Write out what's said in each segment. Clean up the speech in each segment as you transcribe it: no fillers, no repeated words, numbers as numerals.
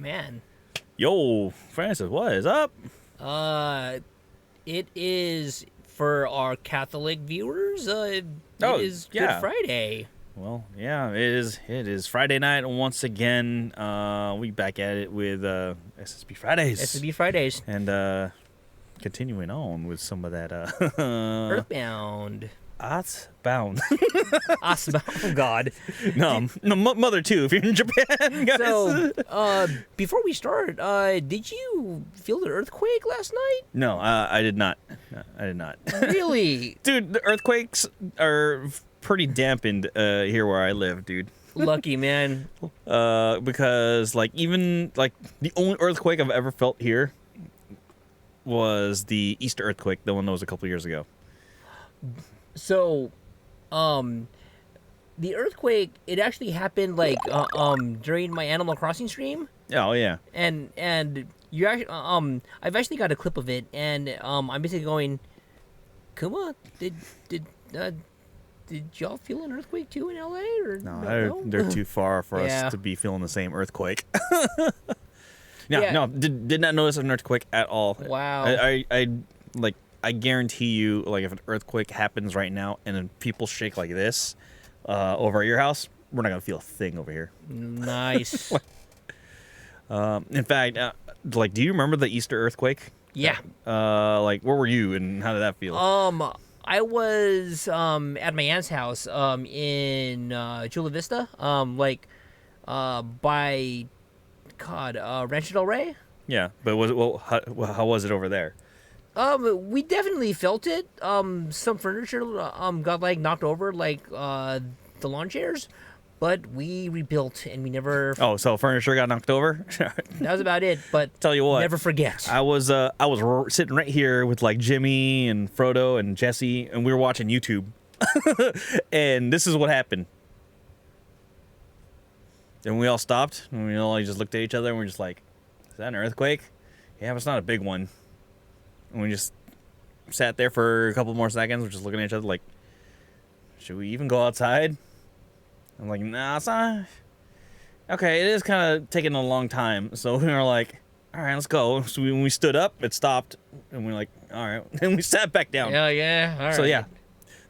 man. Yo, Francis, what is up? It is for our Catholic viewers. It is Good yeah. Friday. Well, yeah, it is. It is Friday night once again. We back at it with SSB Fridays. SSB Fridays. And continuing on with some of that Earthbound. Earthbound. Oh God. No, Mother too. If you're in Japan, guys. So, before we start, did you feel the earthquake last night? No, I did not. No, I did not. Really? Dude, the earthquakes are pretty dampened here where I live, dude. Lucky, man. Because even the only earthquake I've ever felt here was the Easter earthquake, the one that was a couple years ago. So, the earthquake, it actually happened during my Animal Crossing stream. Oh yeah. And you actually I've actually got a clip of it, and I'm basically going, Kuma, did y'all feel an earthquake too in LA or no? They're too far for us to be feeling the same earthquake. No, did not notice an earthquake at all. Wow. I guarantee you, if an earthquake happens right now and then people shake like this over at your house, we're not gonna feel a thing over here. Nice. In fact, do you remember the Easter earthquake? Yeah. Where were you and how did that feel? I was at my aunt's house in Chula Vista, by Rancho Del Rey. Yeah, but was it how was it over there? We definitely felt it. Some furniture got knocked over, the lawn chairs, but we rebuilt and we never. Oh, so furniture got knocked over? That was about it. But tell you what, never forget. I was sitting right here with Jimmy and Frodo and Jesse, and we were watching YouTube, and this is what happened. And we all stopped, and we all just looked at each other, and we're just like, "Is that an earthquake?" Yeah, but it's not a big one. And we just sat there for a couple more seconds. We're just looking at each other should we even go outside? I'm like, nah, it's not. Okay, it is kind of taking a long time. So we were like, all right, let's go. So when we stood up, it stopped. And we're like, all right. And we sat back down. Yeah, all right. So yeah,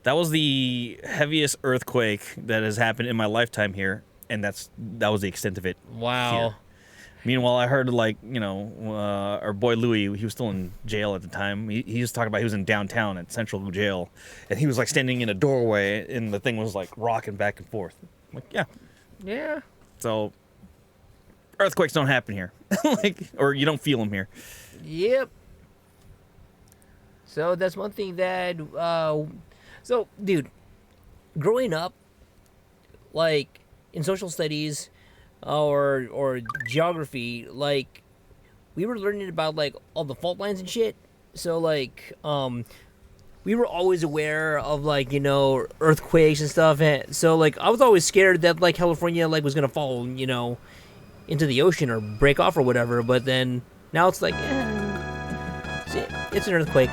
that was the heaviest earthquake that has happened in my lifetime here. And that was the extent of it. Wow. Here. Meanwhile, I heard our boy Louis, he was still in jail at the time. He was talking about he was in downtown at Central Jail, and he was standing in a doorway, and the thing was rocking back and forth. I'm like, yeah. So earthquakes don't happen here, or you don't feel them here. Yep. So that's one thing that. So, dude, growing up, in social studies. Or geography, we were learning about all the fault lines and shit. So we were always aware of earthquakes and stuff. And so I was always scared that California was gonna fall into the ocean or break off or whatever. But then now it's it's an earthquake.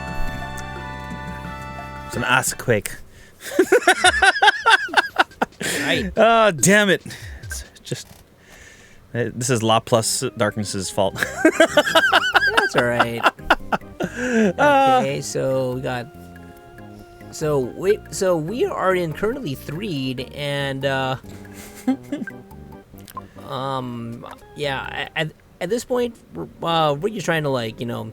It's an earthquake. Right. Oh, damn it! It's just. This is La Plus Darkness's fault. That's all right. Okay, so we got. So we are in currently 3'd, and at this point we're just trying to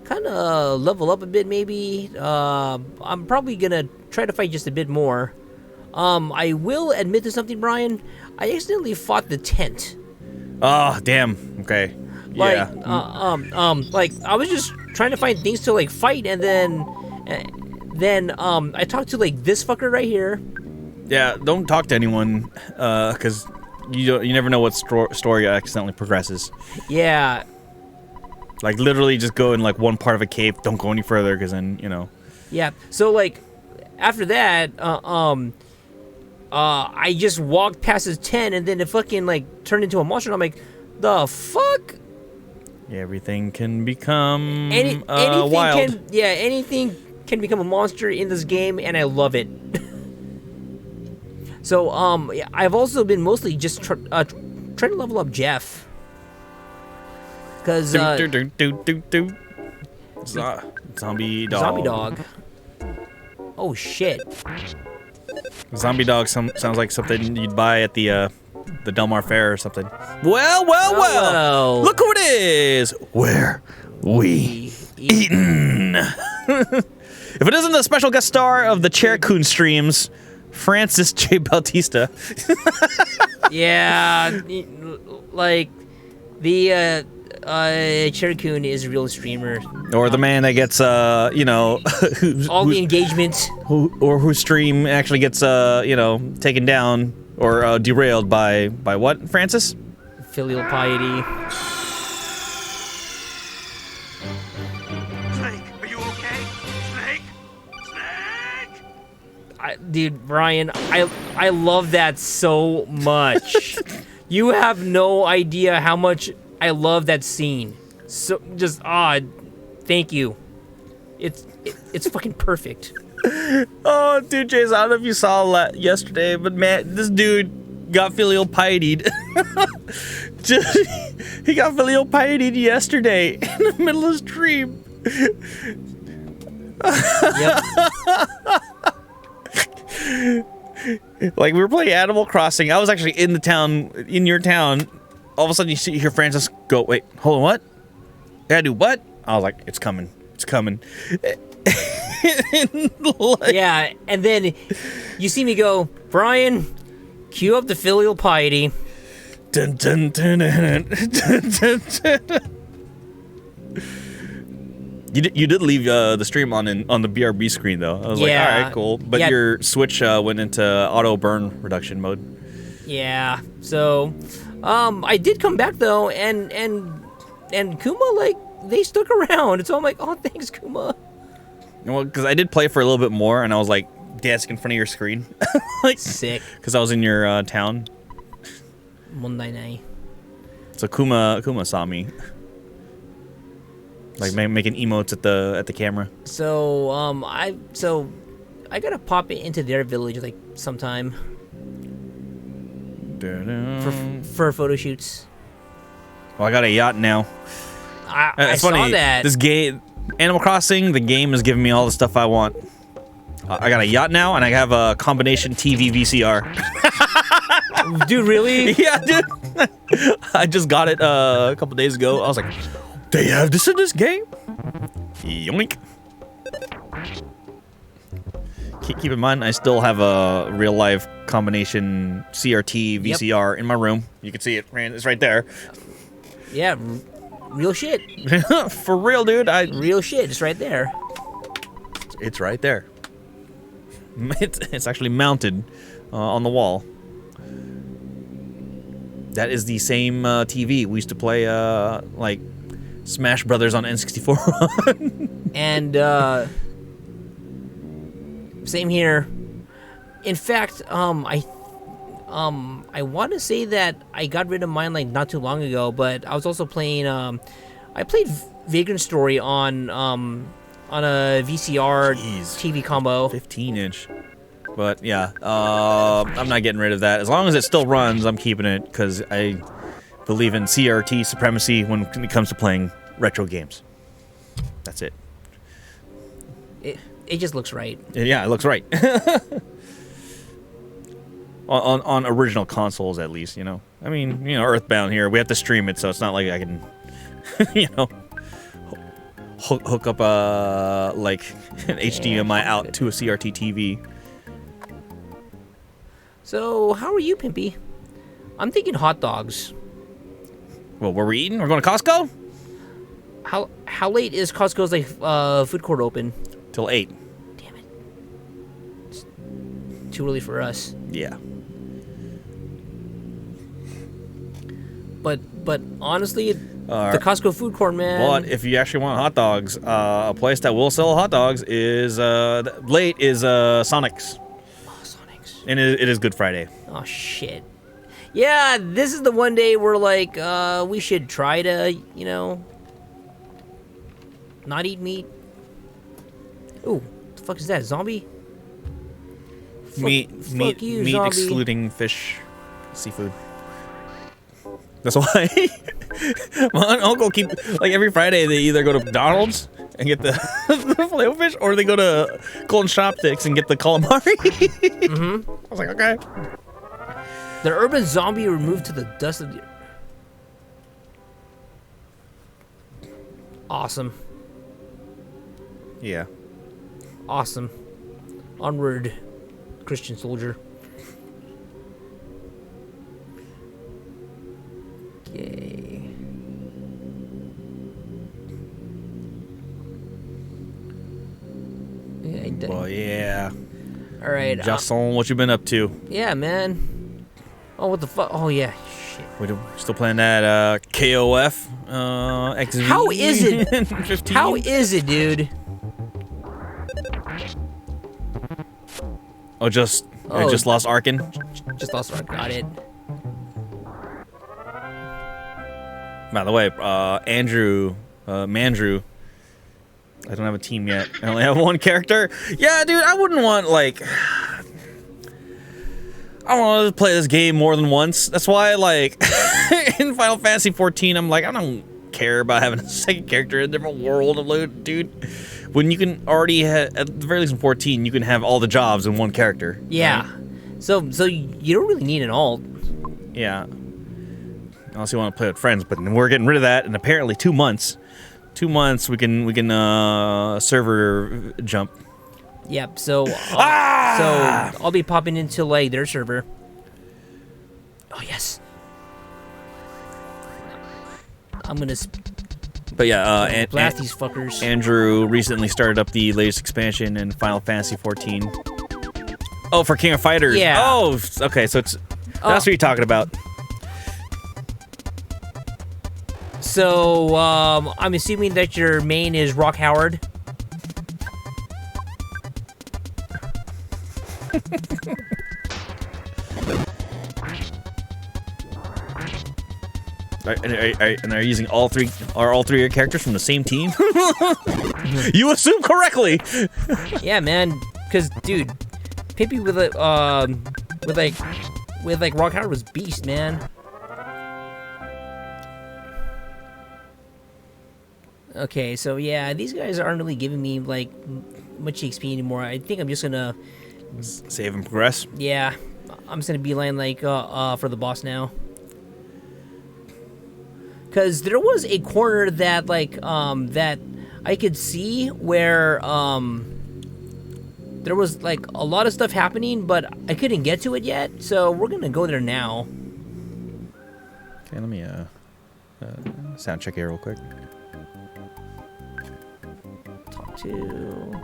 kind of level up a bit maybe. I'm probably gonna try to fight just a bit more. I will admit to something, Brian. I accidentally fought the tent. Oh, damn. Okay. Yeah. I was just trying to find things to fight, and then I talked to this fucker right here. Yeah, don't talk to anyone, because you never know what story accidentally progresses. Yeah. Literally, just go in one part of a cave. Don't go any further, because then Yeah. So after that, I just walked past his tent, and then it fucking turned into a monster. And I'm like, the fuck? Everything can become anything wild. Anything can become a monster in this game, and I love it. So I've also been mostly just trying to level up Jeff. Cause Zombie dog. zombie dog. Oh shit. Zombie dog sounds like something you'd buy at the Del Mar Fair or something. Well. Look who it is. Where we eatin'. If it isn't the special guest star of the Chercoon streams, Francis J. Bautista. Yeah, like the Chercoon is a real streamer. Or the man that gets the engagement. Whose stream actually gets taken down or derailed by what, Francis? Filial piety. Snake, are you okay? Snake? Dude, Brian, I love that so much. You have no idea how much I love that scene. So just thank you. It's fucking perfect. Oh, dude, Jason, I don't know if you saw that yesterday, but man, this dude got filial pietied. He got filial pietied yesterday in the middle of the stream. Yep. Like, we were playing Animal Crossing. I was actually in your town. All of a sudden, you hear Francis go, wait, hold on, what? Gotta do what? I was like, it's coming. It's coming. Yeah, and then you see me go, Brian, cue up the filial piety. Dun, dun, dun, dun, dun, dun, dun. You did leave the stream on the BRB screen though. I was like, all right, cool. But your Switch went into auto burn reduction mode. Yeah. So, I did come back though, and Kuma, like, they stuck around. So I'm like, oh, thanks, Kuma. Well, because I did play for a little bit more, and I was like dancing in front of your screen, like sick. Because I was in your town. Monday night. So Kuma saw me. Like making emotes at the camera. So I gotta pop it into their village like sometime for photo shoots. Well, I got a yacht now. I funny. saw that. This game, Animal Crossing, the game is giving me all the stuff I want. I got a yacht now, and I have a combination TV VCR. Dude, really? Yeah, dude. I just got it a couple days ago. I was like, they have this in this game? Yoink. Keep in mind, I still have a real-life combination CRT VCR in my room. You can see it. It's right there. Yeah, real shit. For real, dude. Real shit. It's right there. It's right there. It's actually mounted on the wall. That is the same TV we used to play like Smash Brothers on N64. And same here. In fact, I want to say that I got rid of mine like not too long ago, but I was also playing. I played Vagrant Story on a VCR TV combo. 15-inch. But yeah, I'm not getting rid of that. As long as it still runs, I'm keeping it because I believe in CRT supremacy when it comes to playing retro games. That's it. It just looks right. Yeah, it looks right. on original consoles, at least, you know. I mean, you know, Earthbound here, we have to stream it, so it's not like I can, you know, hook up like an HDMI out to a CRT TV. So, how are you, Pimpy? I'm thinking hot dogs. Well, where we eating? We're going to Costco? How late is Costco's like food court open? Till 8. Damn it. It's too early for us. Yeah. But honestly, the Costco food court, man. But if you actually want hot dogs, a place that will sell hot dogs is late is Sonic's. Oh, Sonic's. And it is Good Friday. Oh shit. Yeah, this is the one day where like we should try to, you know, not eat meat. Ooh, the fuck is that? Zombie? Meat zombie. excluding fish, seafood. That's why My uncle keep like every Friday they either go to McDonald's and get the, the filet-o-fish, or they go to Golden Chopsticks and get the calamari. I was like, okay. The urban zombie removed to the dust of the... Awesome. Yeah. Awesome. Onward, Christian soldier. Okay. Well, yeah. All right. Justin, what you been up to? Yeah, man. Oh, what the fuck? Oh, yeah. Shit. We still playing that KOF XV? How is it? 15? How is it, dude? I just lost Arkin. Just lost where I got it. By the way, Andrew, Mandrew. I don't have a team yet. I only have one character. Yeah, dude, I wouldn't want like. I don't want to play this game more than once. That's why, like, in Final Fantasy 14, I'm like, I don't care about having a second character in a different world, dude. When you can already have, at the very least in 14, you can have all the jobs in one character. Yeah. Right? So you don't really need an alt. Yeah. Unless you want to play with friends, but we're getting rid of that in apparently 2 months. 2 months we can server jump. Yep. So I'll be popping into like their server. Oh yes. I'm gonna. But yeah, blast these fuckers. Andrew recently started up the latest expansion in Final Fantasy 14. Oh, for King of Fighters. Yeah. Oh, okay. So that's what you're talking about. So I'm assuming that your main is Rock Howard. And are you using all three of your characters from the same team? You assume correctly. Yeah, man. Cause dude, Pippi with Rock Howard was beast, man. Okay, so yeah, these guys aren't really giving me like much XP anymore. I think I'm just gonna save and progress. Yeah, I'm just gonna beeline like for the boss now. Cause there was a corner that like that I could see where there was like a lot of stuff happening, but I couldn't get to it yet. So we're gonna go there now. Okay, let me sound check here real quick. Talk to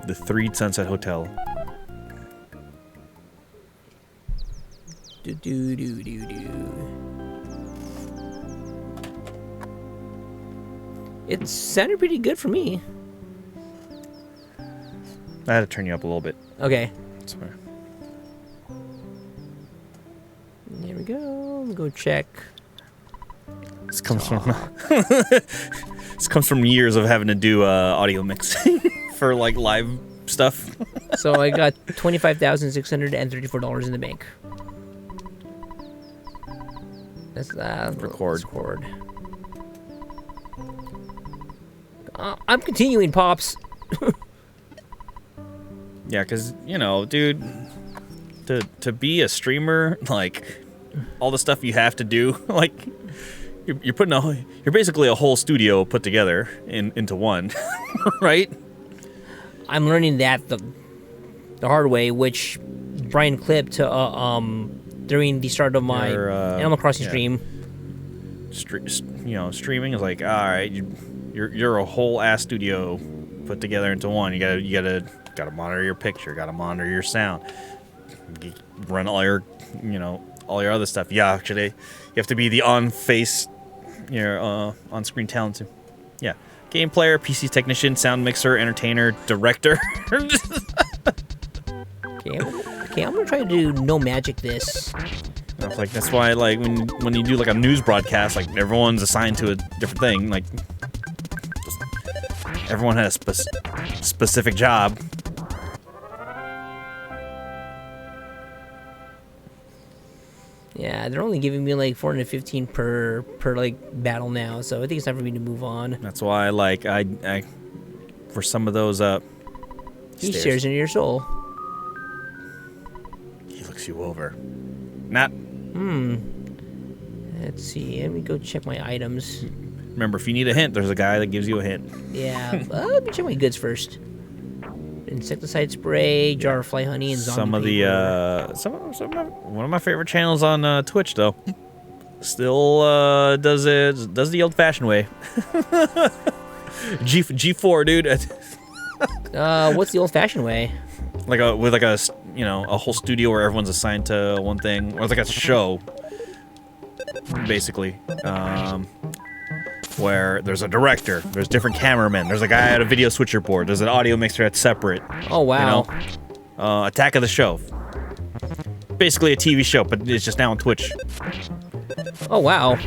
the Three Sunset Hotel. It sounded pretty good for me. I had to turn you up a little bit. Okay. Sorry. Here we go. Let me go check. This comes from this comes from years of having to do audio mixing for like live stuff. So I got $25,634 in the bank. That's record. I'm continuing, Pops. Yeah, because, you know, dude, to be a streamer, like, all the stuff you have to do, like, you're basically a whole studio put together into one, right? I'm learning that the hard way, which Brian clipped during the start of my Animal Crossing stream. Streaming is like, all right, you're a whole ass studio put together into one. You gotta monitor your picture, gotta monitor your sound, run all your other stuff. Yeah, actually, you have to be the on-screen talent too. Yeah, game player, PC technician, sound mixer, entertainer, director. Okay, I'm gonna try to do no magic this. Like that's why, like when you do like a news broadcast, like everyone's assigned to a different thing. Like everyone has a specific job. Yeah, they're only giving me like 415 per like battle now, so I think it's time for me to move on. That's why I for some of those He stares into your soul. He looks you over. Not. Let's see. Let me go check my items. Remember, if you need a hint, there's a guy that gives you a hint. Yeah, let me check my goods first. Insecticide spray, jar of fly honey, and zombie Some of the one of my favorite channels on Twitch though. Still does the old-fashioned way. G4, dude. What's the old-fashioned way? With a whole studio where everyone's assigned to one thing, or it's like a show, basically. Where there's a director, there's different cameramen, there's a guy at a video switcher board, there's an audio mixer that's separate. Oh wow! You know? Attack of the Show. Basically a TV show, but it's just now on Twitch. Oh wow!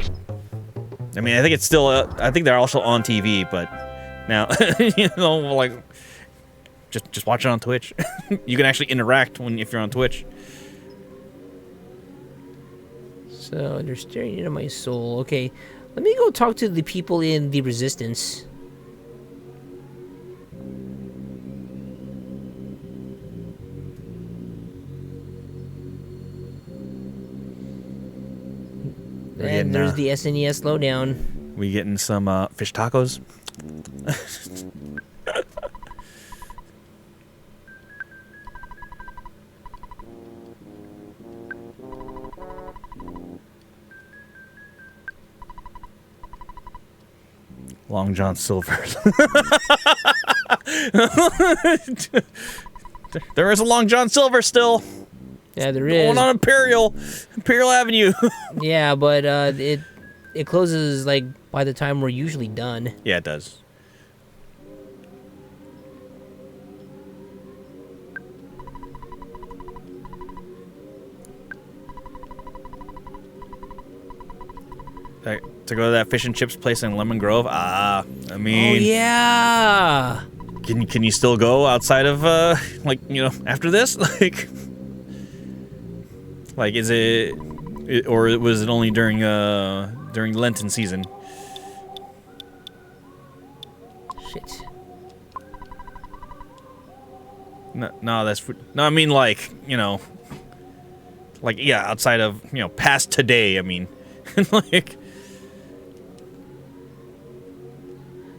I mean, I think it's still. I think they're also on TV, but now like just watch it on Twitch. You can actually interact if you're on Twitch. So they're staring into my soul. Okay, let me go talk to the people in the Resistance. And there's the SNES lowdown. We getting some fish tacos? Long John Silver. There is a Long John Silver still. Yeah, there is. Going on Imperial Avenue. Yeah, but it closes like by the time we're usually done. Yeah, it does. To go to that fish and chips place in Lemon Grove. I mean. Oh yeah. Can you still go outside of after this like is it or was it only during Lenten season? Shit. No, that's no. I mean outside of past today. I mean like.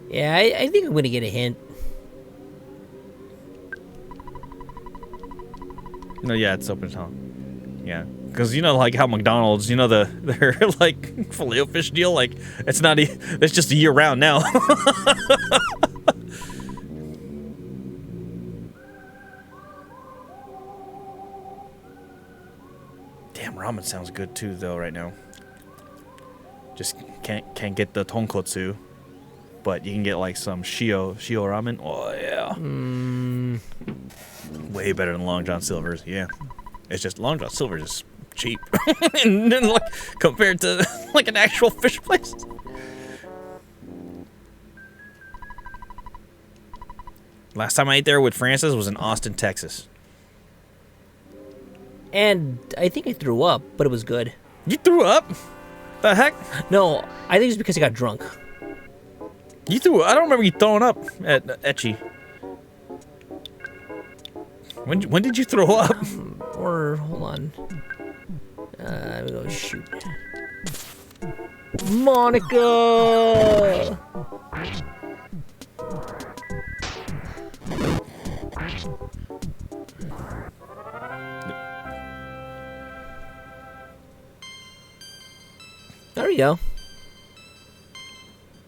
Yeah, I think I'm gonna get a hint. No, yeah, it's open to all. Yeah, because like how McDonald's, their like Filet-O-Fish deal, like it's just a year round now. Damn, ramen sounds good too, though, right now. Just can't get the tonkotsu, but you can get like some shio ramen. Oh yeah. Way better than Long John Silver's, yeah. It's just Long John Silver's is cheap, and then like compared to like an actual fish place. Last time I ate there with Francis was in Austin, Texas. And I think I threw up, but it was good. You threw up? The heck? No, I think it's because I got drunk. You threw. I don't remember you throwing up at Etchy. When did you throw up? Or hold on. Let me go shoot. Monica. There we go.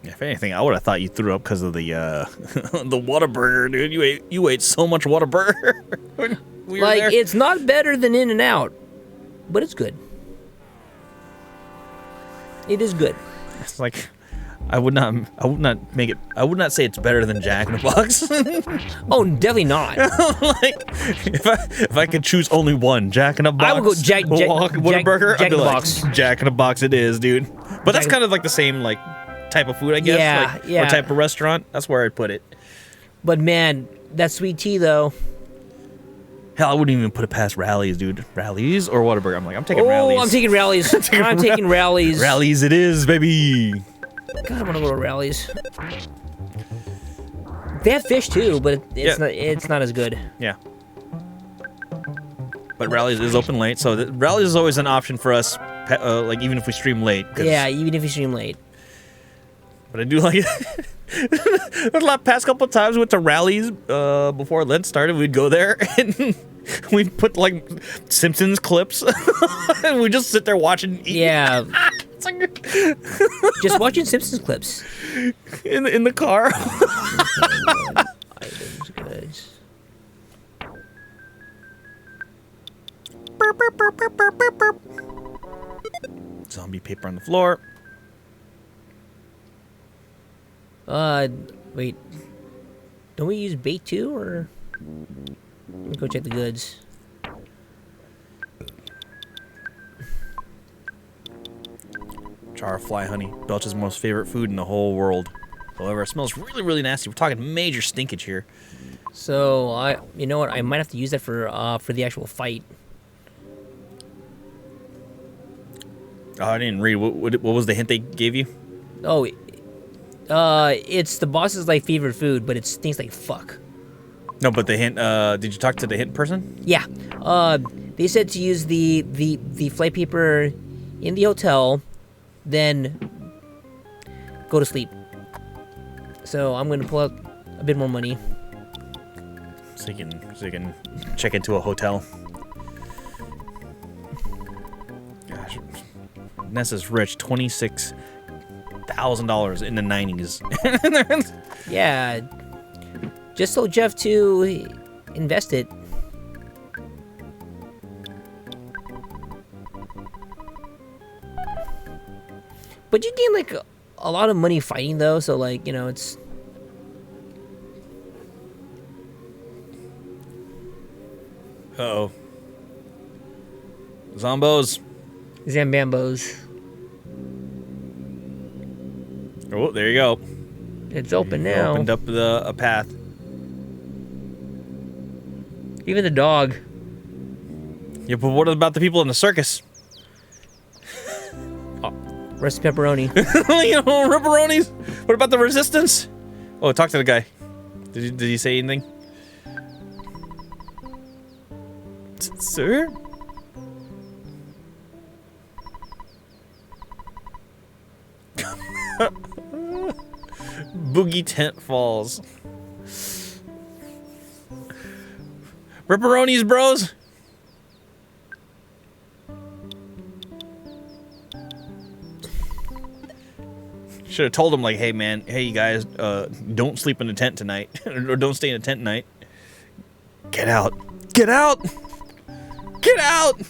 If anything, I would have thought you threw up because of the the Whataburger, dude. You ate so much Whataburger. We were there. It's not better than In-N-Out, but it's good. It is good. It's like I would not say it's better than Jack in the Box. Oh, definitely not. Like if I could choose only one, Jack in the Box. I would go Whataburger. Jack I'd be in the like, Box. Jack in the Box it is, dude. But that's kind of like the same like type of food, I guess. Yeah, yeah. Or type of restaurant. That's where I'd put it. But man, that sweet tea though. Hell, I wouldn't even put it past Rallies, dude. Rallies or Whataburger. I'm like, I'm taking Rallies. Oh, I'm taking Rallies. I'm taking Rallies. Rallies it is, baby. God, I want to go to Rallies. They have fish too, but it's not as good. Yeah. But Rallies is open late, so Rallies is always an option for us, like even if we stream late. Yeah, even if you stream late. But I do like it. The past couple of times we went to Rallies before Lent started. We'd go there and we'd put like Simpsons clips, and we just sit there watching. Yeah. It's like Just watching Simpsons clips. in the car. Items, goods. Zombie paper on the floor. Wait. Don't we use bait too, or? Let me go check the goods. Jar of fly honey. Belch's most favorite food in the whole world. However, it smells really, really nasty. We're talking major stinkage here. So you know what? I might have to use that for the actual fight. Oh, I didn't read. What was the hint they gave you? Oh, it's the boss's like favorite food, but it stinks like fuck. No, but the hint. Did you talk to the hint person? Yeah. They said to use the flight paper in the hotel, then go to sleep. So I'm gonna pull out a bit more money. So you can check into a hotel. Gosh, Nessa's rich. $26,000 in the 90s. Yeah. Just so Jeff to invest it. But you gain like a lot of money fighting though, so like, you know, it's Uh-oh. Zombos. Zambambos. Oh, there you go. It's open now. Opened up a path. Even the dog. Yeah, but what about the people in the circus? Rest pepperoni. You know, ripperonis. What about the resistance? Oh, talk to the guy. Did he say anything? Sir? Boogie tent falls. Ripperonis, bros. Should have told him, like, hey man, hey you guys, don't sleep in a tent tonight, or don't stay in a tent tonight. Get out! Get out! Get out!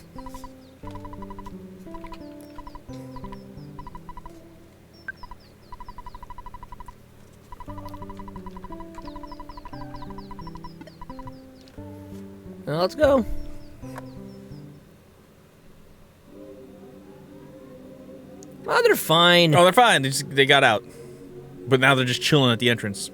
Well, let's go. Oh, they're fine. Oh, they're fine. They got out, but now they're just chilling at the entrance.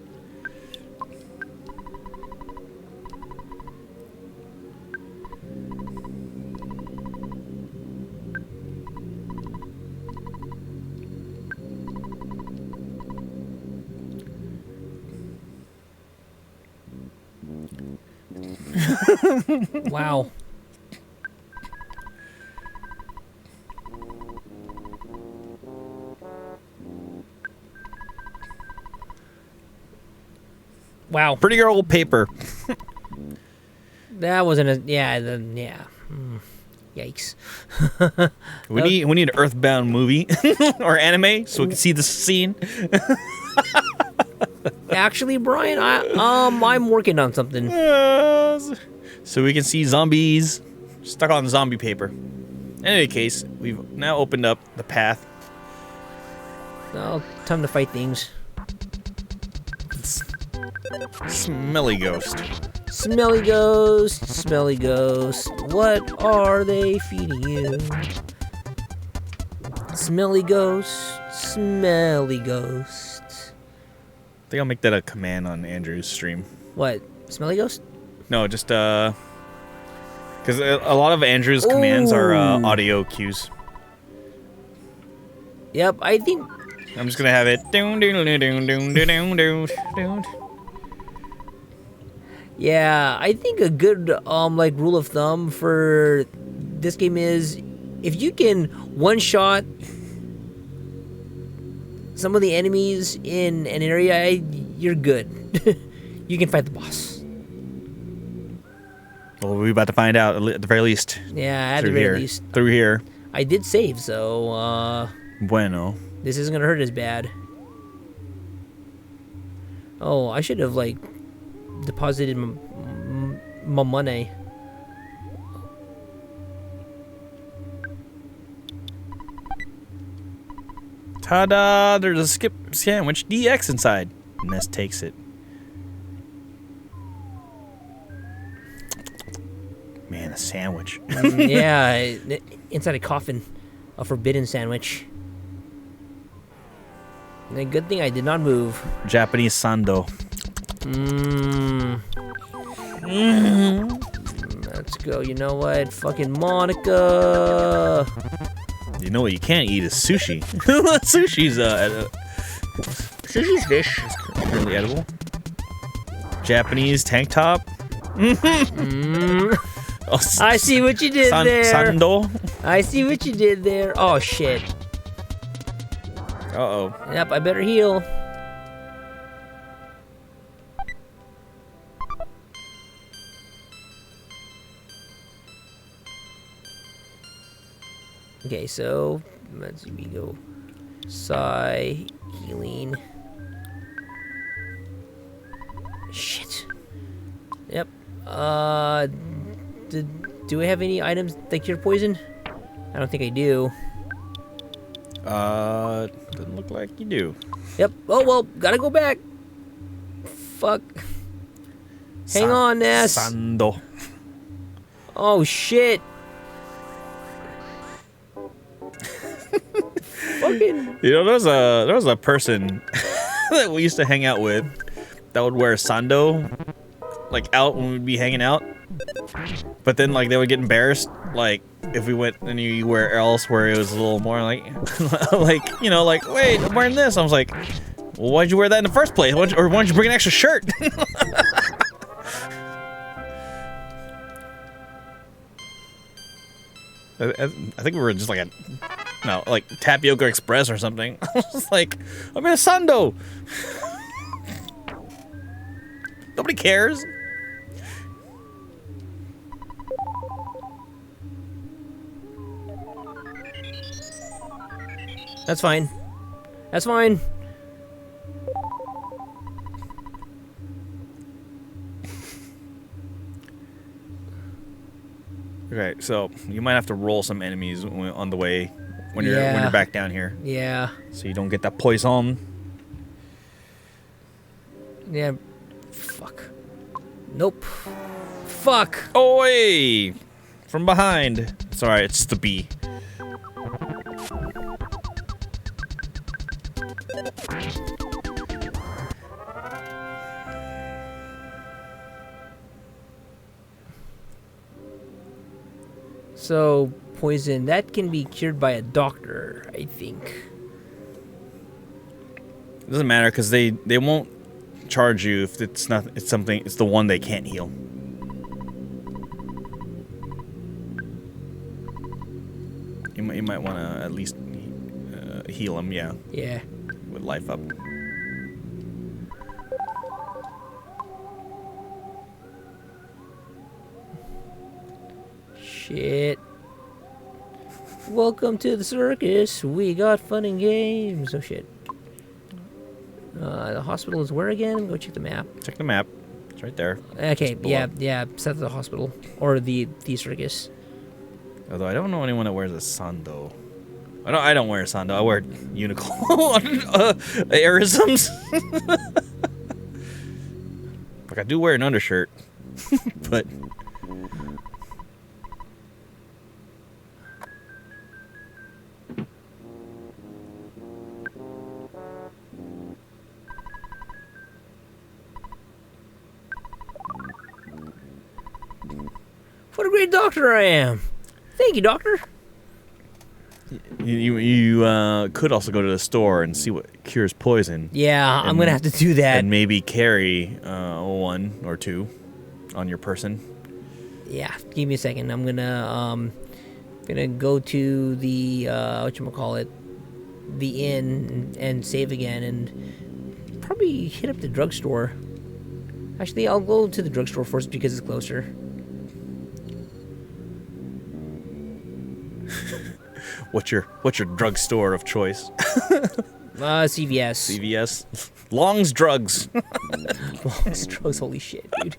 Wow. Wow. Pretty girl paper. That wasn't a yeah. Yikes. We need an Earthbound movie or anime so we can see the scene. Actually, Brian, I'm working on something. So we can see zombies stuck on zombie paper. In any case, we've now opened up the path. Well, time to fight things. Smelly ghost. Smelly ghost, smelly ghost. What are they feeding you? Smelly ghost, smelly ghost. I think I'll make that a command on Andrew's stream. What? Smelly ghost? No, just Because a lot of Andrew's commands are Ooh. audio cues. Yep, I think. I'm just gonna have it. Yeah, I think a good like rule of thumb for this game is if you can one shot some of the enemies in an area, you're good. You can fight the boss. Well, we're about to find out at the very least. Yeah, at the Through very here. least. Through here. I did save, so Bueno. this isn't gonna hurt as bad. Oh, I should have like deposited my money. Ta-da! There's a skip sandwich DX inside. Ness takes it. Man, a sandwich. Yeah, inside a coffin, a forbidden sandwich. And a good thing I did not move. Japanese sando. Let's go. You know what? Fucking Monica. You know what you can't eat is sushi. Sushi's Sushi's fish. really edible. Japanese tank top. Oh, I see what you did there. Sando. I see what you did there. Oh shit. Uh-oh. Yep, I better heal. Okay, so let's see, we go Psy, healing. Shit. Yep. Do I have any items that cure poison? I don't think I do. Doesn't look like you do. Yep. Oh well, gotta go back. Fuck. Hang on, Ness. Sando. Oh shit. Fucking. You know, there was a person that we used to hang out with that would wear sando, like out when we'd be hanging out. But then like they would get embarrassed, like if we went anywhere else where it was a little more like, like you know, like wait, I'm wearing this. I was like, well, why'd you wear that in the first place? Why'd you bring an extra shirt? I think we were just like like Tapioca Express or something. I was like, I'm in a sando. Nobody cares. That's fine. That's fine. Okay, so you might have to roll some enemies on the way when you're back down here, Yeah. so you don't get that poison. Yeah. Fuck. Nope. Fuck. Oi! From behind. It's alright, it's the bee. So, poison, that can be cured by a doctor, I think. It doesn't matter because they won't charge you if it's the one they can't heal. You might want to at least heal them, yeah. Yeah. With life up. Shit. Welcome to the circus. We got fun and games. Oh shit. The hospital is where again? Go check the map. Check the map. It's right there. Okay, Just below. yeah. Set to the hospital or the circus. Although I don't know anyone that wears a sando. I don't wear a sando. I wear unicorn aerisms. Like I do wear an undershirt, but. What a great doctor I am. Thank you, doctor. You could also go to the store and see what cures poison. Yeah, I'm gonna have to do that. And maybe carry one or two on your person. Yeah, give me a second. I'm gonna go to the whatchamacallit, the inn and save again, and probably hit up the drugstore. Actually, I'll go to the drugstore first because it's closer. What's your drugstore of choice? CVS. CVS. Long's Drugs. Long's Drugs. Holy shit, dude.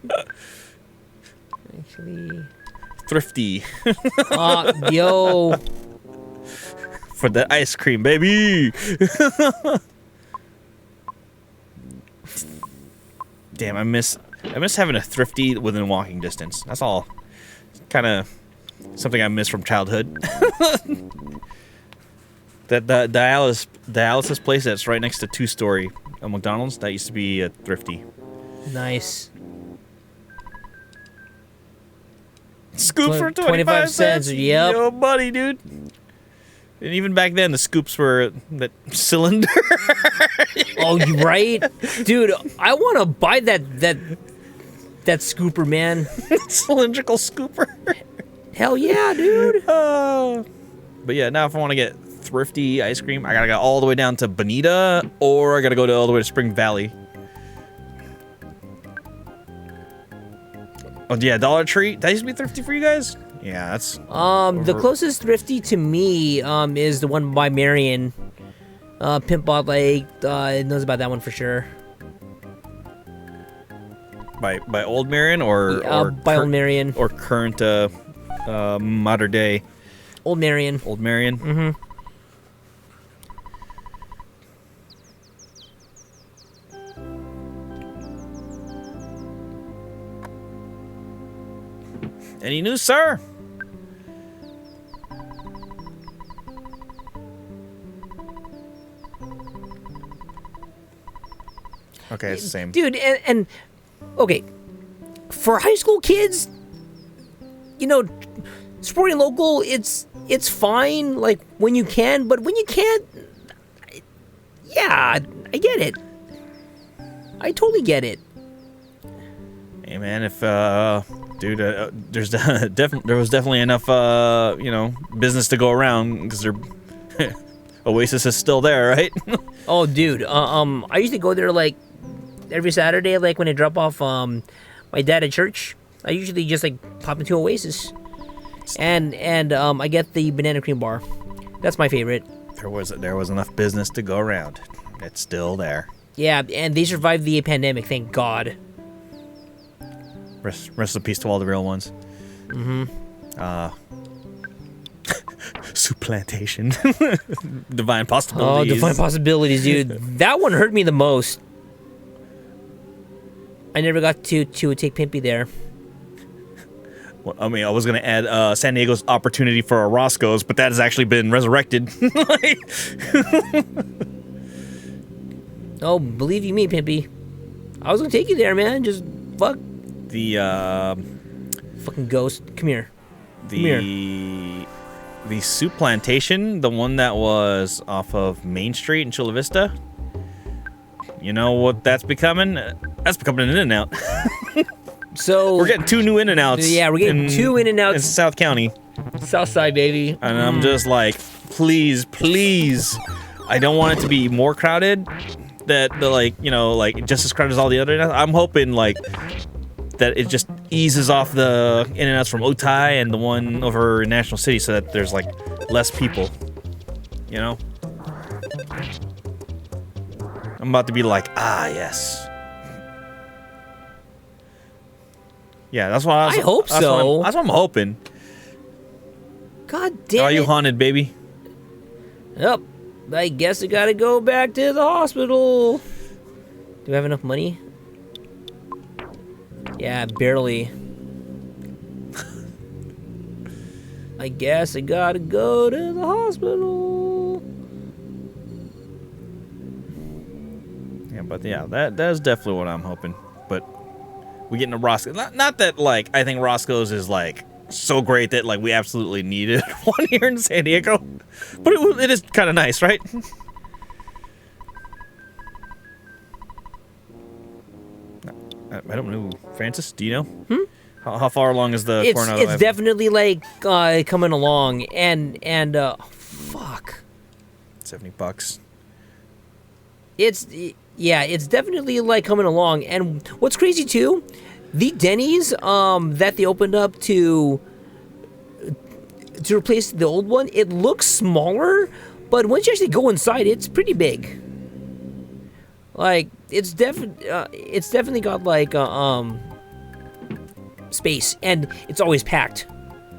Actually. Thrifty. Yo. For the ice cream, baby. Damn, I miss having a Thrifty within walking distance. That's all. Kind of something I miss from childhood. That the dialysis place that's right next to two-story McDonald's, that used to be a Thrifty. Nice. Scoops for 25 cents. Yep. Yo, buddy, dude. And even back then, the scoops were that cylinder. Oh, you right, dude. I want to buy that scooper, man. Cylindrical scooper. Hell yeah, dude. But yeah, now if I want to get Thrifty ice cream, I gotta go all the way down to Bonita, or I gotta go all the way to Spring Valley. Oh yeah, Dollar Tree. That used to be Thrifty for you guys. Yeah, that's the closest Thrifty to me is the one by Marion. Pimpbot Lake knows about that one for sure. by Old Marion or by Old Marion or current modern day Old Marion. Old Marion. Mm-hmm. Any news, sir? Okay, it's the same. Dude, and okay, for high school kids, you know, supporting local, it's fine, like, when you can, but when you can't, yeah, I get it. I totally get it. Hey, man, if, dude, there was definitely enough, business to go around, because Oasis is still there, right? Oh, dude, I used to go there, like, every Saturday, like, when I drop off, my dad at church. I usually just, like, pop into Oasis. And I get the banana cream bar. That's my favorite. There was enough business to go around. It's still there. Yeah, and they survived the pandemic, thank God. Rest in peace to all the real ones. Mm-hmm. Supplantation. Divine possibilities. Oh, divine possibilities, dude. That one hurt me the most. I never got to take Pimpy there. Well, I mean, I was gonna add San Diego's opportunity for a Roscoe's, but that has actually been resurrected. Oh, believe you me, Pimpy. I was gonna take you there, man. Just fuck. The fucking ghost. Come here. the soup plantation, the one that was off of Main Street in Chula Vista. You know what that's becoming? That's becoming an In-N-Out. So we're getting 2 new In-N-Outs. Yeah, we're getting 2 In-N-Outs. In South County. Southside, baby. And I'm just like, please. I don't want it to be more crowded. That just as crowded as all the other In-N-Outs. I'm hoping like that it just eases off the In-N-Outs from Otay and the one over in National City, so that there's like less people. You know. I'm about to be like, yes. Yeah, that's what I hope so. That's what I'm hoping. God damn it. Are you haunted, baby? Yep. I guess I gotta go back to the hospital. Do I have enough money? Yeah, barely. I guess I gotta go to the hospital. Yeah, but yeah, that's definitely what I'm hoping. But we get into Roscoe. Not that like I think Roscoe's is like so great that like we absolutely needed one here in San Diego. But it is kind of nice, right? I don't know, Francis. Do you know? How far along is the Coronado? It's definitely like coming along, and fuck. $70. It's definitely like coming along. And what's crazy too, the Denny's that they opened up to replace the old one, it looks smaller, but once you actually go inside, it's pretty big. Like it's definitely got like space, and it's always packed.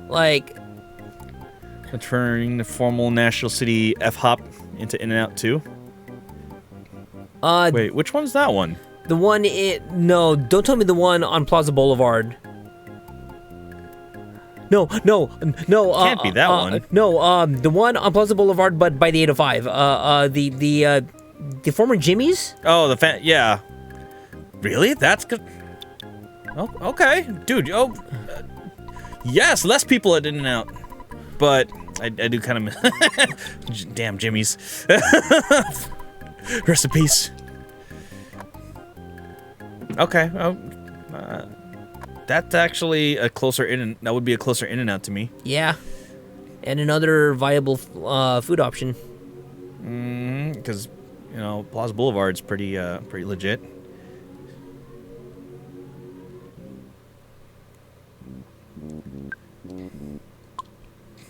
Like Turning the formal National City F-hop into In-N-Out 2. Wait, which one's that one? The one no, don't tell me the one on Plaza Boulevard. No. Can't be that one. No, the one on Plaza Boulevard, but by the 805. The former Jimmy's. Oh, yeah. Really? That's good. Oh, okay, dude. Yes, less people at In-N-Out, but I do kind of. Damn Jimmy's. Rest in peace. Okay. That's actually a closer that would be a closer In-N-Out to me. Yeah, and another viable food option. Because Plaza Boulevard's pretty legit.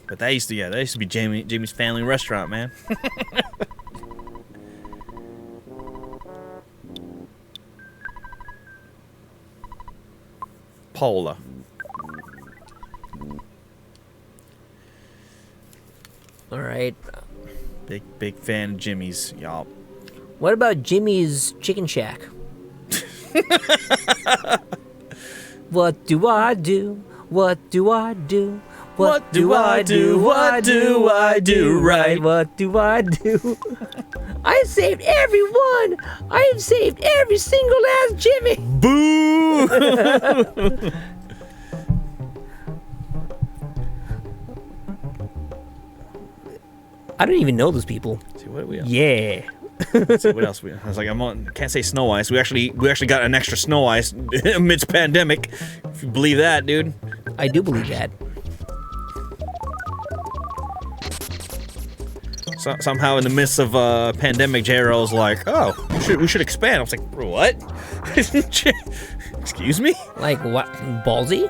But that used to be Jamie's family restaurant, man. Paula. All right. Big fan of Jimmy's, y'all. What about Jimmy's Chicken Shack? What do I do? What do I do? What do I do? What do I do right? What do I do? I saved everyone. I have saved every single last Jimmy. Boo! I don't even know those people. See what we Yeah. Let's see what else I was like, can't say snow ice. We actually got an extra snow ice amidst pandemic. If you believe that, dude. I do believe that. So, somehow in the midst of pandemic, J-Ro's like, oh, we should expand. I was like, what? Excuse me? Like what? Ballsy?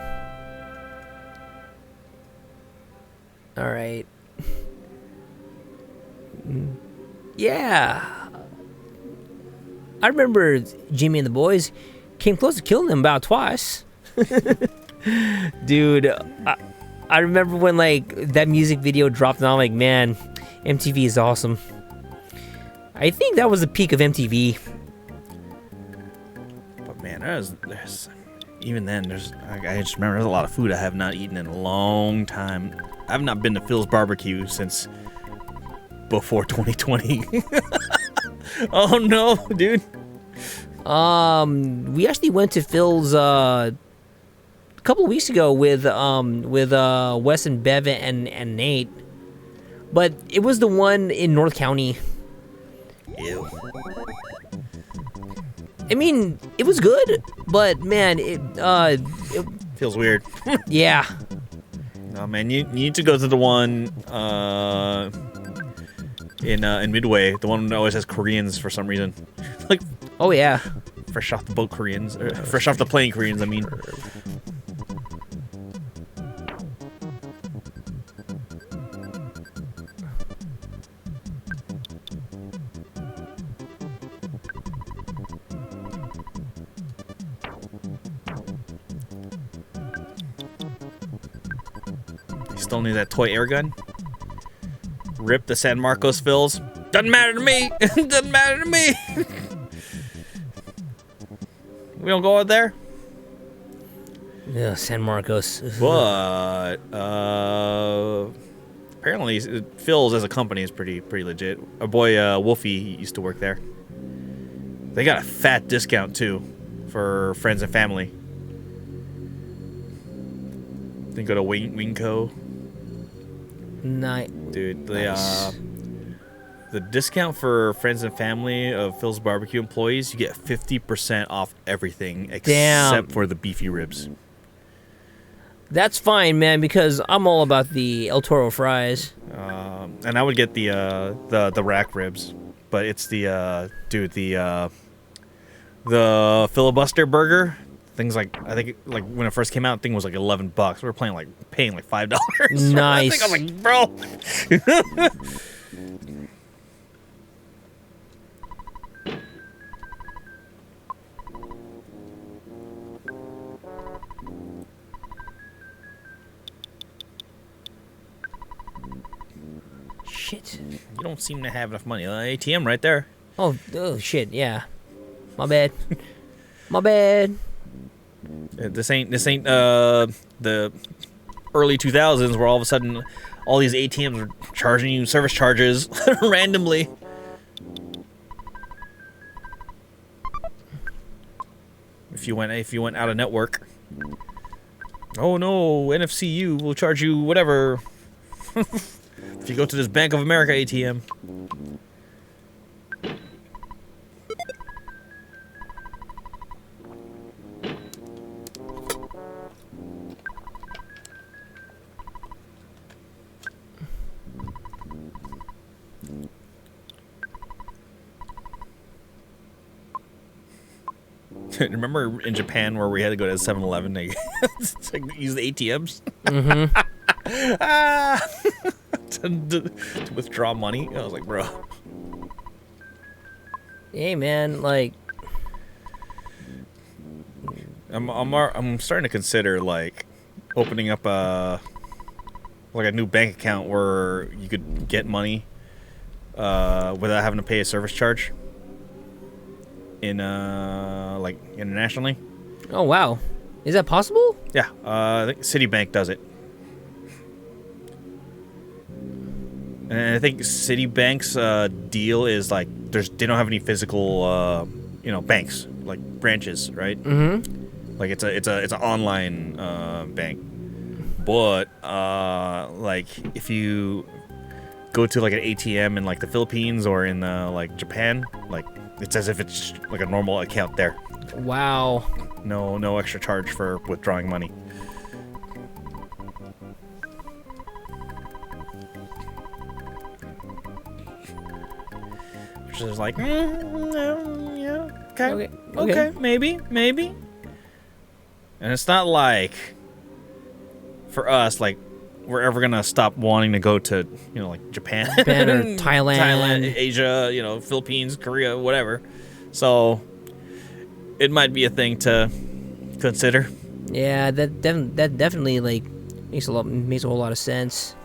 All right. Yeah. I remember Jimmy and the boys came close to killing him about twice. Dude, I remember when like that music video dropped and I'm like, man, MTV is awesome. I think that was the peak of MTV. But man, there's even then I just remember there's a lot of food I have not eaten in a long time. I've not been to Phil's Barbecue since before 2020. Oh no, dude. We actually went to Phil's a couple of weeks ago with Wes and Bev and Nate. But it was the one in North County. Ew. I mean, it was good, but man, it Feels weird. yeah. No man, you need to go to the one in Midway, the one that always has Koreans for some reason. Like, Oh yeah. fresh off the boat Koreans, or fresh off the plane Koreans, I mean. You still need that toy air gun? Rip the San Marcos fills. Doesn't matter to me. Doesn't matter to me. We don't go out there. Yeah, San Marcos. But apparently Phil's as a company is pretty legit. Our boy Wolfie used to work there. They got a fat discount too for friends and family. Then go to Wingco. Dude, Nice. the discount for friends and family of Phil's Barbecue employees, you get 50% off everything except for the beefy ribs. That's fine, man, because I'm all about the El Toro fries. And I would get the rack ribs, but it's the filibuster burger. Things like, I think like when it first came out, the thing was like $11. We were paying like $5. Nice. I was like, bro. Shit. You don't seem to have enough money. ATM right there. Oh, shit, yeah. My bad. My bad. This ain't the early 2000s where all of a sudden all these ATMs are charging you service charges randomly. If you went out of network. Oh no, NFCU will charge you whatever. If you go to this Bank of America ATM. Remember in Japan where we had to go to 7-Eleven to use the ATMs? Mm-hmm. to withdraw money? I was like, bro. Hey, man, like... I'm starting to consider, like, opening up a new bank account where you could get money without having to pay a service charge in like internationally. Oh, wow. Is that possible? Yeah, I think Citibank does it. And I think Citibank's deal is like they don't have any physical banks, like branches, right? Mm-hmm. Like it's an online bank. But like if you go to like an ATM in like the Philippines or in like Japan, like it's as if it's like a normal account there. Wow. No extra charge for withdrawing money. Which is like, yeah, okay, maybe. And it's not like for us, like we're ever gonna stop wanting to go to, like Japan or Thailand, Asia, Philippines, Korea, whatever. So it might be a thing to consider. Yeah, that definitely like makes a whole lot of sense.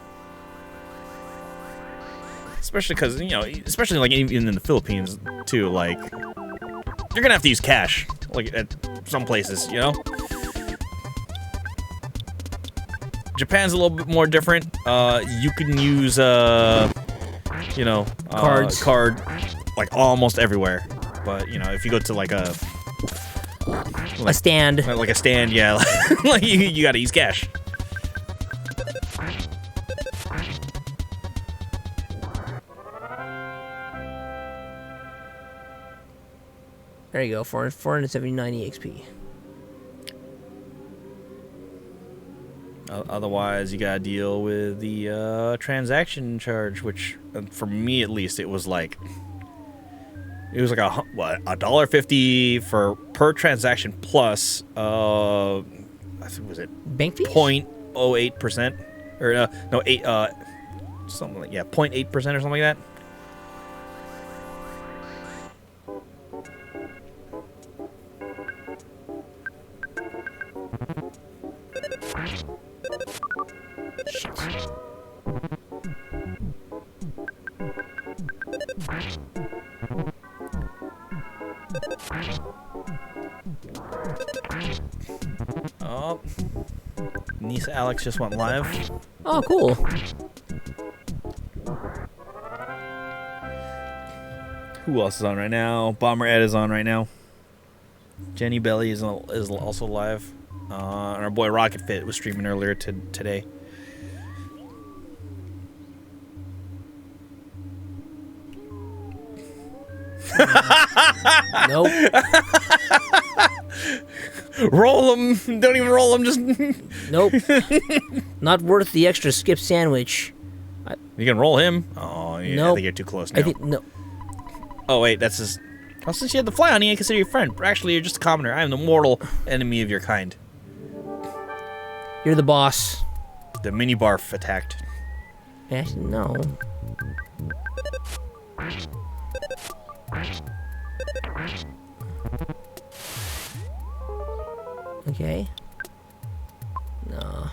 Especially because especially like even in the Philippines too, like you're gonna have to use cash, like at some places, Japan's a little bit more different. You can use Cards. card like almost everywhere. But if you go to like a stand, like a stand, yeah, like you gotta use cash. There you go, 479 EXP. Otherwise, you gotta deal with the transaction charge, which for me at least, it was like $1.50 per transaction plus I think was it Bank fees? 0.08% or no 8 something like 0.8% or something like that. Oh, niece Alex just went live. Oh, cool. Who else is on right now? Bomber Ed is on right now. Jenny Belly is also live. And our boy Rocket Fit was streaming earlier today. Nope. Roll them. Don't even roll them. Just Nope. Not worth the extra skip sandwich. you can roll him. Oh, yeah, I Nope. think you're too close now. I think no. Oh wait, that's his. Oh, since you had the fly on you, I consider you a friend. But actually, you're just a commoner. I am the mortal enemy of your kind. You're the boss. The mini barf attacked. Actually, no. Okay. No.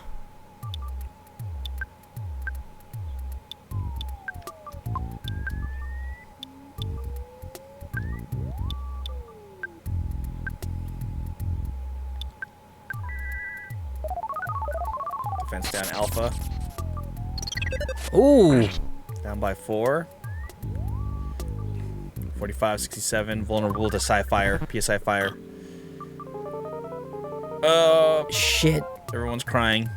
Defense down alpha. Ooh. Down by 4. 45, 67. Vulnerable to psi-fire. PSI fire. Shit. Everyone's crying.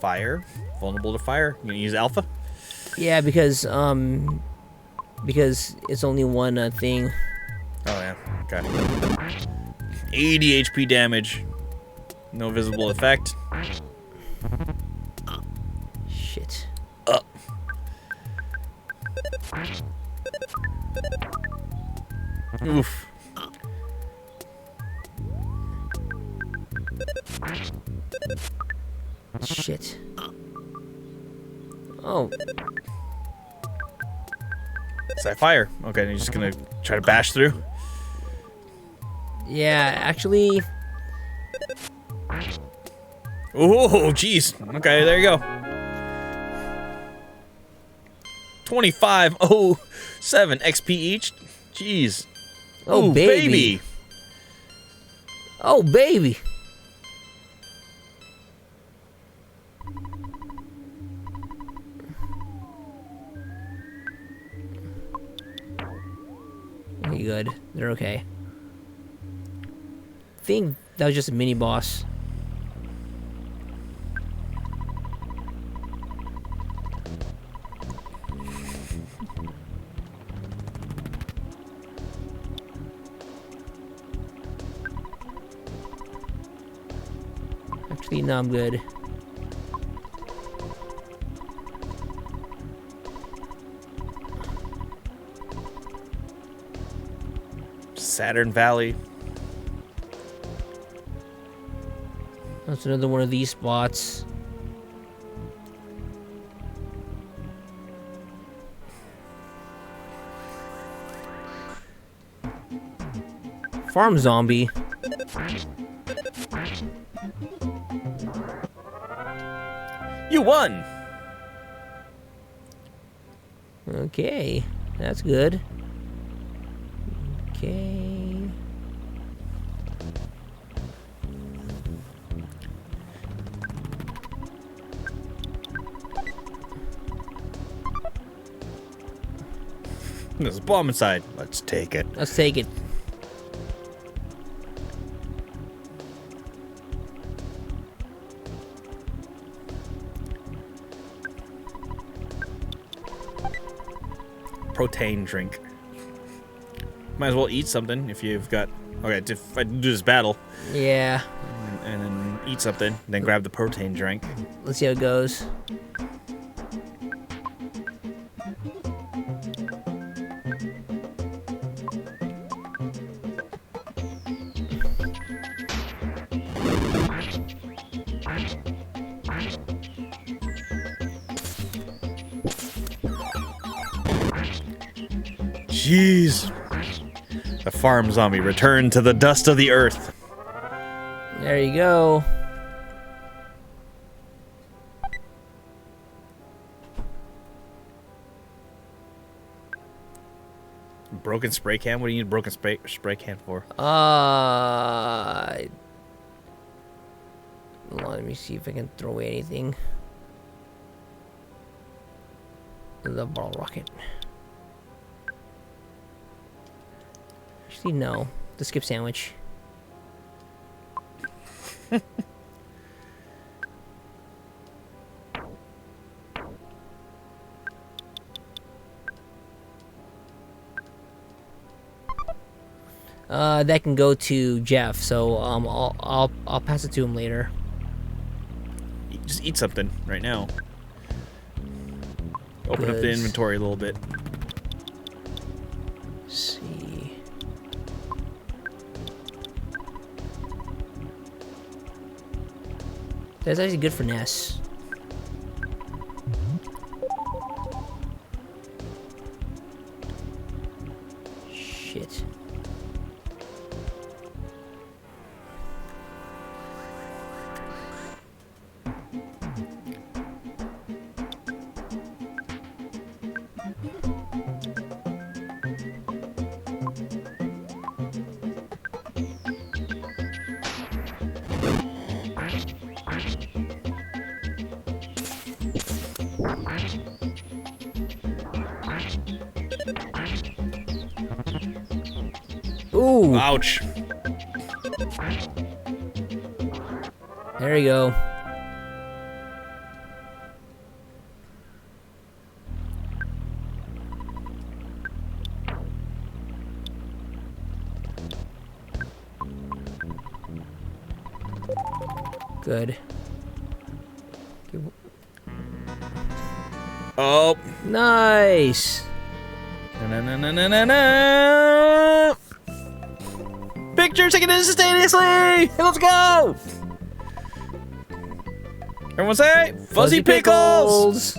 Fire. Vulnerable to fire. You gonna use alpha? Yeah, because it's only one thing. Oh yeah. Okay. 80 HP damage. No visible effect. Shit. Oof. Shit. Oh. Psi-fire. Okay, you're just gonna try to bash through? Yeah, actually. Oh, jeez. Okay, there you go. 2507 XP each. Jeez. Oh, Ooh, baby. Oh, baby. Okay, good. They're okay. I think that was just a mini boss. Actually, no, I'm good. Saturn Valley. That's another one of these spots. Farm zombie. You won. Okay, that's good. Okay. There's a bomb inside. Let's take it. Let's take it. Protein drink. Might as well eat something if you've got. Okay, if I do this battle Yeah. and then eat something, then grab the protein drink. Let's see how it goes. Jeez. The farm zombie returned to the dust of the earth. There you go. Broken spray can? What do you need a broken spray can for? Let me see if I can throw away anything. The ball rocket. Actually, no. The skip sandwich. That can go to Jeff, so I'll pass it to him later. Just eat something right now. Open up the Goods. inventory a little bit. Let's see. That's actually good for Ness. Shit. Ooh, Ouch. there you go. Good. Oh. Nice. Na-na-na-na-na-na. Picture taken instantaneously. Let's go. Everyone say fuzzy pickles.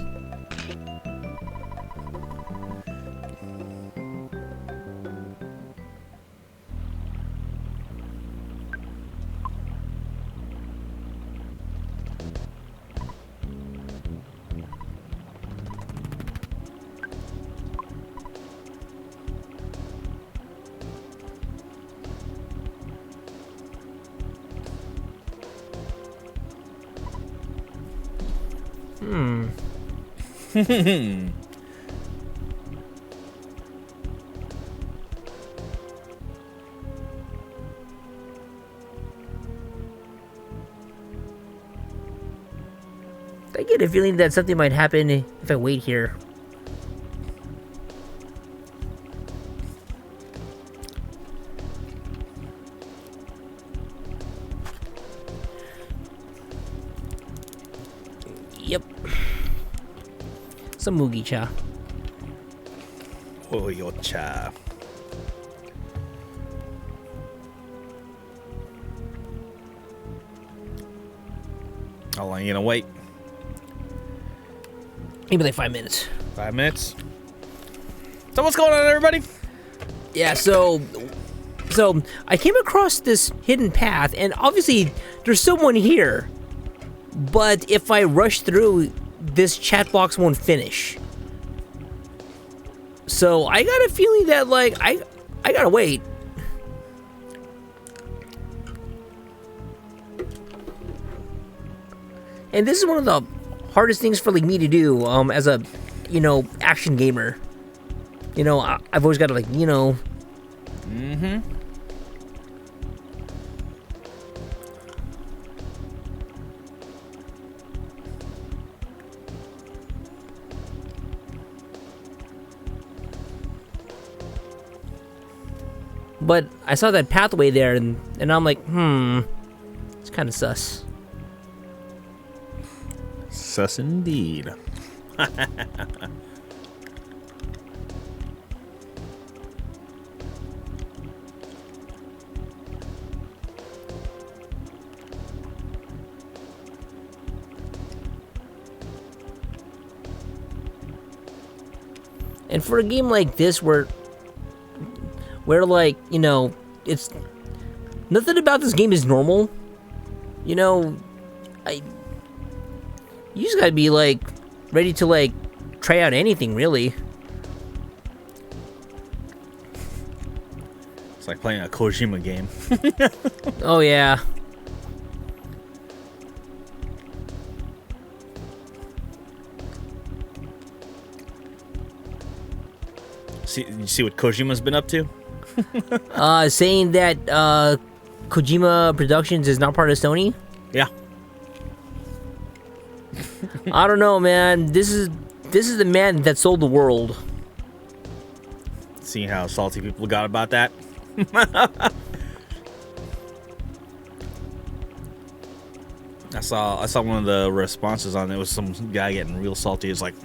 I get a feeling that something might happen if I wait here. Yep. Some Mugi-cha. Oh, yo, cha. How long are you gonna wait? Maybe like 5 minutes. 5 minutes. So what's going on, everybody? Yeah, so I came across this hidden path, and obviously there's someone here. But if I rush through, this chat box won't finish. So I got a feeling that like I gotta wait. And this is one of the hardest things for like me to do as a action gamer. I've always got to But I saw that pathway there, and I'm like, it's kind of sus. Sus indeed. And for a game like this, where like, it's nothing about this game is normal. You just gotta be like ready to like try out anything, really. It's like playing a Kojima game. Oh yeah. You see what Kojima's been up to? saying that Kojima Productions is not part of Sony. Yeah. I don't know, man. This is the man that sold the world. Seeing how salty people got about that. I saw one of the responses on it was some guy getting real salty. It's like,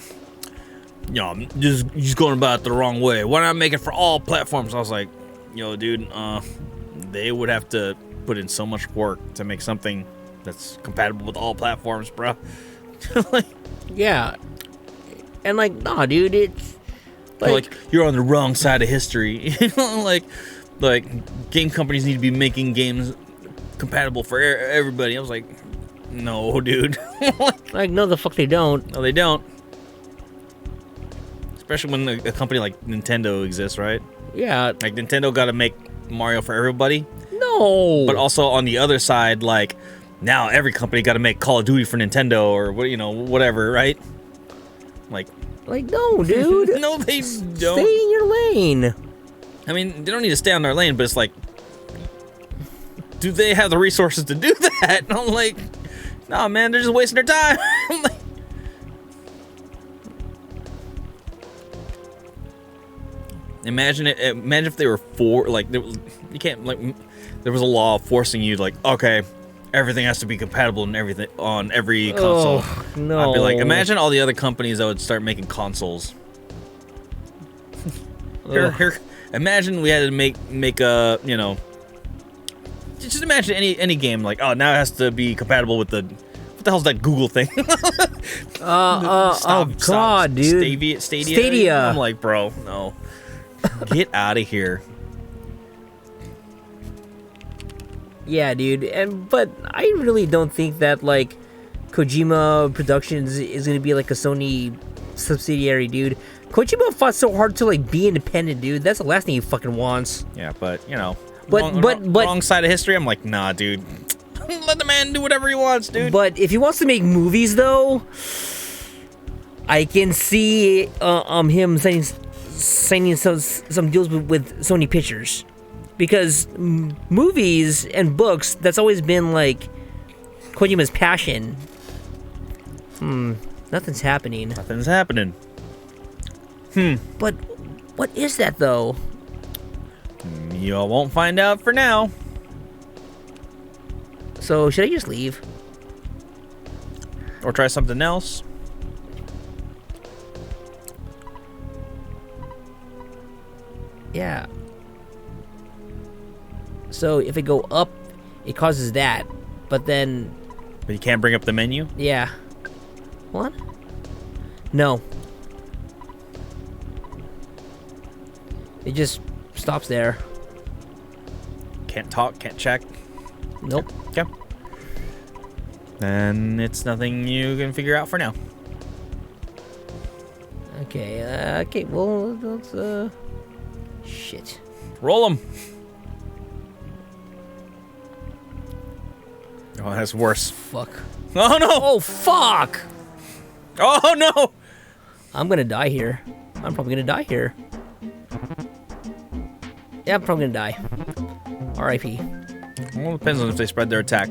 I'm just going about it the wrong way. Why not make it for all platforms? I was like, dude, they would have to put in so much work to make something that's compatible with all platforms, bro. Yeah, and nah, dude, it's like you're on the wrong side of history. like game companies need to be making games compatible for everybody. I was like, no, dude. no, the fuck they don't. No, they don't. Especially when a company like Nintendo exists, right? Yeah. Like Nintendo got to make Mario for everybody. No. But also on the other side, now every company got to make Call of Duty for Nintendo or whatever, right? No, dude. No, they don't. Stay in your lane. I mean, they don't need to stay on their lane, but it's like, do they have the resources to do that? And I'm like, nah, man, they're just wasting their time. I'm like, imagine if they were there was a law forcing you okay, everything has to be compatible and everything on every console. Oh, no. I'd be like, imagine all the other companies that would start making consoles. Here, imagine we had to make a just imagine any game now it has to be compatible with what the hell's that Google thing? God, dude. Stadia. I'm like, bro, no. Get out of here. Yeah, dude. But I really don't think that Kojima Productions is gonna be a Sony subsidiary, dude. Kojima fought so hard to be independent, dude. That's the last thing he fucking wants. Yeah, but But wrong side of history. I'm like, nah, dude. Let the man do whatever he wants, dude. But if he wants to make movies, though, I can see him signing some deals with Sony Pictures, because movies and books, that's always been Kojima's passion. Nothing's happening. Nothing's happening. But what is that, though? You all won't find out for now. So should I just leave? Or try something else? Yeah. So if I go up, it causes that. But then... But you can't bring up the menu? Yeah. What? No. It just stops there. Can't talk, can't check? Nope. Okay. Then it's nothing you can figure out for now. Okay, okay, well, let's, shit. Roll them. Oh, that's worse. Fuck. Oh, no! Oh, fuck! Oh, no! I'm gonna die here. I'm probably gonna die here. Yeah, I'm probably gonna die. R.I.P. Well, it depends on if they spread their attack.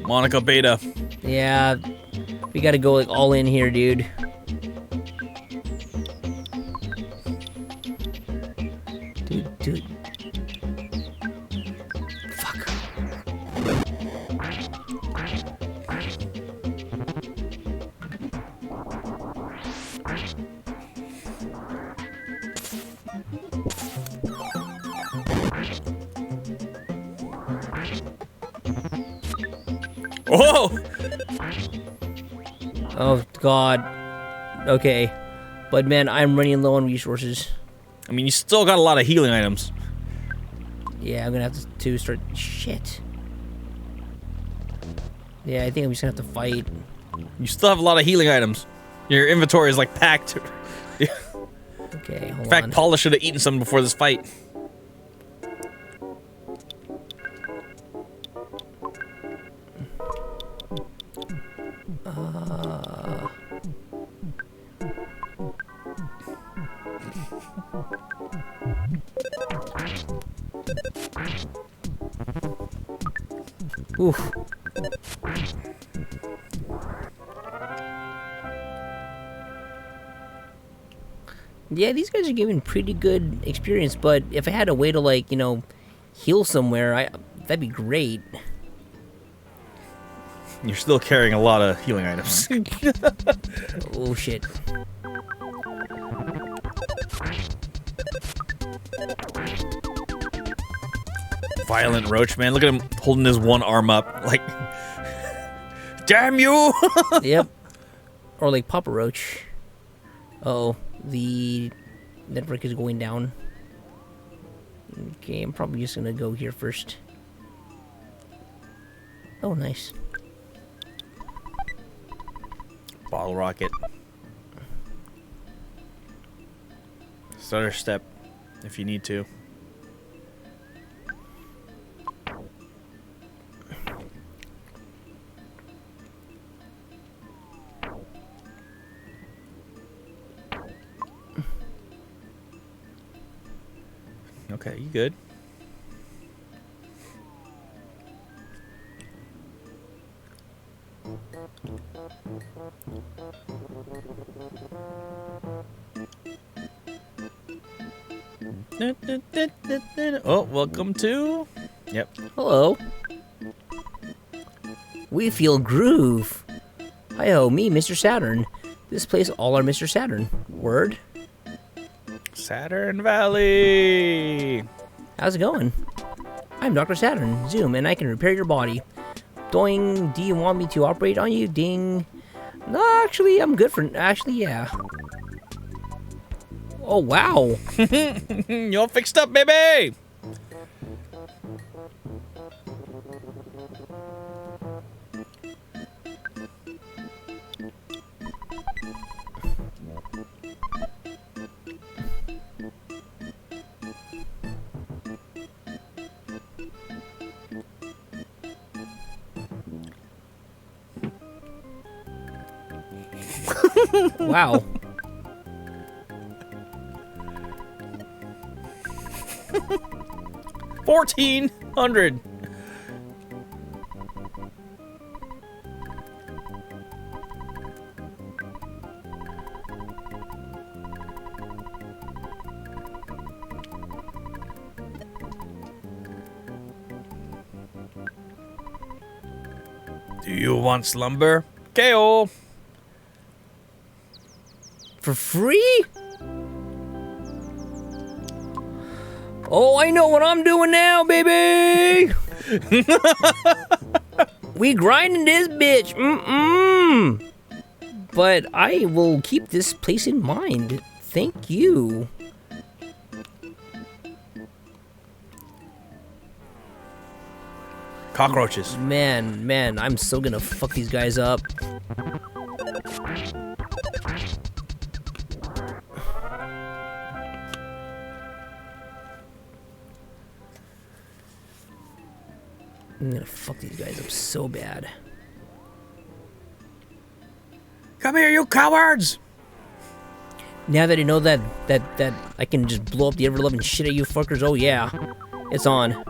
Monica Beta. Yeah, we gotta go all in here, dude. Dude. Fuck. Whoa! Oh, God. Okay. But, man, I'm running low on resources. I mean, you still got a lot of healing items. Yeah, I'm gonna have to start... Shit. Yeah, I think I'm just gonna have to fight. You still have a lot of healing items. Your inventory is, packed. Okay, hold on. In fact, Paula should have eaten some before this fight. Oof. Yeah, these guys are giving pretty good experience, but if I had a way to, like, you know, heal somewhere, that'd be great. You're still carrying a lot of healing items. Oh, shit. Violent Roach, man. Look at him holding his one arm up. Like, damn you! Yep. Or like Papa Roach. Uh-oh. The network is going down. Okay, I'm probably just gonna go here first. Oh, nice. Bottle rocket. Stutter step, if you need to. Okay, you good? Oh, welcome to... Yep. Hello. We feel groove. Hi-ho, me, Mr. Saturn. This place all our Mr. Saturn. Word? Saturn Valley! How's it going? I'm Dr. Saturn, Zoom, and I can repair your body. Doing, do you want me to operate on you? Ding. No, actually, I'm good for... Actually, yeah. Oh, wow. You all fixed up, baby! Wow. $1,400. Do you want slumber? KO. For free? Oh, I know what I'm doing now, baby! We grinding this bitch. But I will keep this place in mind. Thank you. Cockroaches. Man, I'm so gonna fuck these guys up. I'm gonna fuck these guys up so bad. Come here, you cowards! Now that I know that I can just blow up the ever-loving shit out of you fuckers, oh yeah. It's on.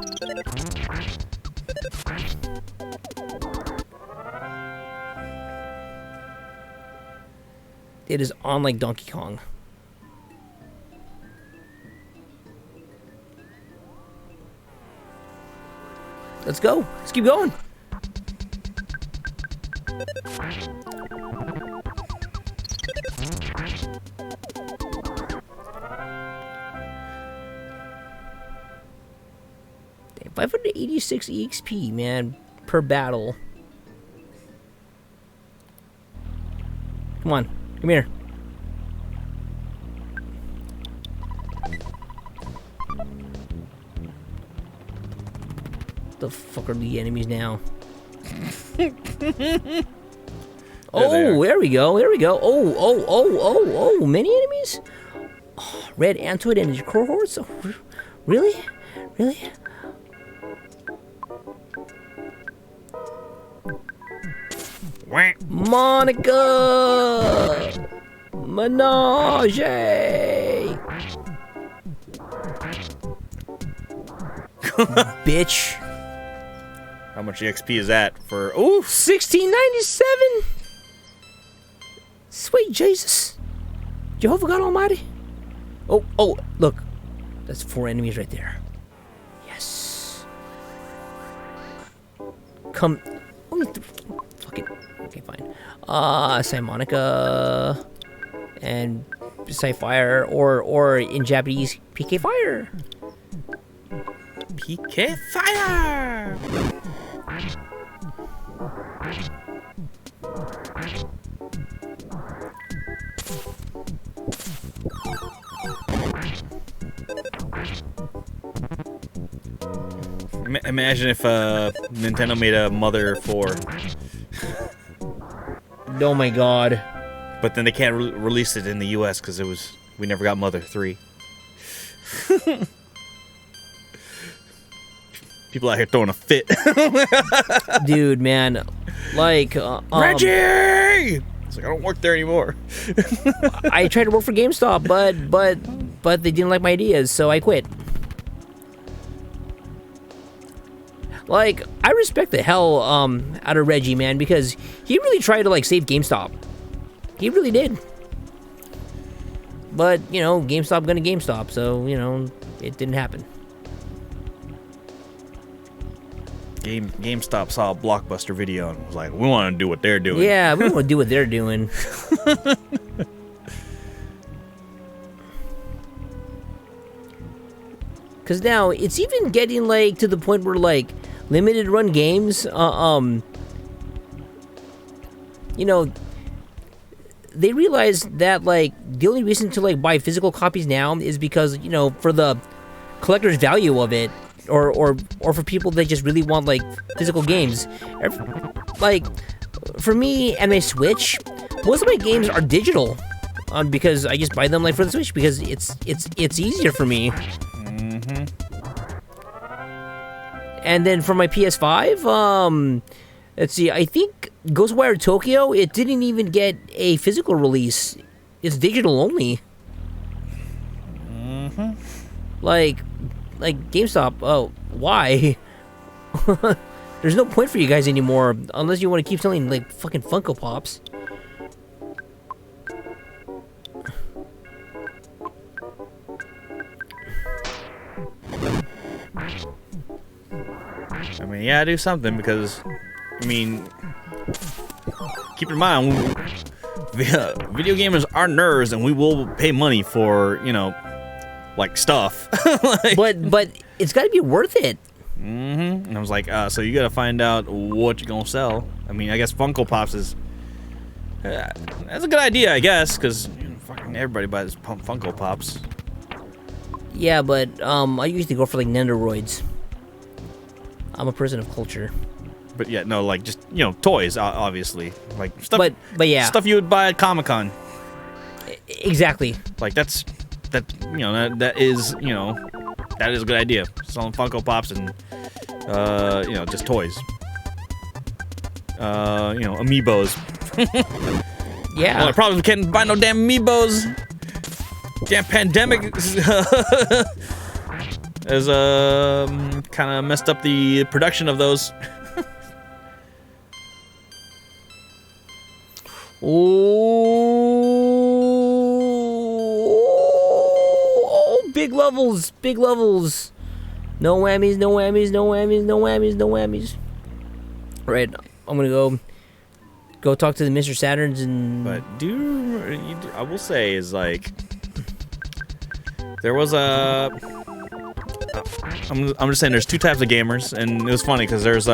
It is on like Donkey Kong. Let's go. Let's keep going. Damn, 586 EXP, man, per battle. Come on. Come here. The fuck are the enemies now? Oh, there we go. There we go. Oh. Many enemies? Oh, red Antoid and his cohorts? Oh, really? Really? Monica! Menage! Bitch. How much XP is that for? Ooh, 1697. Sweet Jesus, Jehovah God Almighty. Oh, look, that's 4 enemies right there. Yes. Come. Fuck it. Okay, fine. Simonica and Psyfire, or in Japanese, PK Fire. PK Fire! Imagine if Nintendo made a Mother 4. Oh my god. But then they can't release it in the US because we never got Mother 3. People out here throwing a fit. Dude, man. Like, Reggie! It's like, I don't work there anymore. I tried to work for GameStop, but they didn't like my ideas, so I quit. Like, I respect the hell out of Reggie, man, because he really tried to, like, save GameStop. He really did. But, you know, GameStop gonna GameStop, so, you know, it didn't happen. GameStop saw a Blockbuster video and was like, we want to do what they're doing. Yeah, we want to do what they're doing. Because now, it's even getting, like, to the point where, like, limited run games, you know, they realize that, like, the only reason to, like, buy physical copies now is because, you know, for the collector's value of it, or for people that just really want, like, physical games. Like, for me and my Switch, most of my games are digital, because I just buy them, like, for the Switch, because it's easier for me. Mm-hmm. And then for my PS5, let's see, I think Ghostwire Tokyo, it didn't even get a physical release. It's digital only. Mm-hmm. Like GameStop, oh, why? There's no point for you guys anymore, unless you want to keep selling, like, fucking Funko Pops. I mean, yeah, do something because, I mean, keep in mind, video gamers are nerds and we will pay money for, you know, like, stuff. Like, But it's got to be worth it. mm-hmm. And I was like, so you got to find out what you're going to sell. I mean, I guess Funko Pops is, that's a good idea, I guess, because fucking everybody buys Funko Pops. Yeah, but I usually go for, like, Nendoroids. I'm a person of culture. But yeah, no, like, just, you know, toys, obviously. Like, stuff, but yeah. Stuff you would buy at Comic-Con. Exactly. Like, that is, you know, that is a good idea. Selling Funko Pops and, you know, just toys. You know, Amiibos. Yeah. Well, the problem is we can't buy no damn Amiibos. Damn pandemic has kind of messed up the production of those. Oh, big levels, big levels. No whammies, no whammies, no whammies, no whammies, no whammies. Right, I'm gonna go talk to the Mr. Saturns and. But I will say is like there was a. I'm just saying there's two types of gamers, and it was funny because there's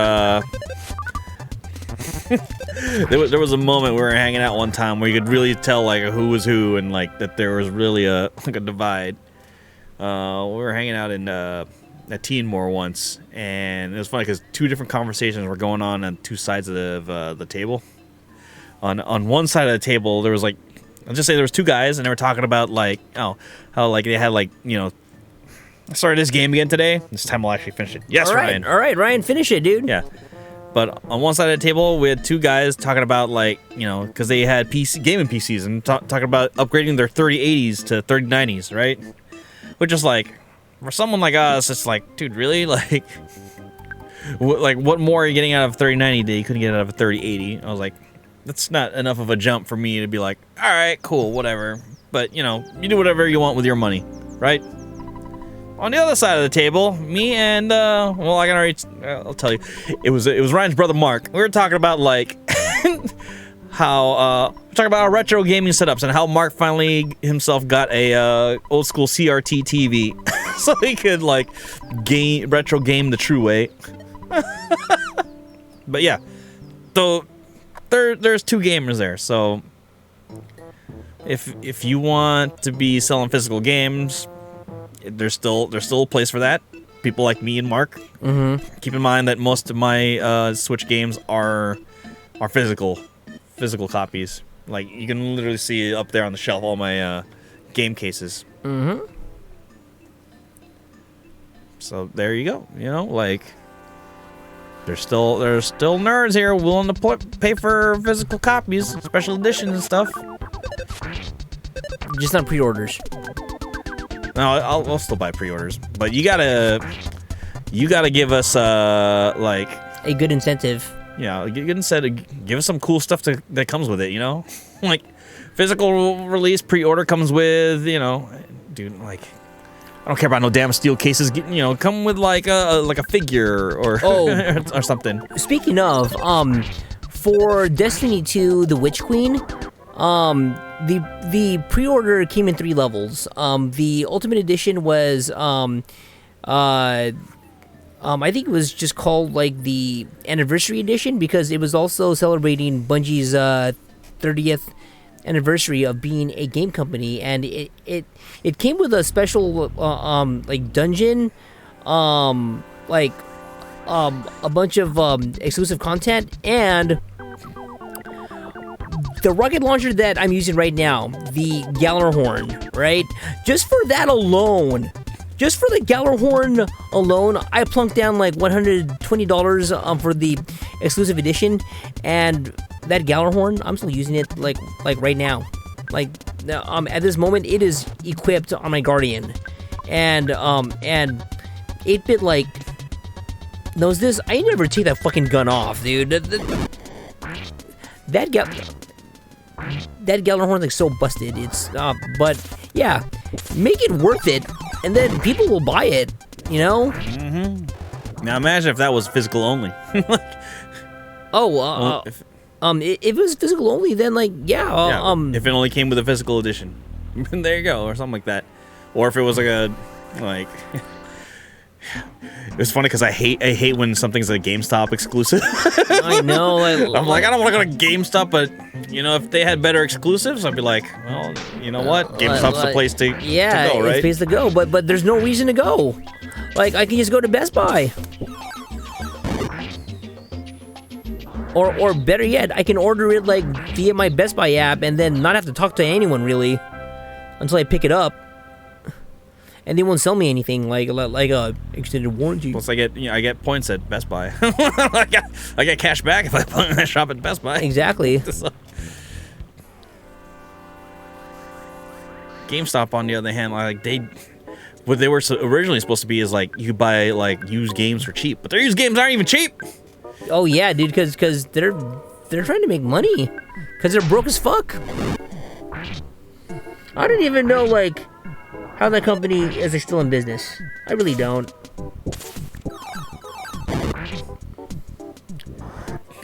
there was a moment we were hanging out one time where you could really tell like who was who and like that there was really a divide. We were hanging out in at Teenmore once, and it was funny because two different conversations were going on two sides of the table. On one side of the table there was like, I'll just say there was two guys and they were talking about like how like they had like, you know, I started this game again today. This time I'll actually finish it. Yes, Ryan. All right, Ryan, finish it, dude. Yeah. But on one side of the table, we had two guys talking about, like, you know, because they had gaming PCs and talking about upgrading their 3080s to 3090s, right? Which is like, for someone like us, it's like, dude, really? Like, like, what more are you getting out of 3090 that you couldn't get out of a 3080? I was like, that's not enough of a jump for me to be like, all right, cool, whatever. But, you know, you do whatever you want with your money, right? On the other side of the table, me and, well, I can already, I'll tell you. It was Ryan's brother, Mark. We were talking about, like, how, we're talking about our retro gaming setups and how Mark finally himself got a, old school CRT TV. So he could, like, retro game the true way. But yeah. So, there's two gamers there, so if you want to be selling physical games, there's still a place for that. People like me and Mark. Mm-hmm. Keep in mind that most of my Switch games are physical copies. Like, you can literally see up there on the shelf all my game cases. Mm-hmm. So there you go. You know, like, there's still nerds here willing to pay for physical copies, special editions and stuff. Just not pre-orders. No, I'll still buy pre-orders, but you gotta give us like a good incentive. Yeah, good incentive. Give us some cool stuff that comes with it. You know, like physical release pre-order comes with, you know, dude, like, I don't care about no damn steel cases. You know, come with like a figure or or something. Speaking of, for Destiny 2: The Witch Queen, the pre-order came in 3 levels. The Ultimate Edition was I think it was just called like the Anniversary Edition because it was also celebrating Bungie's 30th anniversary of being a game company, and it came with a special like dungeon, like a bunch of exclusive content, and the rocket launcher that I'm using right now, the Gjallarhorn, right? Just for that alone, just for the Gjallarhorn alone, I plunked down like $120 for the exclusive edition, and that Gjallarhorn, I'm still using it like right now. Like at this moment, it is equipped on my Guardian, and 8-bit like knows this. I never take that fucking gun off, dude. That Gjallarhorn's like so busted. It's but yeah, make it worth it, and then people will buy it. You know. Mm-hmm. Now imagine if that was physical only. If it was physical only, then like if it only came with a physical edition, there you go, or something like that, or if it was like it was funny because I hate when something's a GameStop exclusive. I know. I'm like, I don't want to go to GameStop, but you know, if they had better exclusives, I'd be like, well, you know what, GameStop's the place to go, right? It's the place to go, but there's no reason to go. Like, I can just go to Best Buy. Or better yet, I can order it like via my Best Buy app and then not have to talk to anyone really until I pick it up. And they won't sell me anything like a extended warranty. Plus, I get points at Best Buy. I get cash back if I shop at Best Buy. Exactly. GameStop, on the other hand, like what they were originally supposed to be is like you buy like used games for cheap, but their used games aren't even cheap. Oh yeah, dude, because they're trying to make money, because they're broke as fuck. I don't even know like how that company is still in business. I really don't.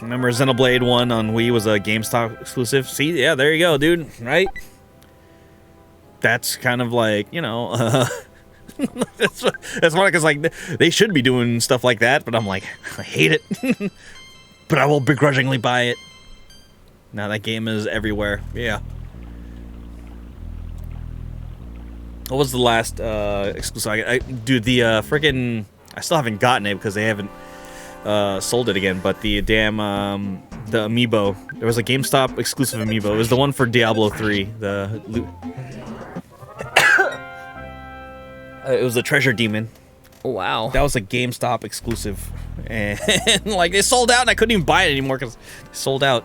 Remember Xenoblade 1 on Wii was a GameStop exclusive? See, yeah, there you go, dude. Right? That's kind of like, you know, that's funny because like they should be doing stuff like that, but I'm like, I hate it. But I will begrudgingly buy it. Now that game is everywhere. Yeah. What was the last exclusive? Dude, the freaking, I still haven't gotten it because they haven't sold it again. But the damn the amiibo. There was a GameStop exclusive amiibo. It was the one for Diablo 3. It was the Treasure Demon. Oh, wow. That was a GameStop exclusive, and like they sold out, and I couldn't even buy it anymore because they sold out.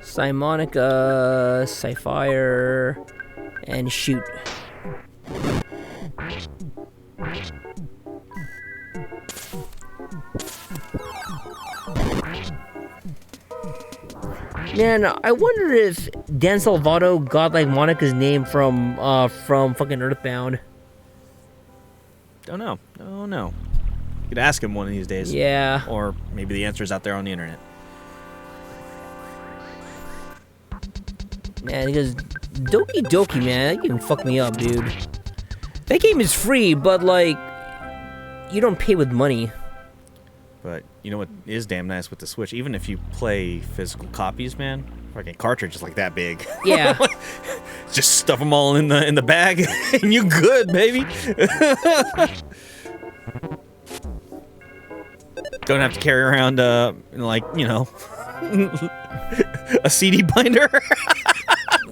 Simonica, Sapphire, and shoot. Man, I wonder if Dan Salvato got like Monica's name from fucking Earthbound. Don't know. Don't know. You could ask him one of these days. Yeah. Or maybe the answer's out there on the internet. Man, because Doki Doki, man, that game fucked me up, dude. That game is free, but like, you don't pay with money. But you know what is damn nice with the Switch? Even if you play physical copies, man, fucking cartridge is like that big. Yeah. Just stuff them all in the bag, and you good, baby. Don't have to carry around like, you know, a CD binder.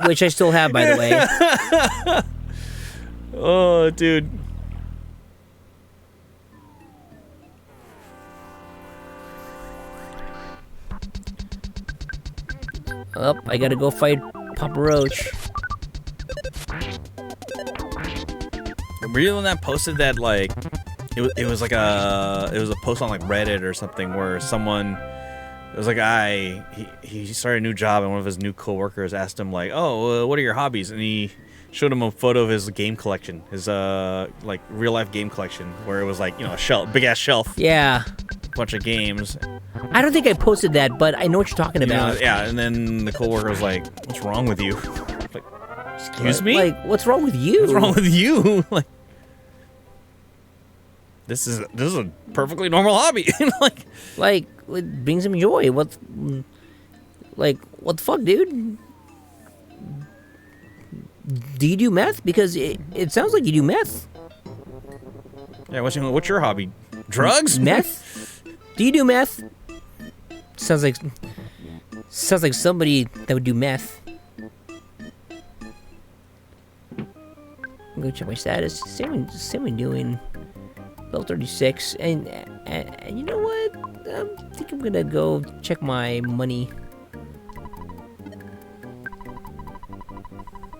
Which I still have, by the way. Oh, dude. Up, I gotta go fight Papa Roach. Were you the one that posted that, like, it was like it was a post on like Reddit or something where someone, it was a guy, he started a new job and one of his new coworkers asked him like, oh, what are your hobbies? And he showed him a photo of his game collection, his like real life game collection, where it was like, you know, a shelf, big ass shelf, Yeah. bunch of games. I don't think I posted that, but I know what you're talking You know, about. yeah, and then the coworker was like, what's wrong with you? Like, excuse me? Like, what's wrong with you? What's wrong with you? Like, this is a perfectly normal hobby. Like, it brings him joy. What the fuck, dude? Do you do meth? Because it sounds like you do meth. Yeah, what's your hobby? Drugs? Meth? Do you do meth? Sounds like somebody that would do meth. Go check my status. Same doing. Level 36, and you know what? I think I'm gonna go check my money.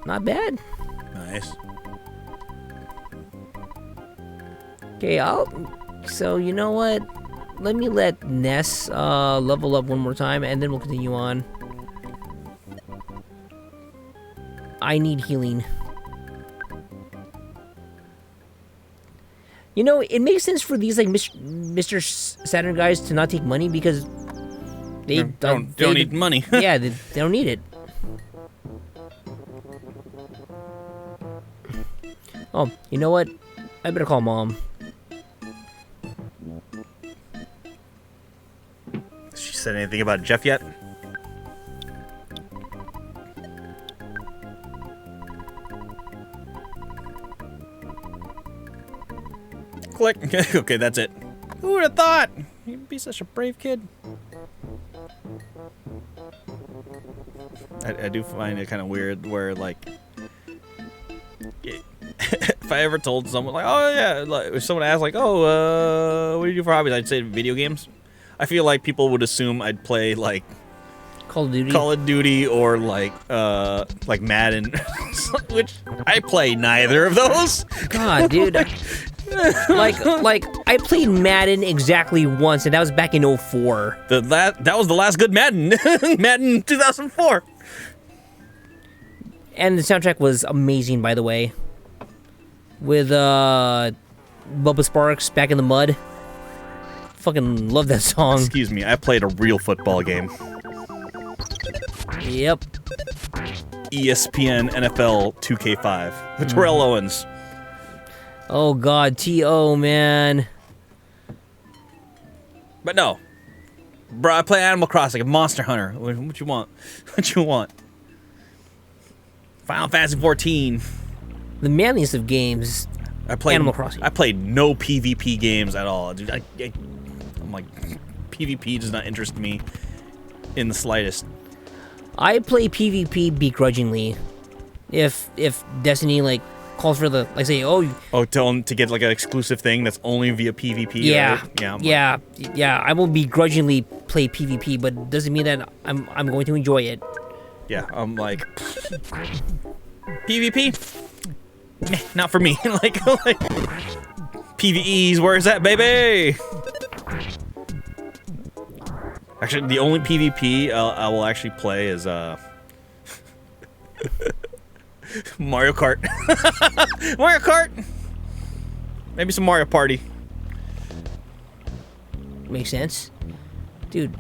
Not bad. Nice. Okay, so you know what? Let me let Ness level up one more time, and then we'll continue on. I need healing. You know, it makes sense for these like Mr. Saturn guys to not take money because they don't need money. Yeah, they don't need it. Oh, you know what? I better call Mom. She said anything about Jeff yet? Click. Okay, that's it. Who would have thought? You'd be such a brave kid. I do find it kind of weird where, like, if I ever told someone, like, oh, yeah, like, if someone asked, like, oh, what do you do for hobbies? I'd say video games. I feel like people would assume I'd play, like, Call of Duty. Call of Duty or, like Madden, which I play neither of those. God, dude. like I played Madden exactly once, and that was back in 04. That was the last good Madden. Madden 2004. And the soundtrack was amazing, by the way. With Bubba Sparks, Back in the Mud. Fucking love that song. Excuse me, I played a real football game. Yep. ESPN NFL 2K5 with Terrell Owens. Oh god, T.O., man. But no. Bro, I play Animal Crossing, Monster Hunter. What you want? What you want? Final Fantasy 14. The manliest of games. I played Animal Crossing. I played no PvP games at all, dude. I'm like, PvP does not interest me in the slightest. I play PvP begrudgingly. If Destiny like calls for the like say to get like an exclusive thing that's only via PvP. Yeah, right? yeah. I will begrudgingly play PvP, but it doesn't mean that I'm going to enjoy it. Yeah, I'm like PvP. Meh, not for me. like PvEs, where's that, baby? Actually, the only PvP I will actually play is Mario Kart. Mario Kart. Maybe some Mario Party. Makes sense. Dude,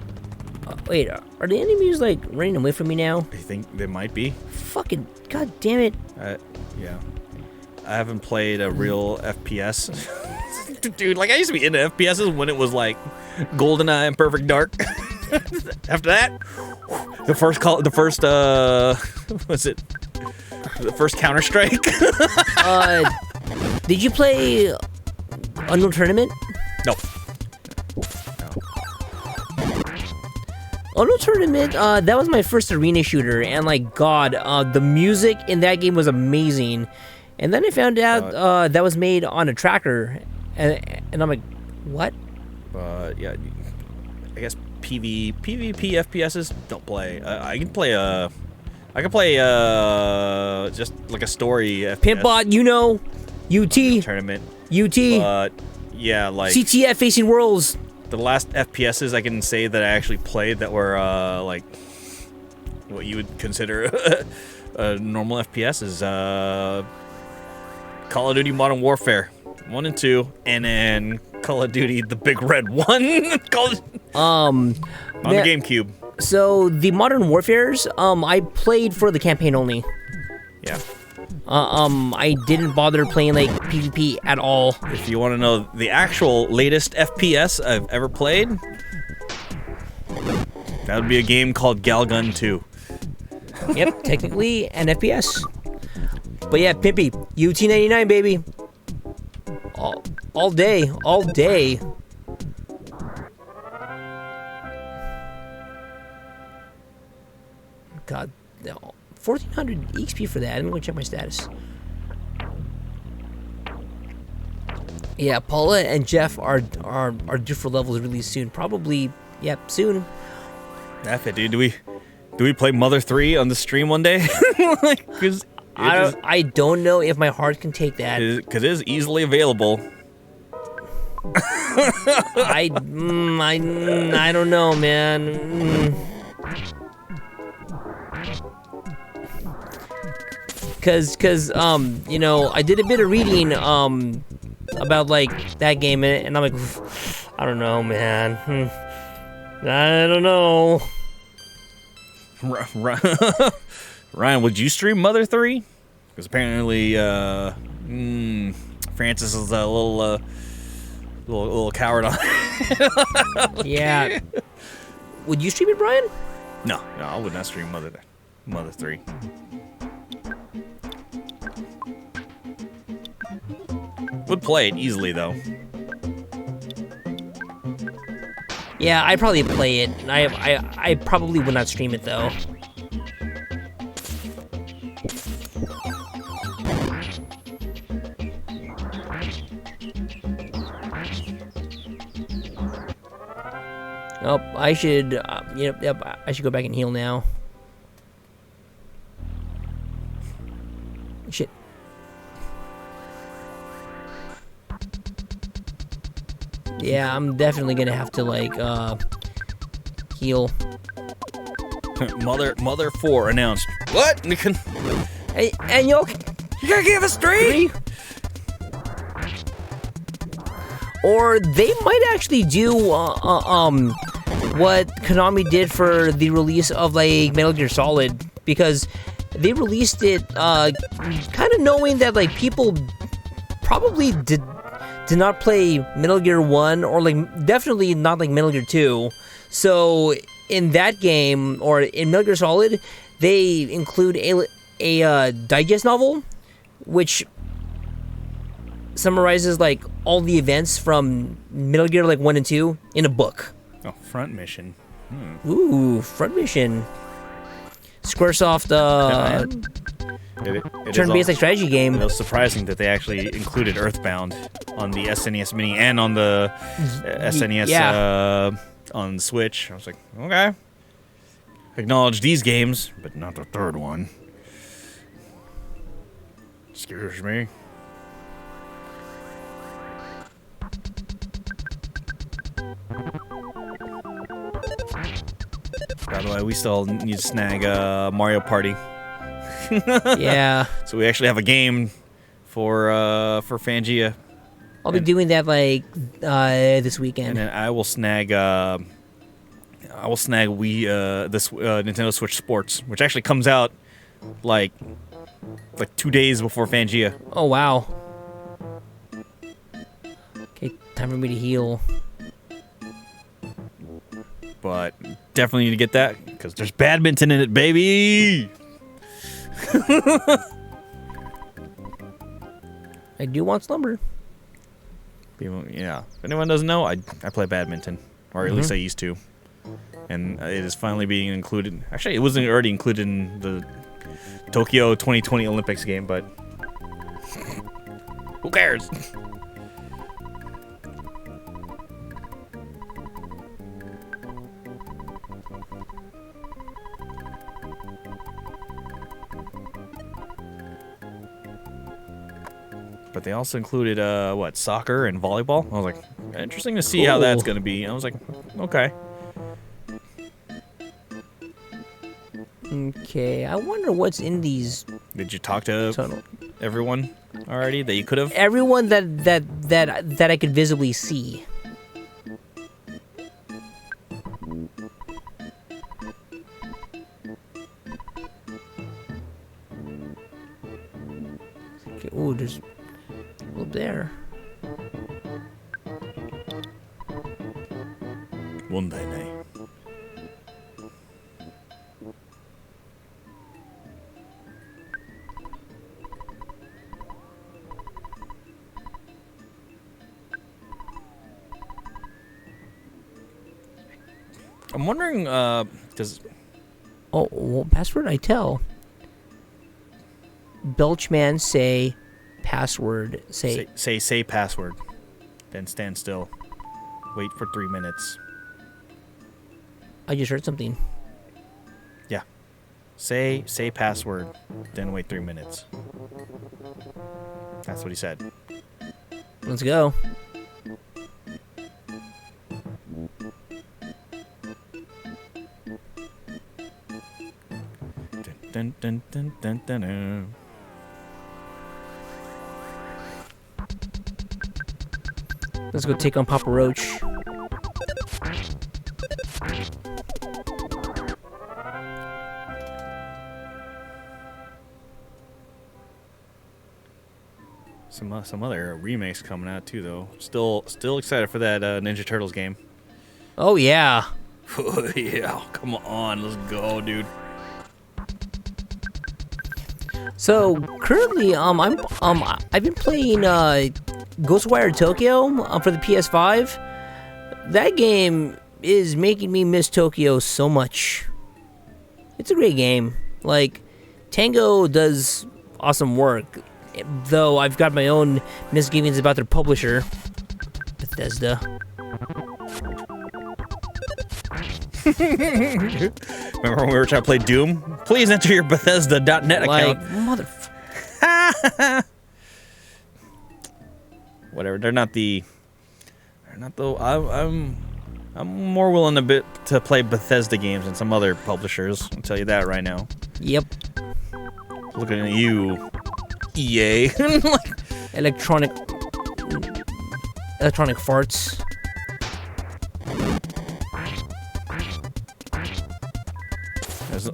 wait, are the enemies like running away from me now? I think they might be. Fucking god damn it. Yeah. I haven't played a real FPS. Dude, like I used to be into FPSs when it was like GoldenEye and Perfect Dark. After that, the first Counter-Strike. Did you play Unreal Tournament? No. Unreal Tournament, that was my first arena shooter, and like god, the music in that game was amazing. And then I found out that was made on a tracker, and I'm like, what? Yeah, I guess PvP FPSs don't play. I can play just like a story FPS. Pimpbot, you know, UT tournament. UT. But yeah, like CTF Facing Worlds. the last FPSs I can say that I actually played that were like what you would consider a normal FPS is Call of Duty Modern Warfare 1 and 2, and then Call of Duty the Big Red 1 on the GameCube. So the Modern Warfares, I played for the campaign only. Yeah. I didn't bother playing like PvP at all. If you want to know the actual latest FPS I've ever played, that would be a game called Galgun 2. Yep, technically an FPS. But yeah, Pimpy, UT99 baby. All day, all day. God, no. 1400 XP for that. I'm gonna check my status. Yeah, Paula and Jeff are due for levels really soon. Probably, yep, soon. That's it, dude. Do we play Mother 3 on the stream one day? Because I don't know if my heart can take that. Because it is easily available. I don't know, man. Cause you know, I did a bit of reading about like that game, and I'm like, I don't know, man. I don't know. Ryan, would you stream Mother 3? Because apparently, Francis is a little coward on it. Yeah. Would you stream it, Brian? No, I would not stream Mother 3. Would play it easily though. Yeah, I'd probably play it. I probably would not stream it though. Oh, I should. Yep. I should go back and heal now. Shit. Yeah, I'm definitely gonna have to like heal. Mother 4 announced. What? Hey, and you gotta give us 3? Or they might actually do what Konami did for the release of like Metal Gear Solid, because they released it kind of knowing that like people probably did not play Metal Gear 1, or like definitely not like Metal Gear 2. So in that game, or in Metal Gear Solid, they include a digest novel which summarizes like all the events from Metal Gear like 1 and 2 in a book. Oh, Front Mission. Ooh, Front Mission. Squaresoft turn-based like strategy game. It was surprising that they actually included Earthbound on the SNES Mini and on the SNES on the Switch. I was like, okay. Acknowledge these games, but not the third one. Scares me. By the way, we still need to snag Mario Party. Yeah. So we actually have a game for Fangia. I'll be doing that like this weekend. And then I will snag Wii this Nintendo Switch Sports, which actually comes out like 2 days before Fangia. Oh wow. Okay, time for me to heal. But definitely need to get that because there's badminton in it, baby. I do want Slumber. People, yeah. If anyone doesn't know, I play badminton, or at least I used to. And it is finally being included. Actually, it wasn't already included in the Tokyo 2020 Olympics game, but who cares? But they also included soccer and volleyball. I was like, interesting to see how that's gonna be. I was like, okay. Okay, I wonder what's in these. Did you talk to everyone already that you could have? Everyone that I could visibly see. Okay, ooh, there's up there. One day, nay. I'm wondering, does... Oh, well, password I tell. Belchman say password. Say password. Then stand still. Wait for 3 minutes. I just heard something. Yeah. Say password. Then wait 3 minutes. That's what he said. Let's go. Dun, dun, dun, dun, dun, dun. Let's go take on Papa Roach. Some other remakes coming out too, though. Still excited for that Ninja Turtles game. Oh yeah. Yeah, come on, let's go, dude. So currently, I've been playing Ghostwire Tokyo for the PS5. That game is making me miss Tokyo so much. It's a great game. Like, Tango does awesome work, though I've got my own misgivings about their publisher, Bethesda. Remember when we were trying to play Doom? Please enter your Bethesda.net Like, account. motherfucker. Whatever. They're not the. I'm more willing to play Bethesda games than some other publishers. I'll tell you that right now. Yep. Looking at you, EA. Electronic farts.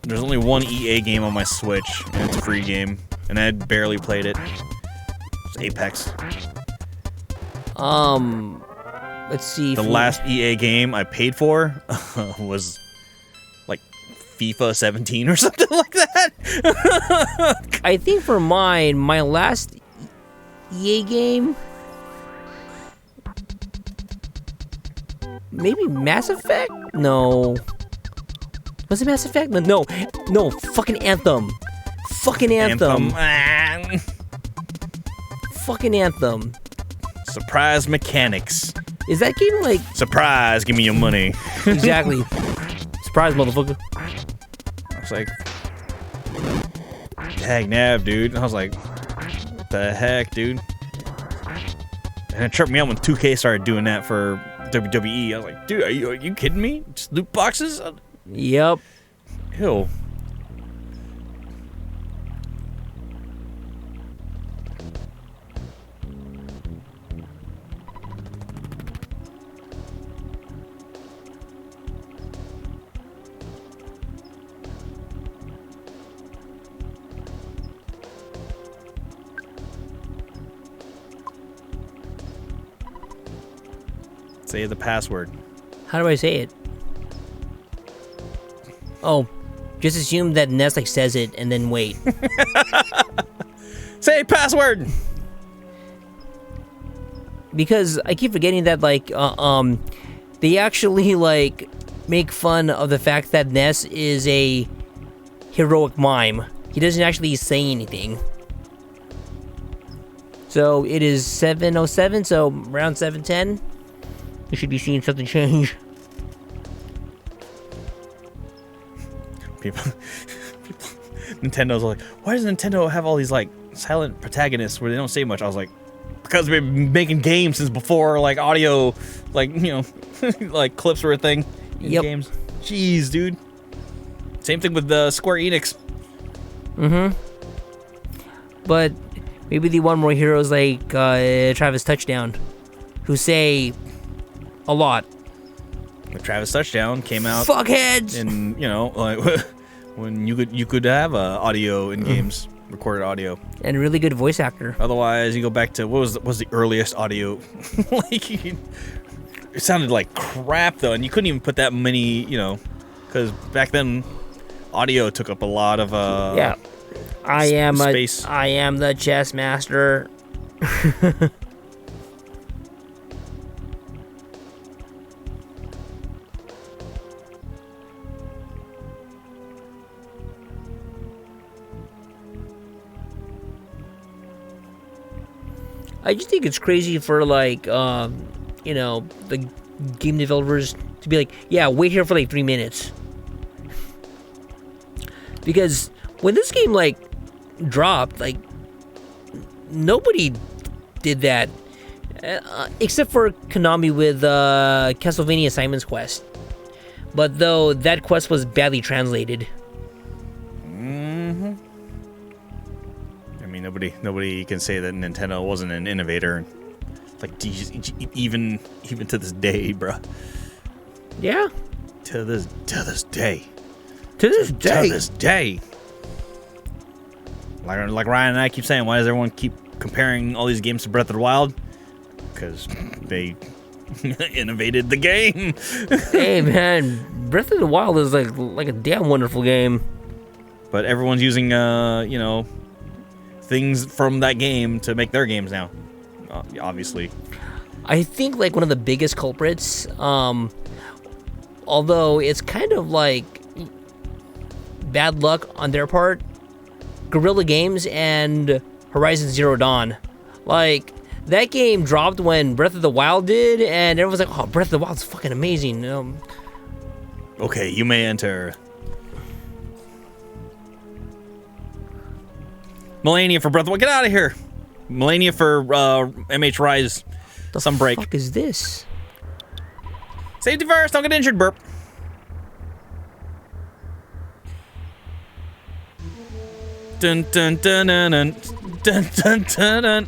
There's only one EA game on my Switch, and it's a free game, and I had barely played it. It's Apex. Let's see. The last EA game I paid for was like FIFA 17 or something like that. I think for mine, my last EA game, maybe Mass Effect? No. Was it Mass Effect? No, fucking Anthem. Fucking Anthem. Fucking Anthem. Surprise mechanics. Is that game like... Surprise, give me your money. Exactly. Surprise, motherfucker. I was like, tag nav, dude. And I was like, what the heck, dude? And it tripped me out when 2K started doing that for WWE. I was like, dude, are you kidding me? Just loot boxes? Yep. Ew. Say the password. How do I say it? Oh, just assume that Ness like says it and then wait. Say password. Because I keep forgetting that like they actually like make fun of the fact that Ness is a heroic mime. He doesn't actually say anything. So it is 7:07, so around 7:10. We should be seeing something change. People, Nintendo's like, why does Nintendo have all these like silent protagonists where they don't say much? I was like, because we've been making games since before like audio, like like clips were a thing in games. Jeez, dude. Same thing with the Square Enix. But maybe the one more heroes like Travis Touchdown, who say a lot. The Travis Touchdown came out. Fuckheads! And like when you could have audio in games, recorded audio, And a really good voice actor. Otherwise, you go back to what was the earliest audio? Like it sounded like crap though, and you couldn't even put that many, because back then audio took up a lot of Yeah. I am space. I am the chess master. I just think it's crazy for like the game developers to be like, yeah, wait here for like 3 minutes. Because when this game like dropped, like nobody did that except for Konami with Castlevania Simon's Quest. But though that quest was badly translated. I mean, nobody can say that Nintendo wasn't an innovator. Like, even to this day, bruh. Yeah. To this day. To this day. To this day. Like Ryan and I keep saying, why does everyone keep comparing all these games to Breath of the Wild? Because they innovated the game. Hey man, Breath of the Wild is like a damn wonderful game. But everyone's using things from that game to make their games now. Obviously. I think like one of the biggest culprits, although it's kind of like bad luck on their part, Guerrilla Games and Horizon Zero Dawn. Like, that game dropped when Breath of the Wild did, and everyone's like, oh, Breath of the Wild's fucking amazing. Okay, you may enter. Melania for Breath of the Wild. Get out of here. Melania for MH Rise. Some break. What the fuck is this? Safety first, don't get injured, burp. Dun dun dun dun dun dun dun dun dun.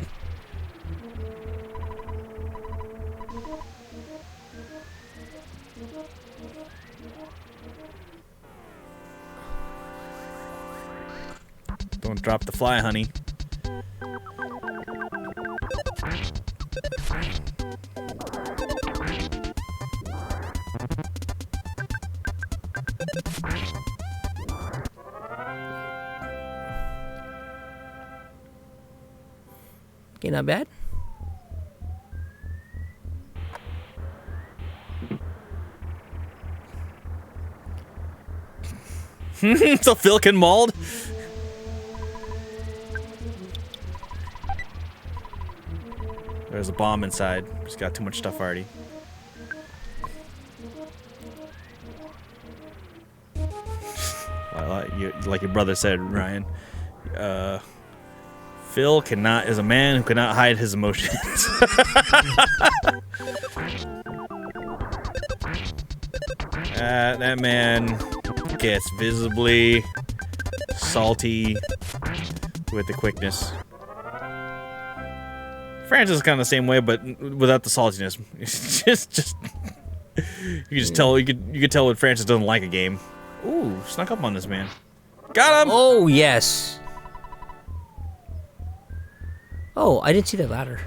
Don't drop the fly, honey. Okay, not bad. So Phil can mold? There's a bomb inside. Just got too much stuff already. Like your brother said, Ryan. Phil is a man who cannot hide his emotions. That man gets visibly salty with the quickness. Francis is kind of the same way, but without the saltiness. It's just you can just tell. You could tell when Francis doesn't like a game. Ooh, snuck up on this man. Got him. Oh yes. Oh, I didn't see that ladder.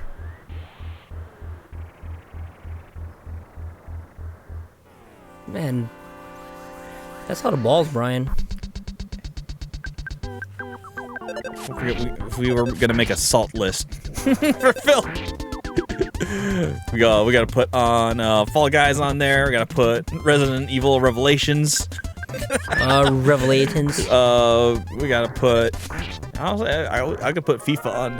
Man, that's a lot of balls, Brian. If we were gonna make a salt list for Phil, we gotta put on Fall Guys on there. We gotta put Resident Evil Revelations. Revelations. We gotta put. I could put FIFA on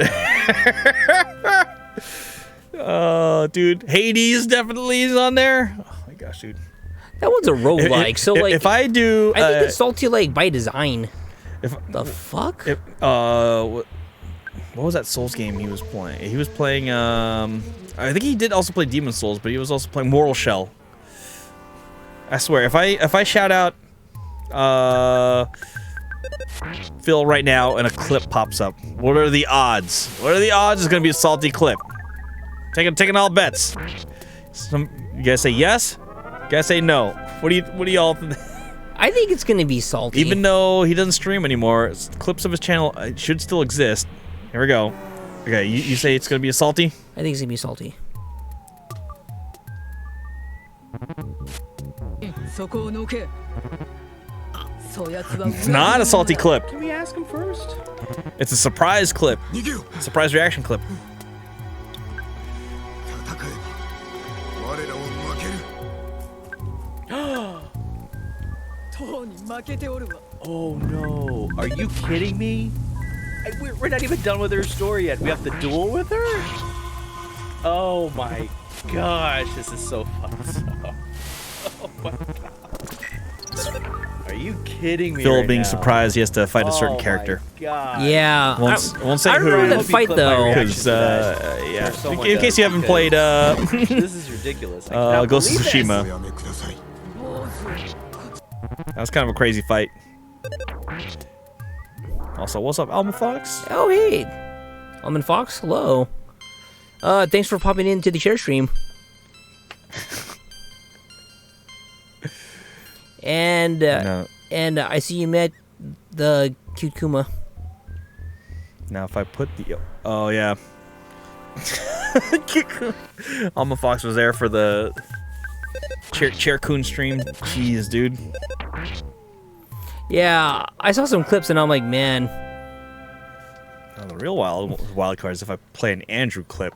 there. Dude, Hades definitely is on there. Oh my gosh, dude. That one's a roguelike, so like if I do, I think it's salty like by design. The fuck? What was that Souls game he was playing? He was playing. I think he did also play Demon Souls, but he was also playing Mortal Shell. I swear, if I shout out Phil right now and a clip pops up, what are the odds? What are the odds it's gonna be a salty clip? Taking all bets. You guys say yes? You guys say no? What do y'all? I think it's gonna be salty. Even though he doesn't stream anymore, clips of his channel should still exist. Here we go. Okay, you say it's gonna be a salty? I think it's gonna be salty. It's not a salty clip. Can we ask him first? It's a surprise clip. Surprise reaction clip. Oh no, are you kidding me? We're not even done with her story yet. We have to duel with her? Oh my gosh, this is so fucked up. Oh my god. Are you kidding me? Phil right being now? surprised he has to fight a certain character. God. Yeah. Won't say I remember who. that fight though. Because, yeah. In case you haven't played, This is ridiculous. I cannot Ghost of believe Tsushima. That was kind of a crazy fight. Also, what's up, Alma Fox? Oh hey, Almond Fox. Hello. Thanks for popping into the share stream. And No. and I see you met the cute Kuma. Now, if I put the... Oh, yeah. Alma Fox was there for the Chair-kun stream. Jeez, dude. Yeah, I saw some clips and I'm like, man. Now, the real wild card is if I play an Andrew clip.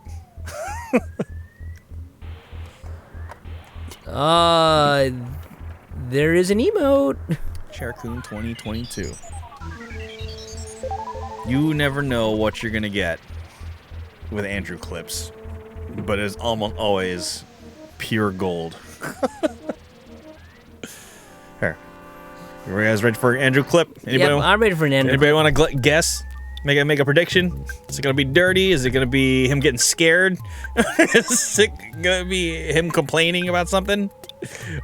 There is an emote. Chair-kun 2022. You never know what you're gonna get with Andrew clips, but it's almost always pure gold. Here, you guys ready for Andrew clip? Anybody? Yep, I'm ready for an Andrew. Anybody want to guess? Make a prediction? Is it gonna be dirty? Is it gonna be him getting scared? Is it gonna be him complaining about something?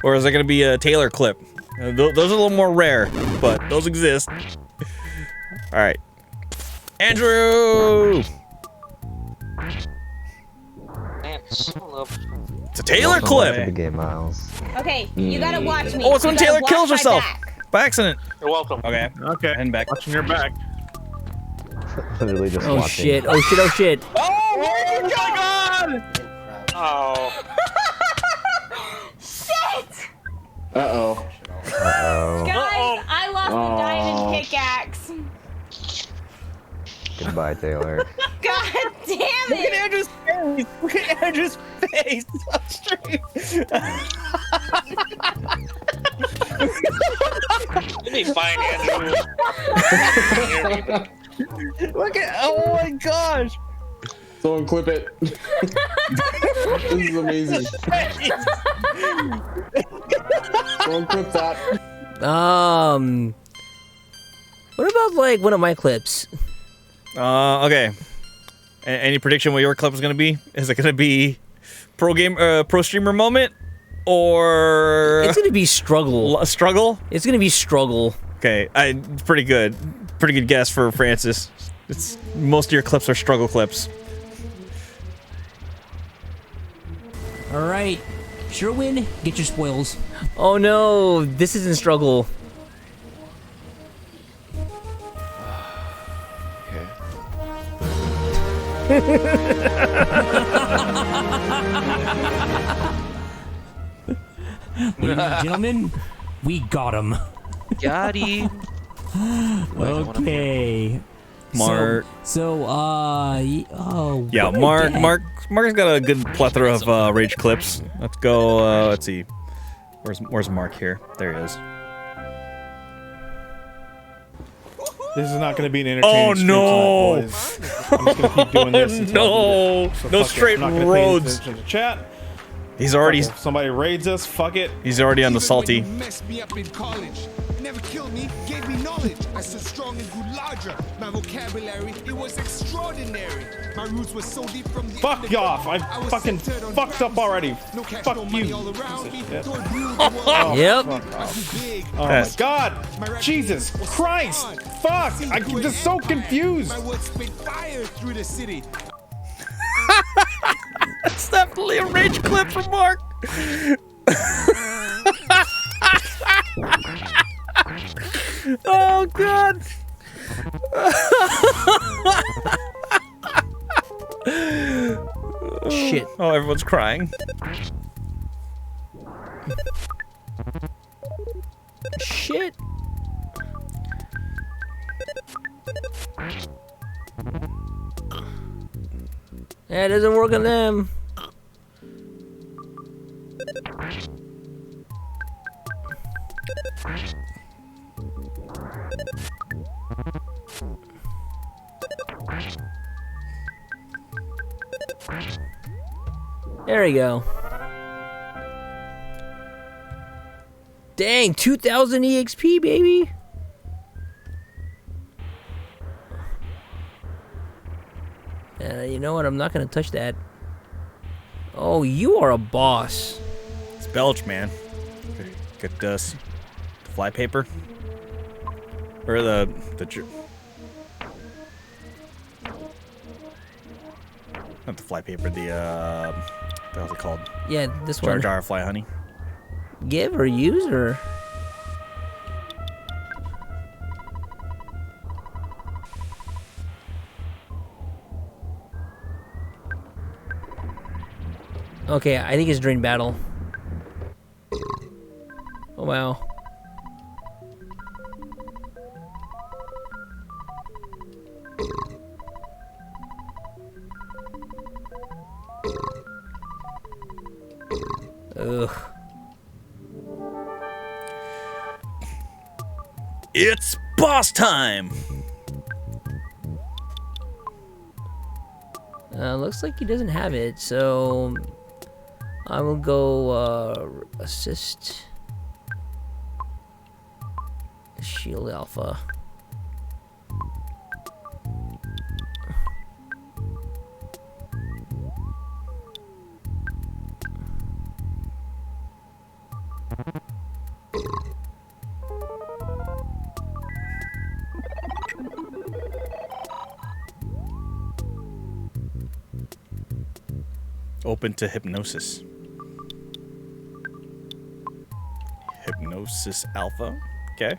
Or is it gonna be a Taylor clip? Those are a little more rare, but those exist. All right, Andrew. It's a Taylor clip. The game, Miles. Okay, you gotta watch me. Oh, it's when You gotta Taylor watch kills my herself back. by accident. You're welcome. Okay. Okay. And back. Watching your back. Literally just Oh watching. shit! Oh shit! Oh shit! Oh my god! Oh. Shit! Uh-oh. Guys, I lost the diamond pickaxe. Goodbye, Taylor. God damn Look at it! Andrew's face! Look at Andrew's face on stream! Let me find Andrew. Look at, oh my gosh! Someone clip it. This is amazing. Someone clip that. What about like one of my clips? Okay. Any prediction what your clip is gonna be? Is it gonna be pro streamer moment, or It's gonna be struggle. struggle? It's gonna be struggle. Okay, pretty good. Pretty good guess for Francis. It's most of your clips are struggle clips. All right, Sherwin, get your spoils. Oh no, this isn't struggle. Ladies and gentlemen, we got him. Got him. Okay. Mark. Oh. Yeah, what Mark. the heck? Mark's got a good plethora of rage clips. Let's go. Let's see. Where's Mark here? There he is. This is not going to be an entertaining stream tonight, boys. I'm just going to keep doing this until No, no straight roads. To the chat. He's already. If somebody raids us, fuck it. He's already on the salty. Messed me up in college. Never killed me, gave me knowledge. I stood strong and grew larger. My vocabulary, it was extraordinary. My roots were so deep from the Fuck you off. I fucking fucked up already. Fuck you. Yep. Oh my god. Jesus Christ. Fuck. I'm just so confused. My words spit fire through the city. That's definitely a rage clip from Mark. Oh god. Shit. Oh, everyone's crying. Shit. That doesn't work on them. There we go. Dang, 2,000 EXP, baby. You know what? I'm not gonna touch that. Oh, you are a boss. It's Belch, man. Get this fly paper or the not the fly paper. What's it called? Yeah, this Jar one. Jar Fly Honey. Give or use or? Okay, I think it's during battle. Oh wow. Ugh. It's boss time. Looks like he doesn't have it, so I will go assist Shield Alpha. Open to hypnosis. Hypnosis Alpha. Okay.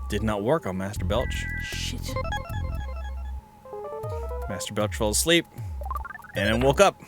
Did not work on Master Belch. Shit. Master Belch fell asleep and then woke up.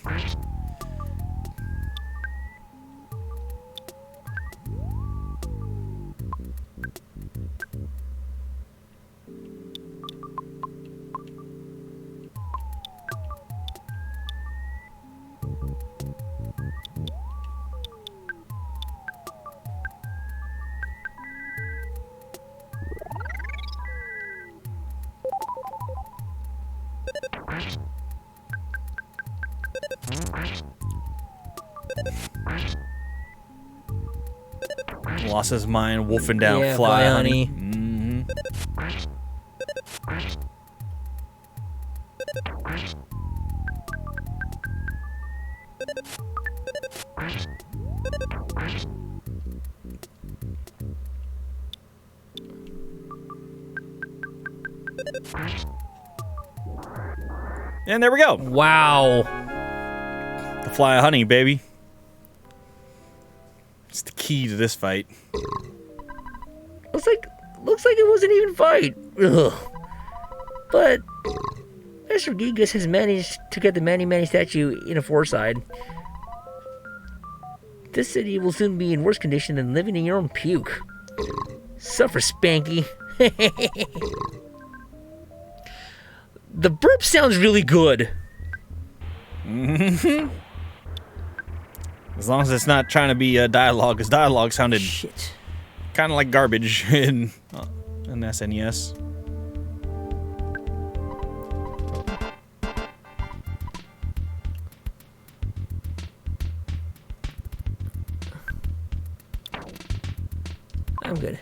Lost his mind, wolfing down Yeah, fly, fly honey. honey. And there we go. Wow. The fly of honey, baby. It's the key to this fight. Looks like it wasn't even a fight. Ugh. But Mr. Gigas has managed to get the Manny Manny statue in a foreside. This city will soon be in worse condition than living in your own puke. Suffer, Spanky. The burp sounds really good. Mm-hmm. As long as it's not trying to be a dialogue, because dialogue sounded kind of like garbage in SNES. I'm good.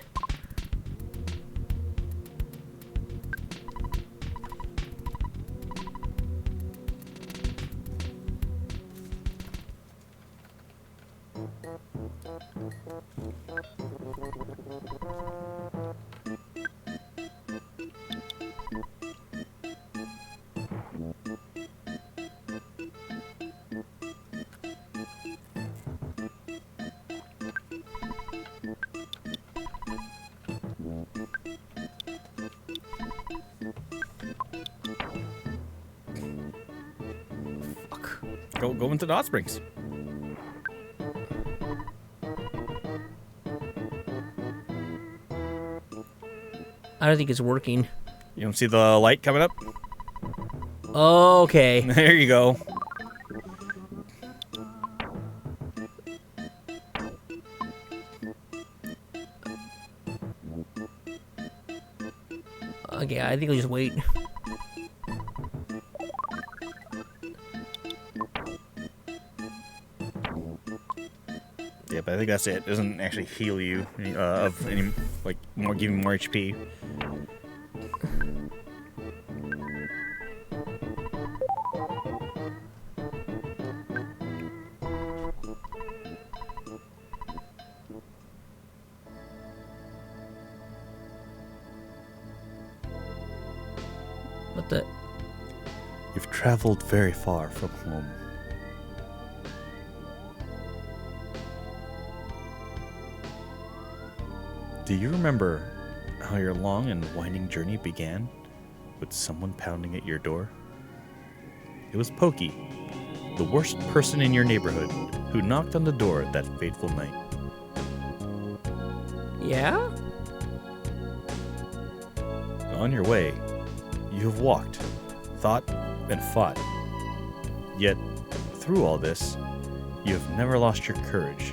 Go into the hot springs. I don't think it's working. You don't see the light coming up? Okay. There you go. Okay, I think I'll just wait. Yeah, but I think that's it. It doesn't actually heal you of any, like, more, give you more HP. What the? You've traveled very far from home. Do you remember how your long and winding journey began with someone pounding at your door? It was Pokey, the worst person in your neighborhood, who knocked on the door that fateful night. Yeah? On your way, you have walked, thought, and fought. Yet, through all this, you have never lost your courage.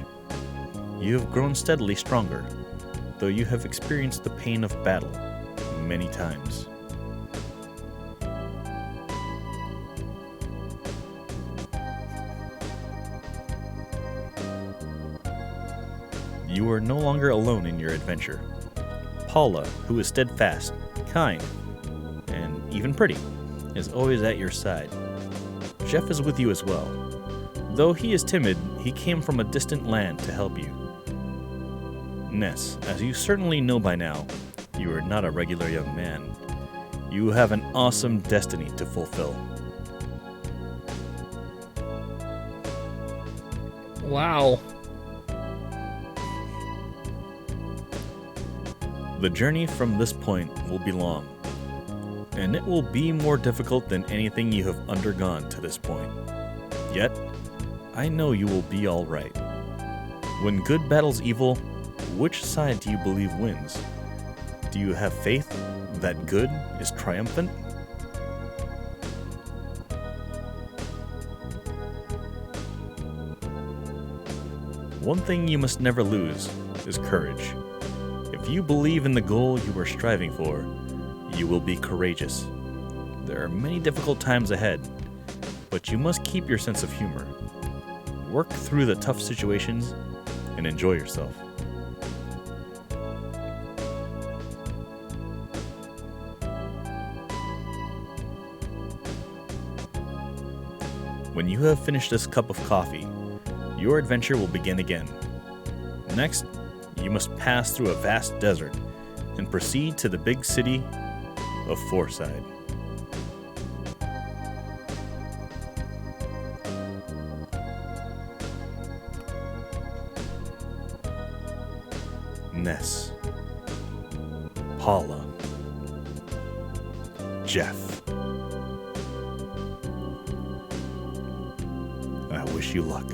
You have grown steadily stronger, though you have experienced the pain of battle many times. You are no longer alone in your adventure. Paula, who is steadfast, kind, and even pretty, is always at your side. Jeff is with you as well. Though he is timid, he came from a distant land to help you. Ness, as you certainly know by now, you are not a regular young man. You have an awesome destiny to fulfill. Wow. The journey from this point will be long, and it will be more difficult than anything you have undergone to this point. Yet, I know you will be all right. When good battles evil, which side do you believe wins? Do you have faith that good is triumphant? One thing you must never lose is courage. If you believe in the goal you are striving for, you will be courageous. There are many difficult times ahead, But you must keep your sense of humor. Work through the tough situations and enjoy yourself. When you have finished this cup of coffee, your adventure will begin again. Next, you must pass through a vast desert and proceed to the big city of Forside. Ness, Paula, Jeff. I wish you luck.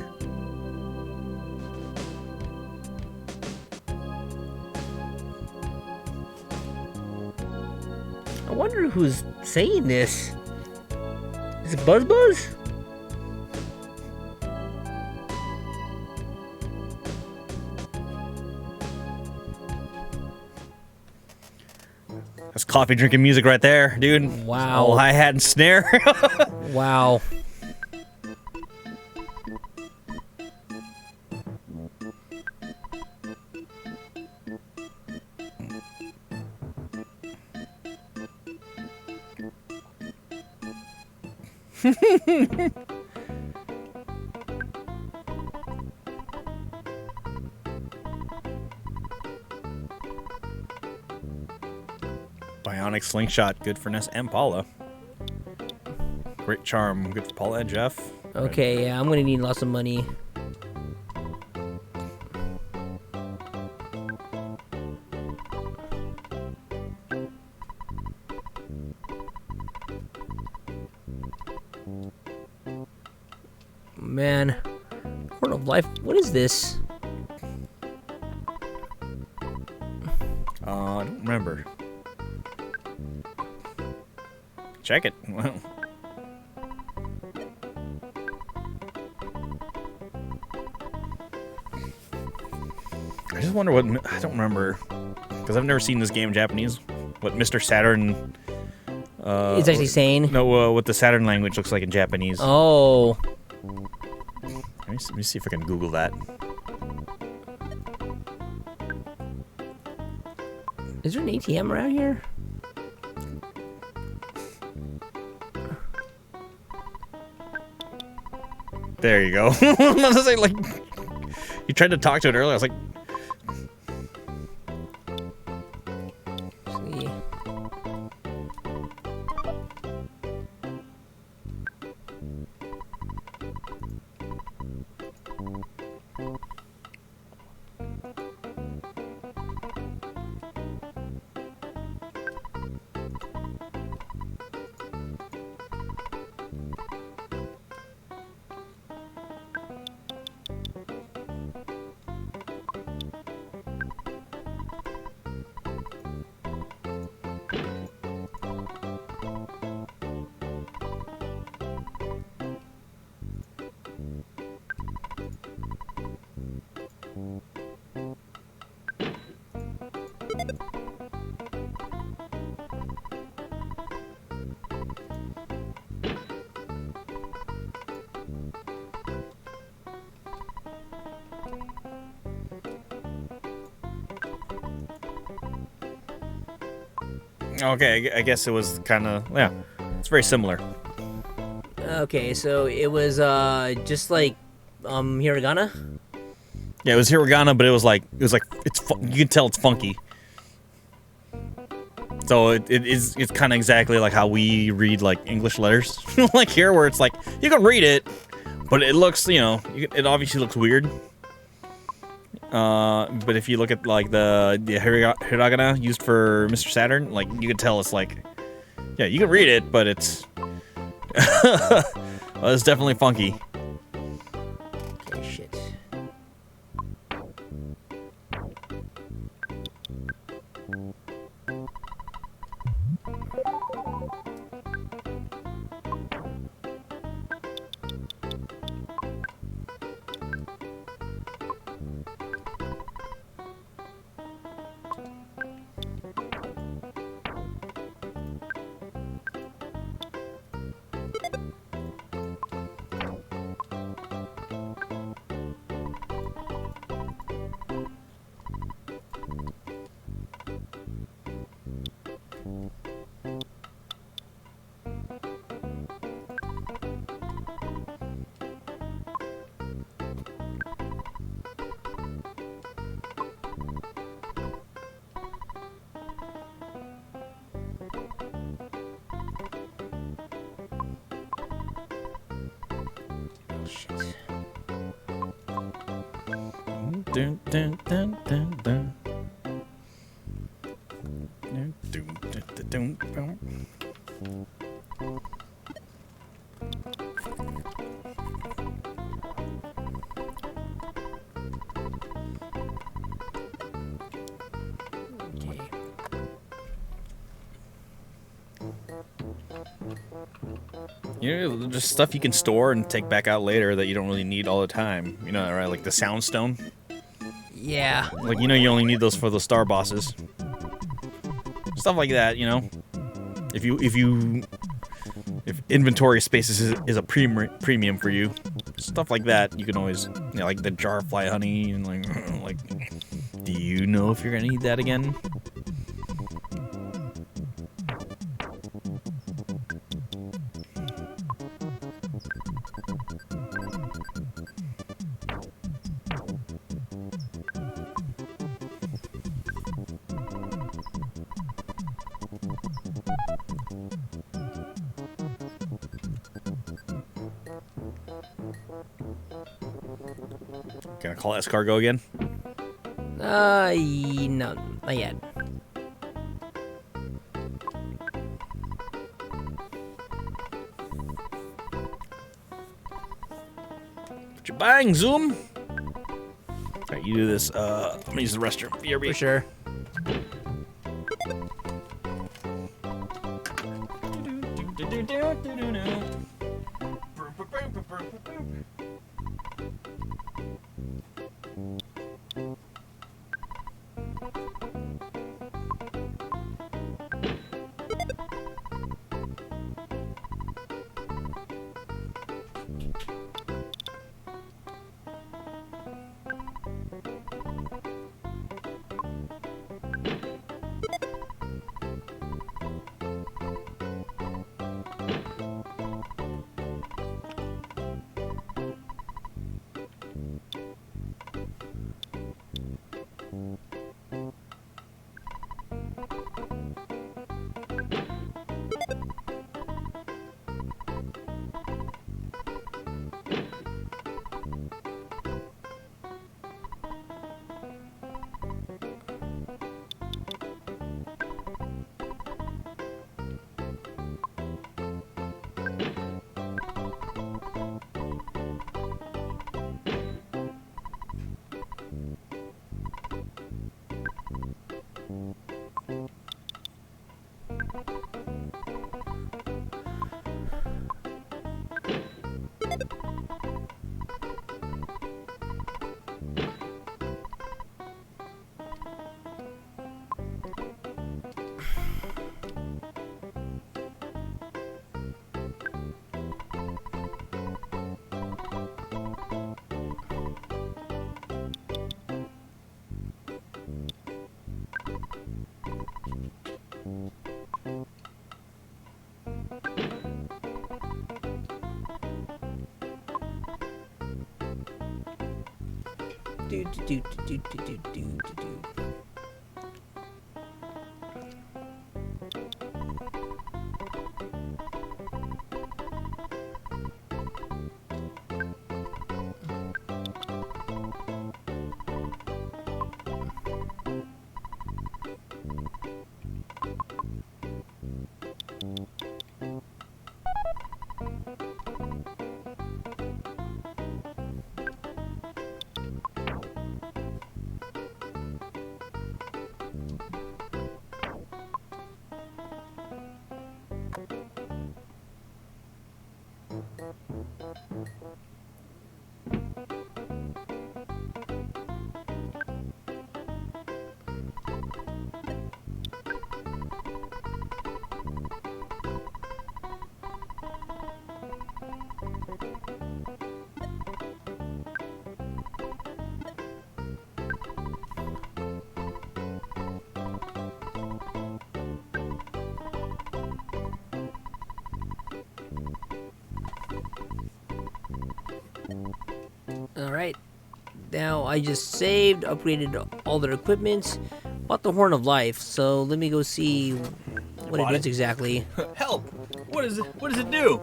I wonder who's saying this. Is it Buzz Buzz? That's coffee drinking music right there, dude. Wow. All hi-hat and snare. Wow. Bionic slingshot, good for Ness and Paula. Great charm, good for Paula and Jeff. Okay, yeah, I'm gonna need lots of money. Man, Horn of Life, what is this? I don't remember. Check it. Well. I just wonder what I don't remember because I've never seen this game in Japanese. What Mr. Saturn? It's actually saying. No, what the Saturn language looks like in Japanese. Oh. Let me see if I can Google that. Is there an ATM around here? There you go. I was like, you tried to talk to it earlier. I was like, See. okay, I guess it was kind of, yeah, it's very similar. Okay, so it was just like hiragana. Yeah, it was hiragana, but it was like you can tell it's funky. So it's kind of exactly like how we read like English letters, like here, where it's like you can read it, but it looks, it obviously looks weird. But if you look at like the hiragana used for Mr. Saturn, like you can tell it's like, yeah, you can read it, but it's well, it's definitely funky. Okay, shit. Shit. Dun, dun, dun, dun, dun. Dun, dun, dun, dun, dun. Okay. You know, just stuff you can store and take back out later that you don't really need all the time. You know that, right? Like the sound stone. Yeah. Like, you know, you only need those for the star bosses. Stuff like that, you know. If inventory space is a premium for you, stuff like that, you can always, you know, like the jar of fly honey and like, do you know if you're gonna need that again? Gonna call escargot again? No, not yet. What you buying, Zoom? Alright, you do this. I'm gonna use the restroom. BRB. For sure. Do. Alright. Now I just saved, upgraded all their equipment, bought the Horn of Life, so let me go see what it does exactly. Help! What does it do?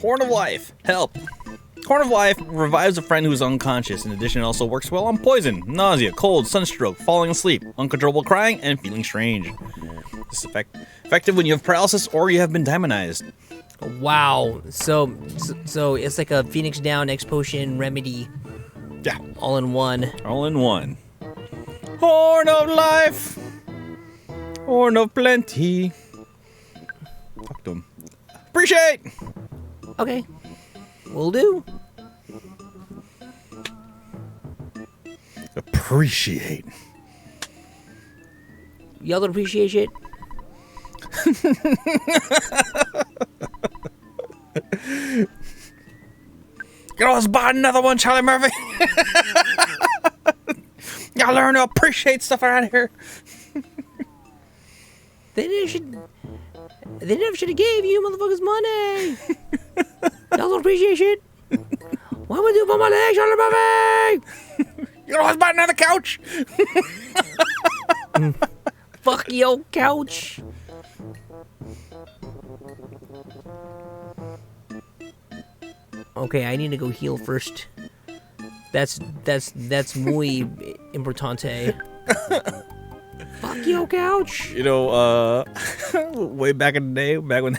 Horn of Life. Help. Horn of Life revives a friend who is unconscious. In addition, it also works well on poison, nausea, cold, sunstroke, falling asleep, uncontrollable crying, and feeling strange. This is effective when you have paralysis or you have been demonized. Wow. So it's like a Phoenix Down, X Potion, Remedy. Yeah. All in one. All in one. Horn of Life. Horn of Plenty. Talk to him. Appreciate. Okay. Will do. Appreciate. Y'all don't appreciate shit? You always buy another one, Charlie Murphy. Y'all learn to appreciate stuff around here. They never should have gave you motherfuckers money. Y'all don't appreciate shit. What would you do for my leg, Charlie Murphy? You can always buy another couch. Fuck your couch. Okay, I need to go heal first. That's muy importante. Fuck your couch. You know, way back in the day, back when,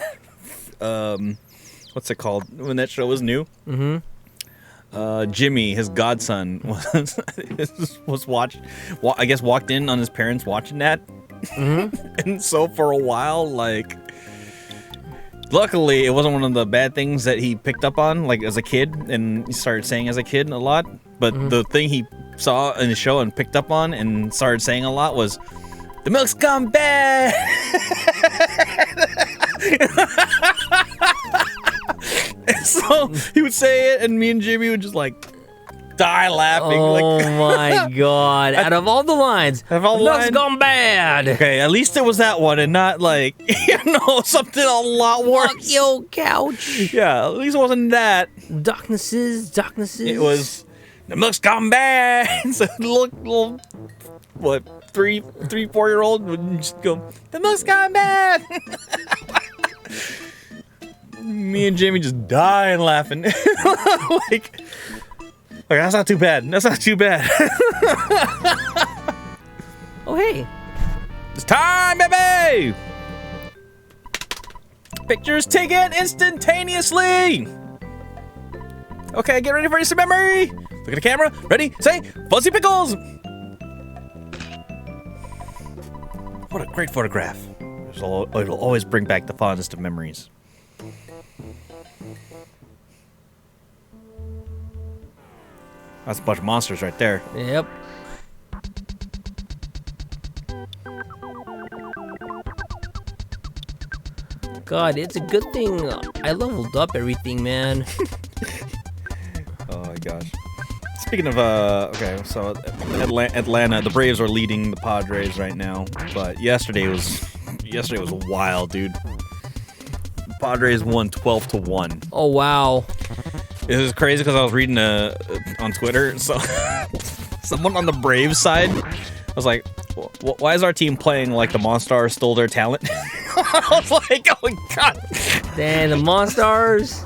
what's it called? When that show was new. Mm-hmm. Jimmy, his godson, walked in on his parents watching that. Mm-hmm. And so for a while, like, luckily it wasn't one of the bad things that he picked up on, like, as a kid, and he started saying as a kid a lot. But the thing he saw in the show and picked up on and started saying a lot was, "The milk's gone bad." And so he would say it, and me and Jimmy would just like die laughing. Oh my god! Out of all the lines, milk's gone bad. Okay, at least it was that one, and not like something a lot worse. Fuck your couch. Yeah, at least it wasn't that. Darknesses. It was the milk's gone bad. So little what 4-year-old would just go, "The milk's gone bad." Me and Jimmy just dying laughing. like that's not too bad. That's not too bad. Oh hey, it's time, baby. Pictures taken instantaneously. Okay, get ready for your memory. Look at the camera. Ready, say, Fuzzy Pickles. What a great photograph. It'll always bring back the fondest of memories. That's a bunch of monsters right there. Yep. God, it's a good thing I leveled up everything, man. Oh my gosh. Speaking of, okay, so Atlanta, the Braves are leading the Padres right now, but yesterday was wild, dude. The Padres won 12-1. Oh wow. It was crazy because I was reading on Twitter, so someone on the Braves side was like, "Why is our team playing like the Monstars stole their talent?" I was like, "Oh my god!" Damn, the Monstars.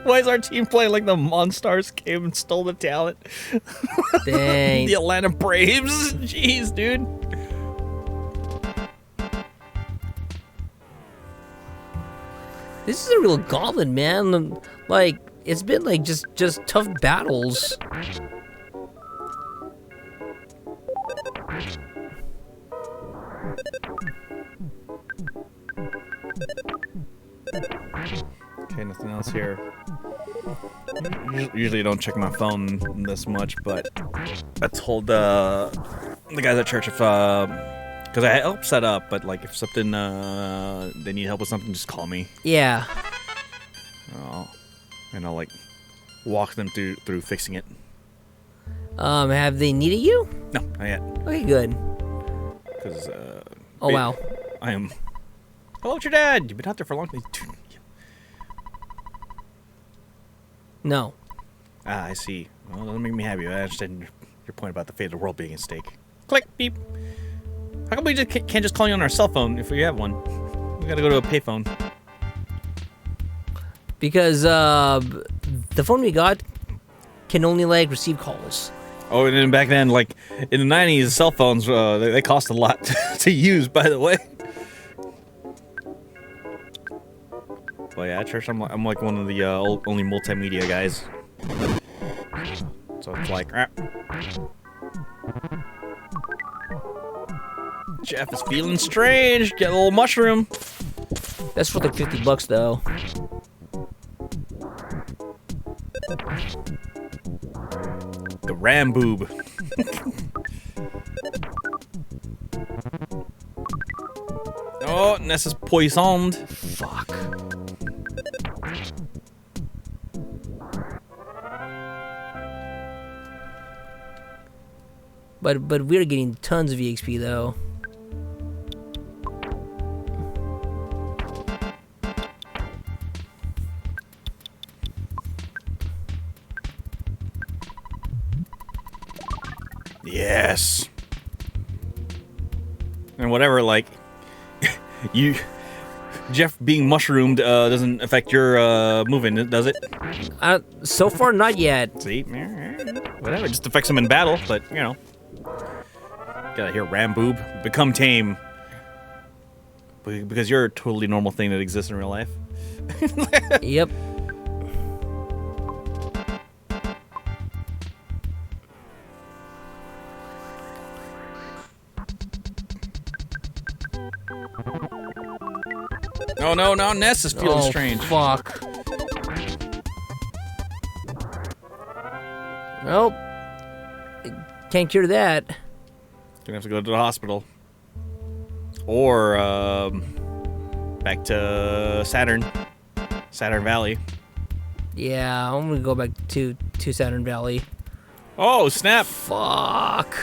Why is our team playing like the Monstars came and stole the talent? Dang. The Atlanta Braves. Jeez, dude. This is a real goblin, man. Like, it's been like just tough battles. Okay, nothing else here. Usually I don't check my phone this much, but I told the guys at church if because I help set up, but like if something they need help with something, just call me. Yeah. And I'll like walk them through fixing it. Have they needed you? No, not yet. Okay, good. Because oh wow. I am. Hello, it's your dad. You've been out there for a long time. No. Ah, I see. Well, that make me happy. I understand your point about the fate of the world being at stake. Click, beep. How come we just can't just call you on our cell phone if we have one? We gotta go to a payphone. Because the phone we got can only like receive calls. Oh, and then back then, like in the 90s, cell phones they cost a lot to use. By the way. Well, yeah, at church, I'm like one of the only multimedia guys. So it's like, Jeff is feeling strange. Get a little mushroom. That's for like $50 though. The ram boob. Oh, Nessa's poisoned. Fuck. But we're getting tons of EXP though. Yes. And whatever, like, Jeff being mushroomed doesn't affect your moving, does it? So far, not yet. See? Whatever, it just affects him in battle, but, you know. Gotta hear Ramboob, become tame. Because you're a totally normal thing that exists in real life. Yep. Oh no, now Ness is feeling strange. Fuck. Well, can't cure that. Gonna have to go to the hospital. Or, back to Saturn Valley. Yeah, I'm gonna go back to Saturn Valley. Oh, snap. Fuck.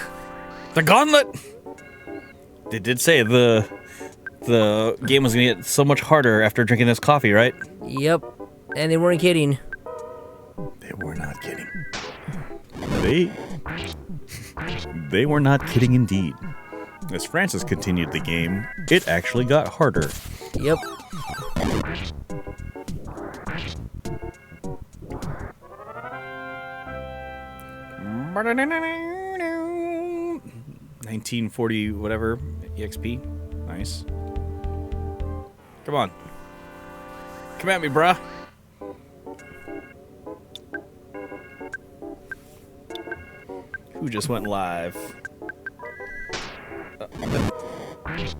The gauntlet! They did say the game was gonna get so much harder after drinking this coffee, right? Yep. And they weren't kidding. They were not kidding. They were not kidding indeed. As Francis continued the game, it actually got harder. Yep. $1940 whatever EXP. Nice. Come on. Come at me, bruh. Who just went live? Miss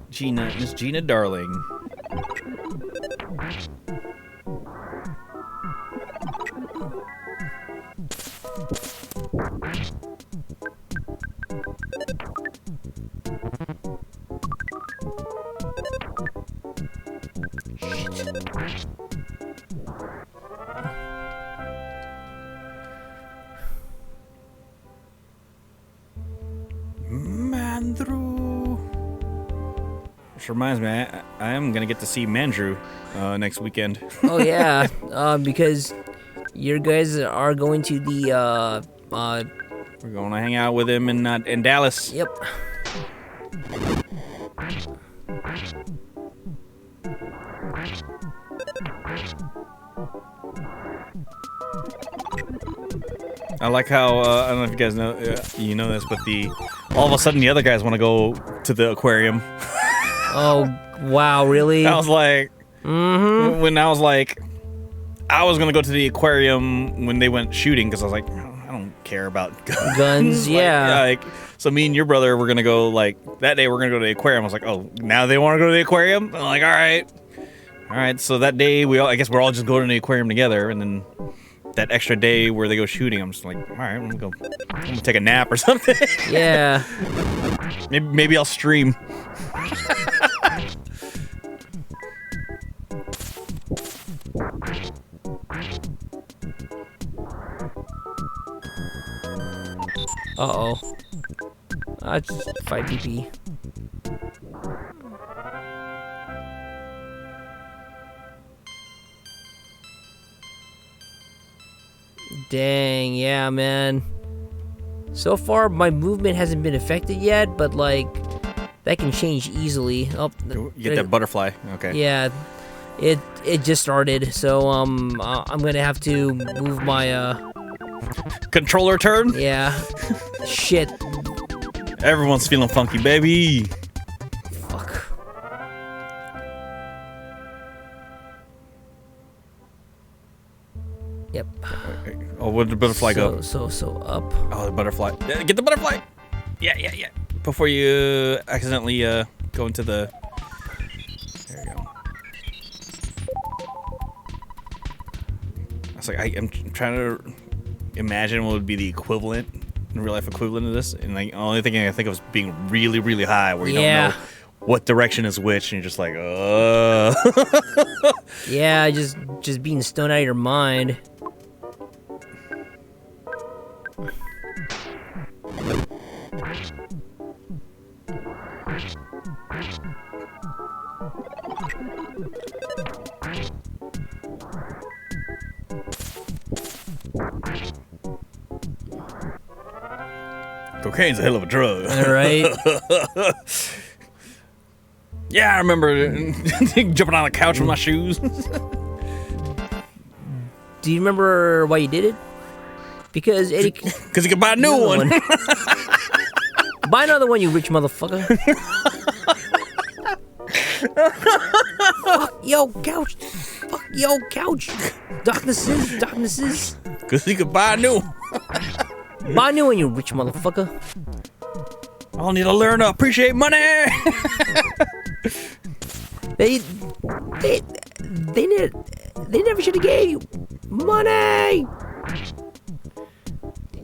Gina Darling. Which reminds me, I am gonna get to see Mandrew next weekend. Oh yeah, because your guys are going to the We're going to hang out with him in Dallas. Yep. I like how I don't know if you guys know you know this, but all of a sudden the other guys want to go to the aquarium. Oh wow, really? I was like, when I was like, I was gonna go to the aquarium when they went shooting because I was like, I don't care about guns. Yeah. Like, so me and your brother were gonna go like that day. We're gonna go to the aquarium. I was like, oh, now they want to go to the aquarium. I'm like, all right. So that day I guess we're all just going to the aquarium together, and then that extra day where they go shooting, I'm just like, all right, I'm gonna take a nap or something. Yeah. Maybe I'll stream. Uh-oh. That's 5 PP. Dang, yeah, man. So far, my movement hasn't been affected yet, but, like, that can change easily. Oh, you get that butterfly. Okay. Yeah. It just started, so I'm gonna have to move my Controller turn? yeah. Shit. Everyone's feeling funky, baby. Fuck. Yep. Oh, where did the butterfly go? So up. Oh, the butterfly. Get the butterfly! Yeah. Before you accidentally go into the... There you go. I was like, I'm trying to imagine what would be the equivalent, in real life equivalent of this, and like, the only thing I think of is being really, really high, where you don't know what direction is which, and you're just like, Yeah, just being stoned out of your mind. Cocaine's a hell of a drug. All right. Yeah, I remember jumping on the couch with my shoes. Do you remember why you did it? Because Eddie. Because you could buy a new one. Buy another one, you rich motherfucker. Fuck yo couch. Fuck yo couch. Darknesses. Because you could buy a new one. Buy a new one, you rich motherfucker. I'll need to learn to appreciate money. They never should have gave you money.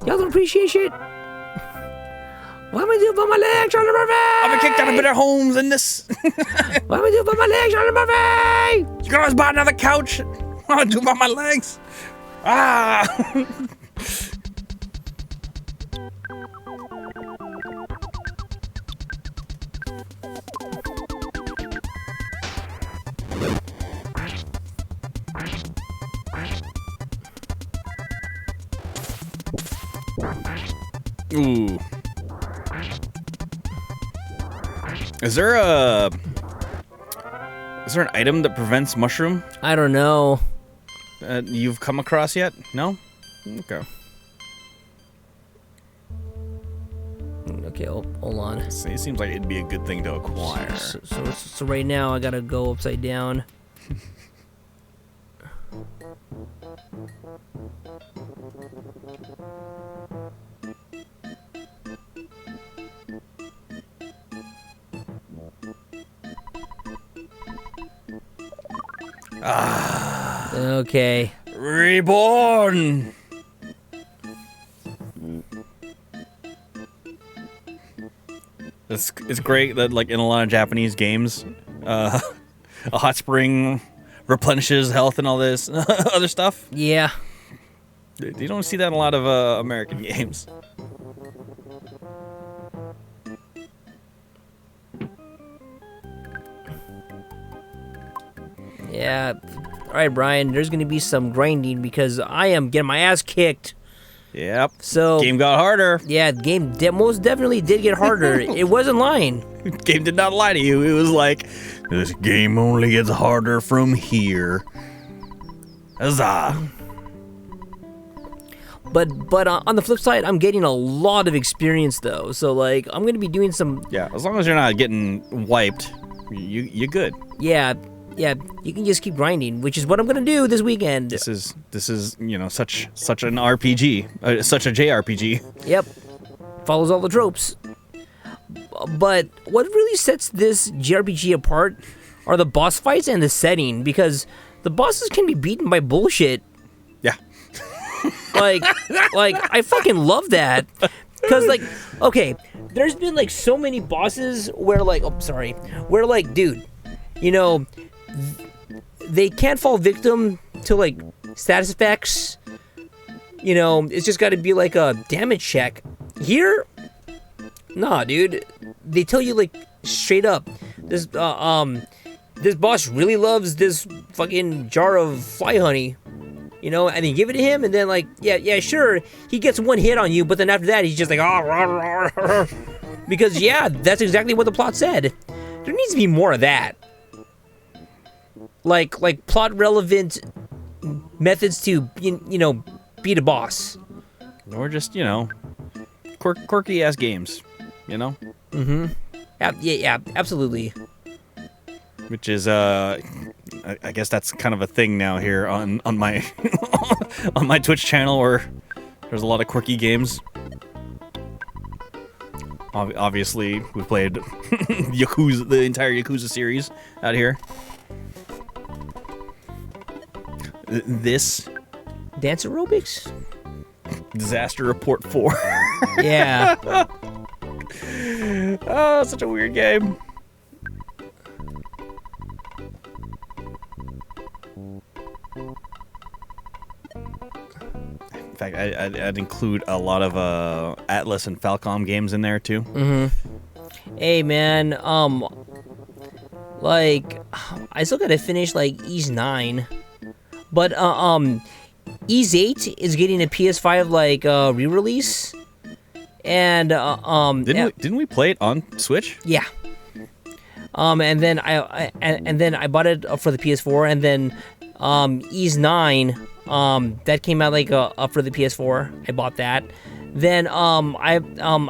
Y'all don't appreciate shit. What am I doing about my legs, Charlie Murphy? I've been kicked out of better homes than this. What am I doing about my legs, Charlie Murphy? You can always buy another couch. What am I doing about my legs? Ah. Ooh. Is there an item that prevents mushroom? I don't know. You've come across yet? No? Okay. Okay, hold on. It seems like it'd be a good thing to acquire. So right now I gotta go upside down. Okay. Reborn! It's great that, like, in a lot of Japanese games, a hot spring replenishes health and all this other stuff. Yeah. You don't see that in a lot of American games. Yeah. Alright, Brian, there's gonna be some grinding because I am getting my ass kicked. Yep. So game got harder. Yeah, the game most definitely did get harder. It wasn't lying. Game did not lie to you. It was like, this game only gets harder from here. Huzzah. But on the flip side, I'm getting a lot of experience though. So like, I'm gonna be doing some. Yeah, as long as you're not getting wiped, you're good. Yeah, you can just keep grinding, which is what I'm gonna do this weekend. This is such an RPG, such a JRPG. Yep, follows all the tropes. But what really sets this JRPG apart are the boss fights and the setting, because the bosses can be beaten by bullshit. Yeah. like I fucking love that. Cause like, okay, there's been like so many bosses where like, where like, dude, you know, they can't fall victim to like status effects. You know, it's just got to be like a damage check. Here, nah, dude, they tell you like straight up, this boss really loves this fucking jar of fly honey. You know, and then give it to him, and then like, yeah, sure, he gets one hit on you, but then after that, he's just like, because yeah, that's exactly what the plot said. There needs to be more of that. like plot relevant methods to beat a boss. Or just quirky ass games, Mm-hmm. Yeah, absolutely. Which is I guess that's kind of a thing now here on my on my Twitch channel, where there's a lot of quirky games. Obviously, we played Yakuza, the entire Yakuza series out here. This Dance aerobics? Disaster Report 4. Yeah. Oh, such a weird game. In fact, I'd include a lot of Atlas and Falcom games in there too. Mm-hmm. Hey man, like I still gotta finish like Ys 9, but Ys 8 is getting a PS5 like re-release, and didn't we play it on Switch? Yeah. And then I bought it for the PS4, and then Ys 9 that came out like up for the PS4. I bought that. Then I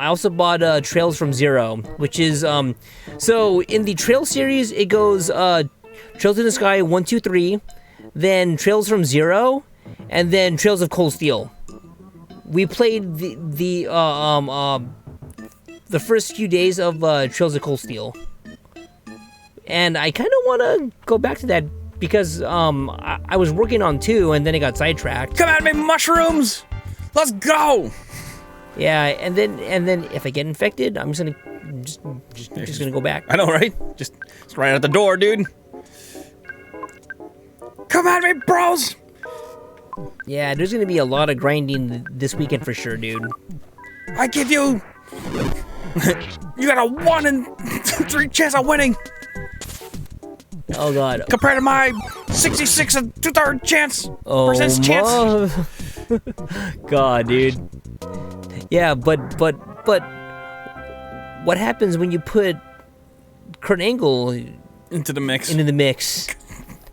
also bought Trails from Zero, which is so in the Trail series it goes Trails in the Sky 1, 2, 3, then Trails from Zero, and then Trails of Cold Steel. We played the first few days of Trails of Cold Steel, and I kind of want to go back to that because I was working on 2 and then it got sidetracked. Come at me, mushrooms! Let's go! Yeah, and then if I get infected, I'm just gonna go back. I know, right? Just right at the door, dude. Come at me, bros! Yeah, there's gonna be a lot of grinding this weekend for sure, dude. I give you... you got a 1 in 3 chance of winning! Oh god. Compared to my 66 and 2/3 chance. Percent chance. God, dude. Yeah, but what happens when you put Kurt Angle into the mix?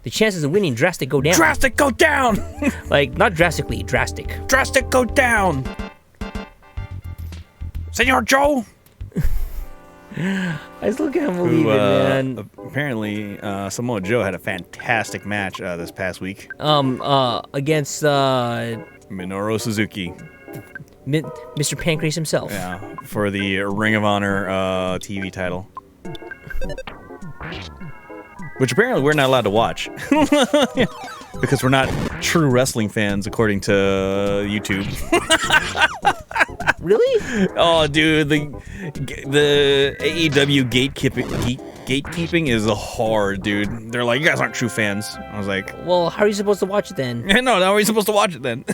The chances of winning drastic go down. Drastic go down. Like not drastically, drastic. Drastic go down. Senor Joe. I still can't believe it, man. Apparently, Samoa Joe had a fantastic match this past week. Against Minoru Suzuki. Mr. Pancrase himself. Yeah, for the Ring of Honor TV title. Which apparently we're not allowed to watch. Because we're not true wrestling fans, according to YouTube. Really? Oh, dude, the AEW gatekeeping is hard, dude. They're like, you guys aren't true fans. I was like, well, how are you supposed to watch it then? No, how are you supposed to watch it then?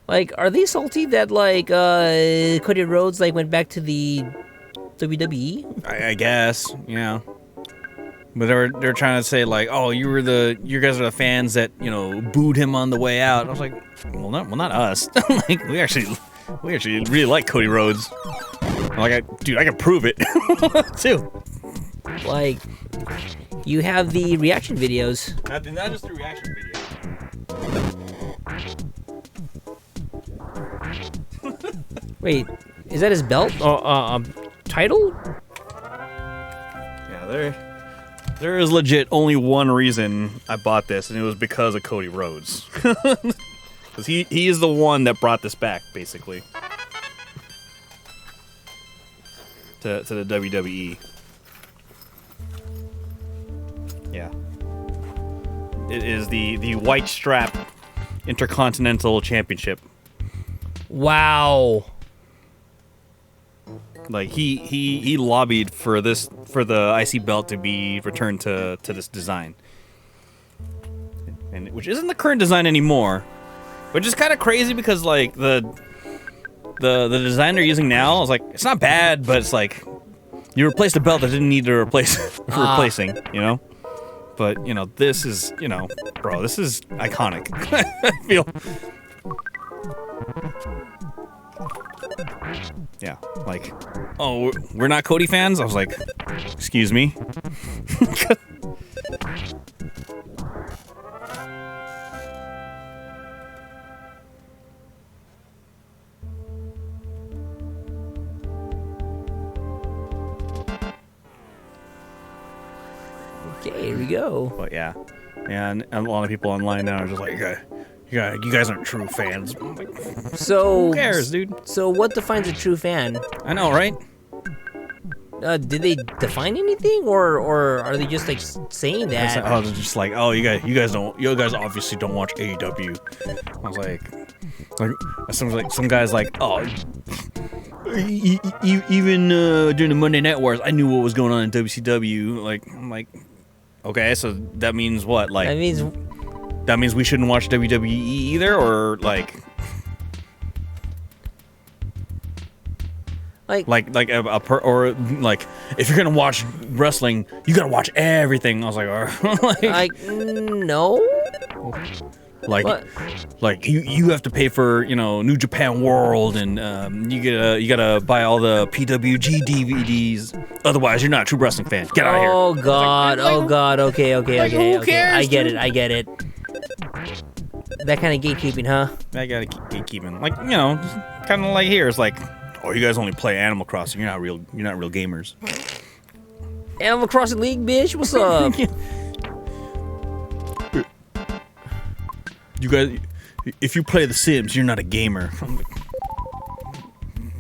Like, are they salty that like Cody Rhodes like went back to the WWE? I guess, yeah. But they're trying to say like, oh, you guys are the fans that booed him on the way out. I was like, well, not us. Like we actually really like Cody Rhodes. Like I can prove it too. Like, you have the reaction videos. Not just the reaction videos. Wait, is that his belt? Title? Yeah, there is legit only one reason I bought this, and it was because of Cody Rhodes. Because he is the one that brought this back, basically, to the WWE. Yeah. It is the white strap Intercontinental Championship. Wow. Like he lobbied for the IC belt to be returned to this design, and which isn't the current design anymore, which is kind of crazy because like the design they're using now, I was like, it's not bad, but it's like you replaced a belt that didn't need to replacing, But this is bro, this is iconic. I feel. Yeah, like, oh, we're not Cody fans? I was like, excuse me? Okay, here we go. But yeah, and a lot of people online now are just like, you guys aren't true fans. I'm like, So who cares, dude? So what defines a true fan? I know, right? Did they define anything, or are they just like saying that? They're just like, oh, you guys obviously don't watch AEW. I was like some guys like, oh, even during the Monday Night Wars, I knew what was going on in WCW. Like, I'm like, okay, so that means what? Like, that means we shouldn't watch WWE either, or like or like if you're gonna watch wrestling, you gotta watch everything. I was like, like no. Like you have to pay for New Japan World, and you gotta buy all the PWG DVDs. Otherwise, you're not a true wrestling fan. Get out of here. Oh God! Oh God! Okay. Who cares, I get dude? it. I get it. That kind of gatekeeping, huh? I gotta keep gatekeeping. Like, kind of like here. It's like, oh, you guys only play Animal Crossing. You're not real gamers. Animal Crossing League, bitch. What's up? You guys, if you play The Sims, you're not a gamer.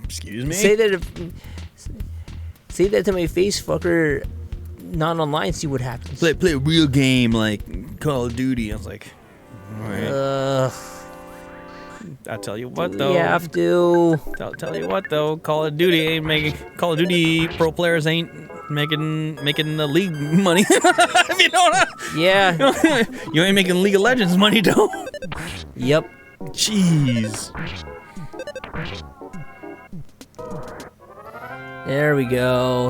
Excuse me? Say that to my face, fucker. Not online. See what happens. Play a real game like Call of Duty. I was like, all right. I'll tell you what though. You have to. I'll tell you what though. Call of Duty pro players ain't making the league money. If you know what Yeah. You ain't making League of Legends money though. Yep. Jeez. There we go.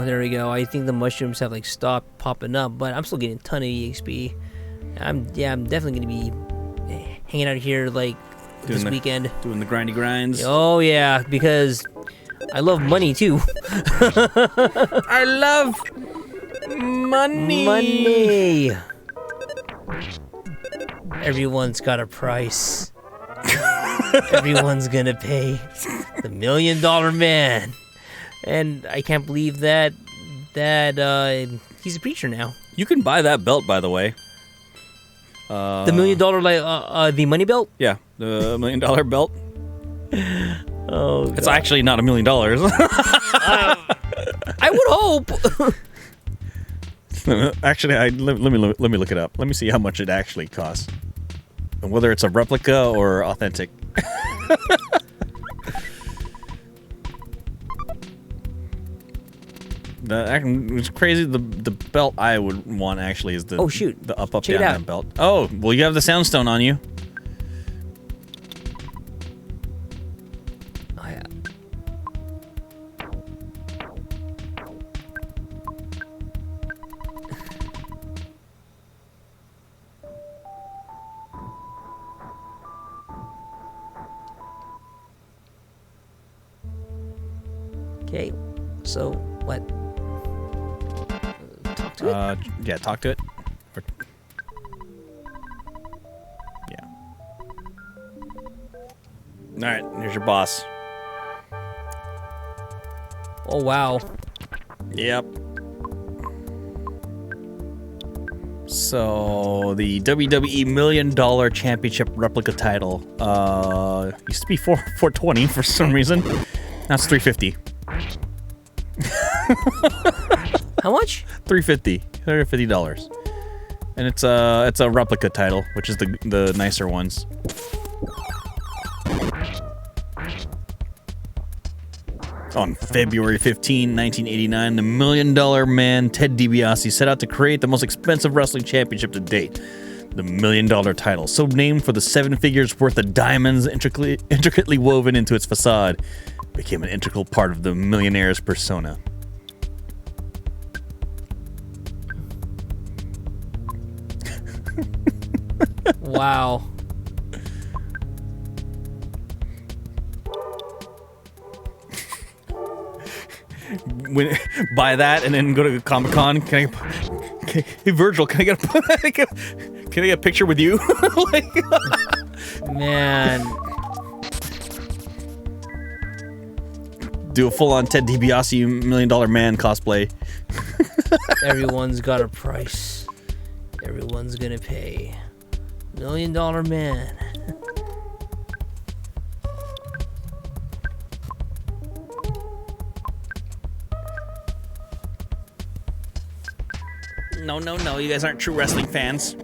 I think the mushrooms have like stopped popping up, but I'm still getting a ton of EXP. I'm definitely gonna be hanging out here like this weekend, doing the grindy grinds. Oh yeah, because I love money too. I love money. Everyone's got a price. Everyone's gonna pay the $1 million man. And I can't believe that he's a preacher now. You can buy that belt, by the way. The $1 million, the money belt? Yeah, the $1 million belt. Oh, God. It's actually not $1 million. I would hope. Actually, let me look it up. Let me see how much it actually costs, and whether it's a replica or authentic. It's crazy. The belt I would want actually is the the up Check down belt. Oh, well, you have the Soundstone on you. Oh yeah. Okay, so what? Talk to it? Yeah, talk to it. Yeah. Alright, here's your boss. Oh, wow. Yep. So, the WWE $1 million championship replica title used to be $420 for some reason. Now it's $350. How much? $350. And it's a replica title, which is the nicer ones. On February 15, 1989, the $1 million man Ted DiBiase set out to create the most expensive wrestling championship to date. The $1 million title, so named for the 7 figures worth of diamonds intricately woven into its facade, became an integral part of the millionaire's persona. Wow. buy that and then go to Comic-Con. Hey Virgil, can I get a picture with you? Like, Man, do a full-on Ted DiBiase $1 Million Man cosplay. everyone's got a price. Everyone's gonna pay. $1 Million Man. No, you guys aren't true wrestling fans.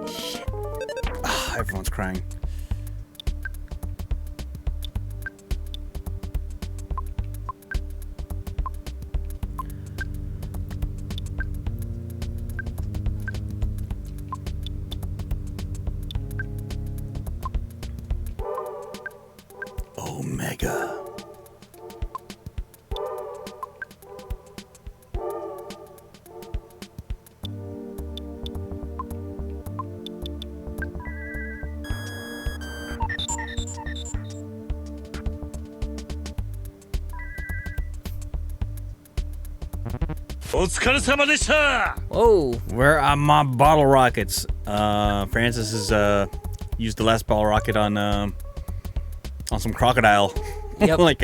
Shit. Everyone's crying. Omega. Whoa. Where are my bottle rockets? Francis has used the last bottle rocket on some crocodile. Yep. Like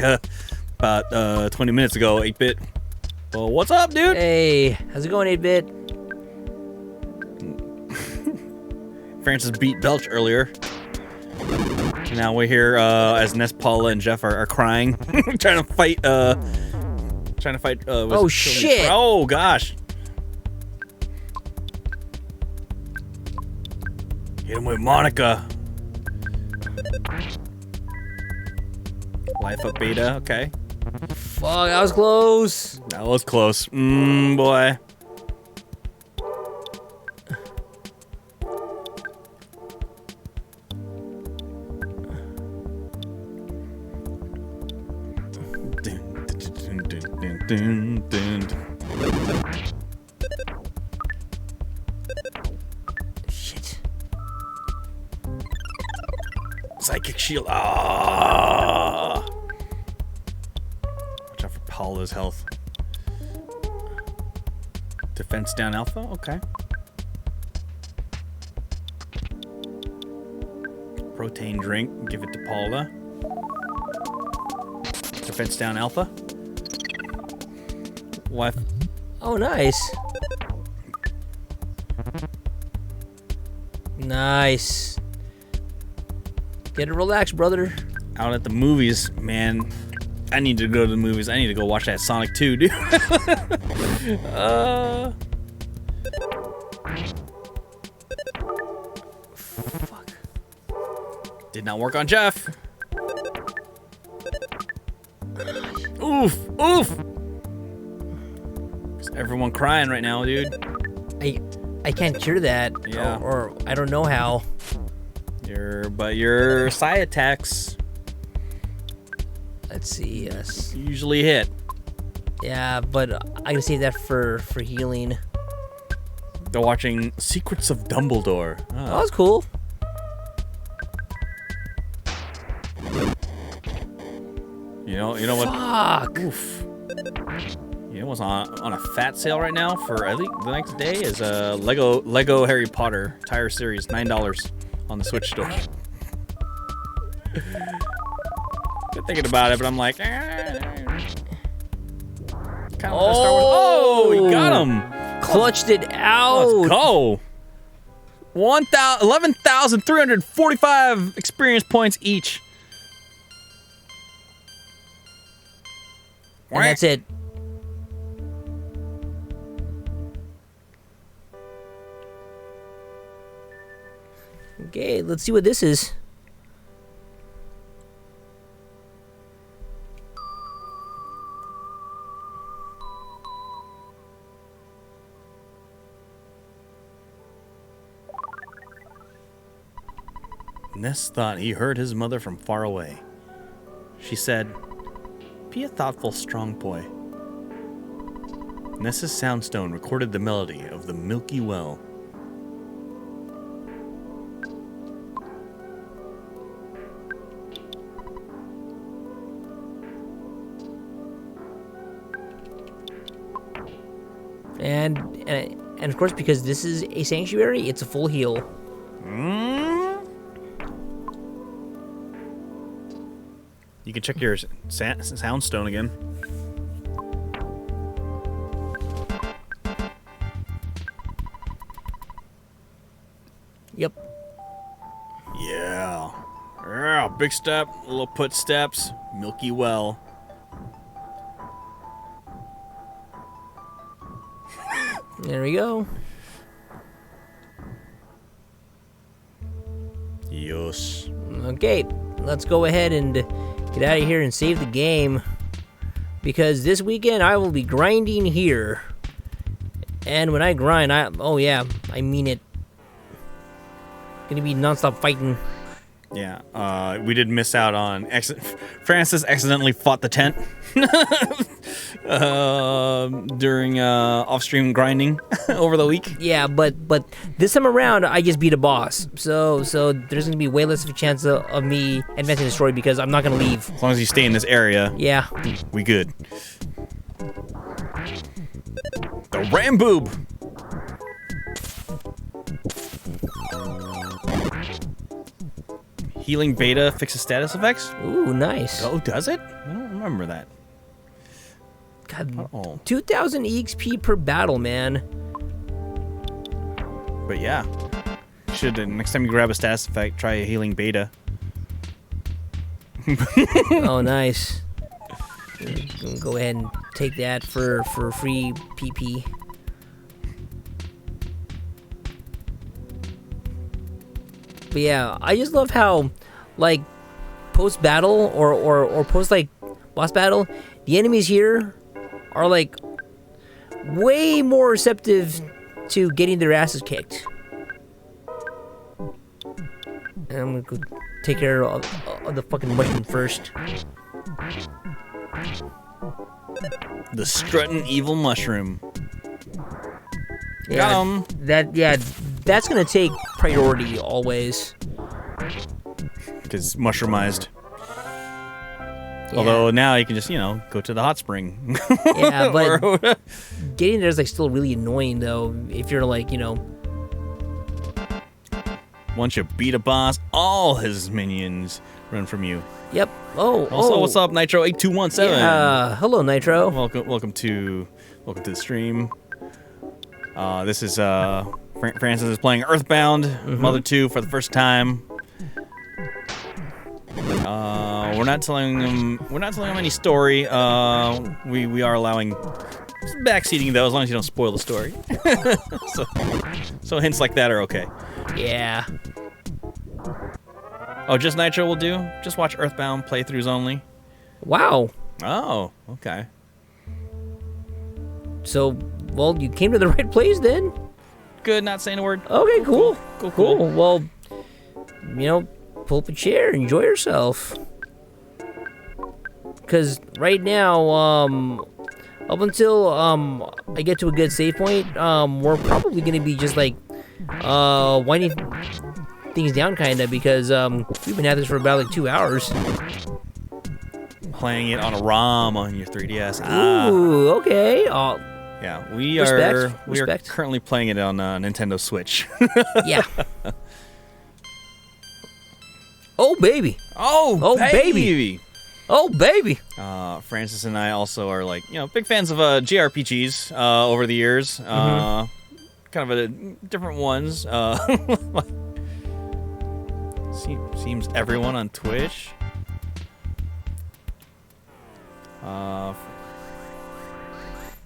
about 20 minutes ago, 8-bit. Well, what's up, dude? Hey, how's it going, 8-bit? Francis beat Belch earlier. Now we're here as Ness, Paula, and Jeff are crying, trying to fight. Oh shit! Oh gosh! Hit him with Monica. Life up beta. Okay. Fuck, that was close. That was close. Boy. Shit. Psychic shield. Ah. Watch out for Paula's health. Defense down alpha. Okay. Protein drink. Give it to Paula. Defense down alpha. What? Oh, nice. Nice. Get it relaxed, brother. Out at the movies, man. I need to go to the movies. I need to go watch that Sonic 2, dude. Fuck. Did not work on Jeff. Oof, oof. Is everyone crying right now, dude? I can't cure that. Yeah. Or I don't know how. Your psi attacks Let's see. Yes. usually hit. Yeah, but I can save that for healing. They're watching Secrets of Dumbledore. Oh, that was cool. You know what? Fuck. Oof. You know what's on a fat sale right now for I think the next day is Lego Harry Potter Tire Series, $9 on the Switch store. Been thinking about it, but I'm like, oh, you got him! Clutched it out. Let's go. 11,345 experience points each. And that's it. Okay, let's see what this is. Ness thought he heard his mother from far away. She said, "Be a thoughtful, strong boy." Ness's soundstone recorded the melody of the Milky Well. And of course, because this is a sanctuary, it's a full heal. You can check your soundstone again. Yep. Yeah. Yeah, big step, little put steps, Milky Well. There we go. Yes. Okay, let's go ahead and get out of here and save the game. Because this weekend I will be grinding here. And when I grind, I mean it. Gonna be non-stop fighting. Yeah, we did miss out on Francis accidentally fought the tent during off-stream grinding over the week. Yeah, but this time around I just beat a boss, so there's gonna be way less of a chance of me advancing the story because I'm not gonna leave. As long as you stay in this area, yeah, we good. The Ramboob. Healing beta fixes status effects? Ooh, nice. Oh, does it? I don't remember that. God, 2,000 EXP per battle, man. But yeah. Should next time you grab a status effect, try a healing beta. Oh, nice. Go ahead and take that for free PP. But yeah, I just love how, like, post battle or post like boss battle, the enemies here are like way more receptive to getting their asses kicked. And I'm gonna go take care of the fucking mushroom first. The strutting evil mushroom. Yeah, Got 'em. That's gonna take priority always. Because mushroomized. Yeah. Although now you can just, go to the hot spring. Yeah, but getting there is like still really annoying though. If you're like, Once you beat a boss, all his minions run from you. Yep. Oh. Also, what's up, Nitro 8217? Hello, Nitro. Welcome to the stream. This is Francis is playing Earthbound, Mother 2 for the first time. We're not telling him any story. We are allowing backseating though, as long as you don't spoil the story. so hints like that are okay. Yeah. Oh, just Nitro will do? Just watch Earthbound playthroughs only? Wow. Oh, okay. So, well, you came to the right place then. Good, not saying a word. Okay, cool. Cool. Well, pull up a chair, enjoy yourself. Because right now, up until I get to a good save point, we're probably going to be just like winding things down kind of because we've been at this for about like 2 hours. Playing it on a ROM on your 3DS. Ooh, okay. Yeah, we Respect. are currently playing it on Nintendo Switch. Yeah. Oh baby. Oh baby. Oh baby. Francis and I also are like big fans of JRPGs over the years. Kind of different ones. Seems everyone on Twitch.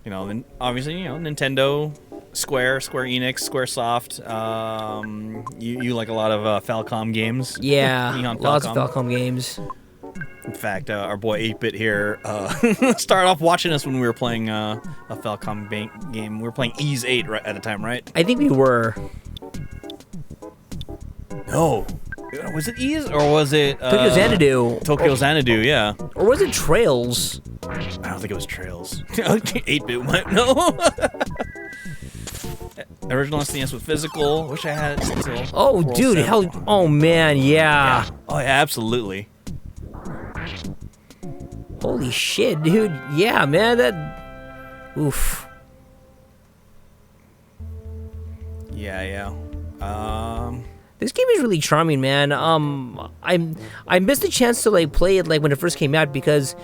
Then obviously, Nintendo, Square Enix, Squaresoft. You like a lot of Falcom games. Yeah, Neon lots Falcom. of Falcom games. In fact, our boy 8-Bit here started off watching us when we were playing a Falcom game. We were playing Ease 8 right at the time, right? I think we were. No. Was it Ease or was it Tokyo Xanadu? Tokyo Xanadu, yeah. Or was it Trails? I don't think it was Trails. 8-Bit went, no. Original SNES with physical. Wish I had it still. Oh, World dude, 7. hell, oh man, yeah. Oh, yeah, absolutely. Holy shit, dude. Yeah, man, that. Oof. Yeah. This game is really charming, man. I missed the chance to like play it like when it first came out because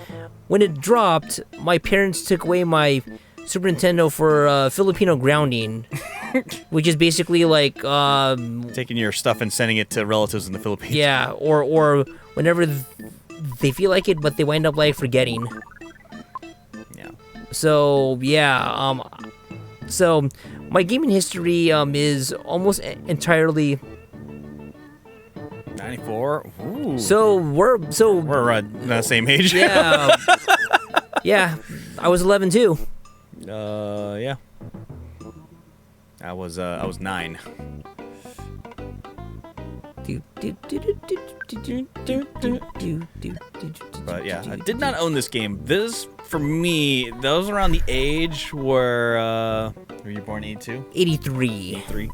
when it dropped, my parents took away my Super Nintendo for Filipino grounding, which is basically like taking your stuff and sending it to relatives in the Philippines. Yeah, or whenever they feel like it, but they wind up like forgetting. Yeah. So yeah, so my gaming history is almost entirely 94. Ooh. So we're around the same age. Yeah. Yeah, I was 11 too. Yeah. I was 9. But yeah, I did not own this game. This, for me, that was around the age where were you born 82? 83.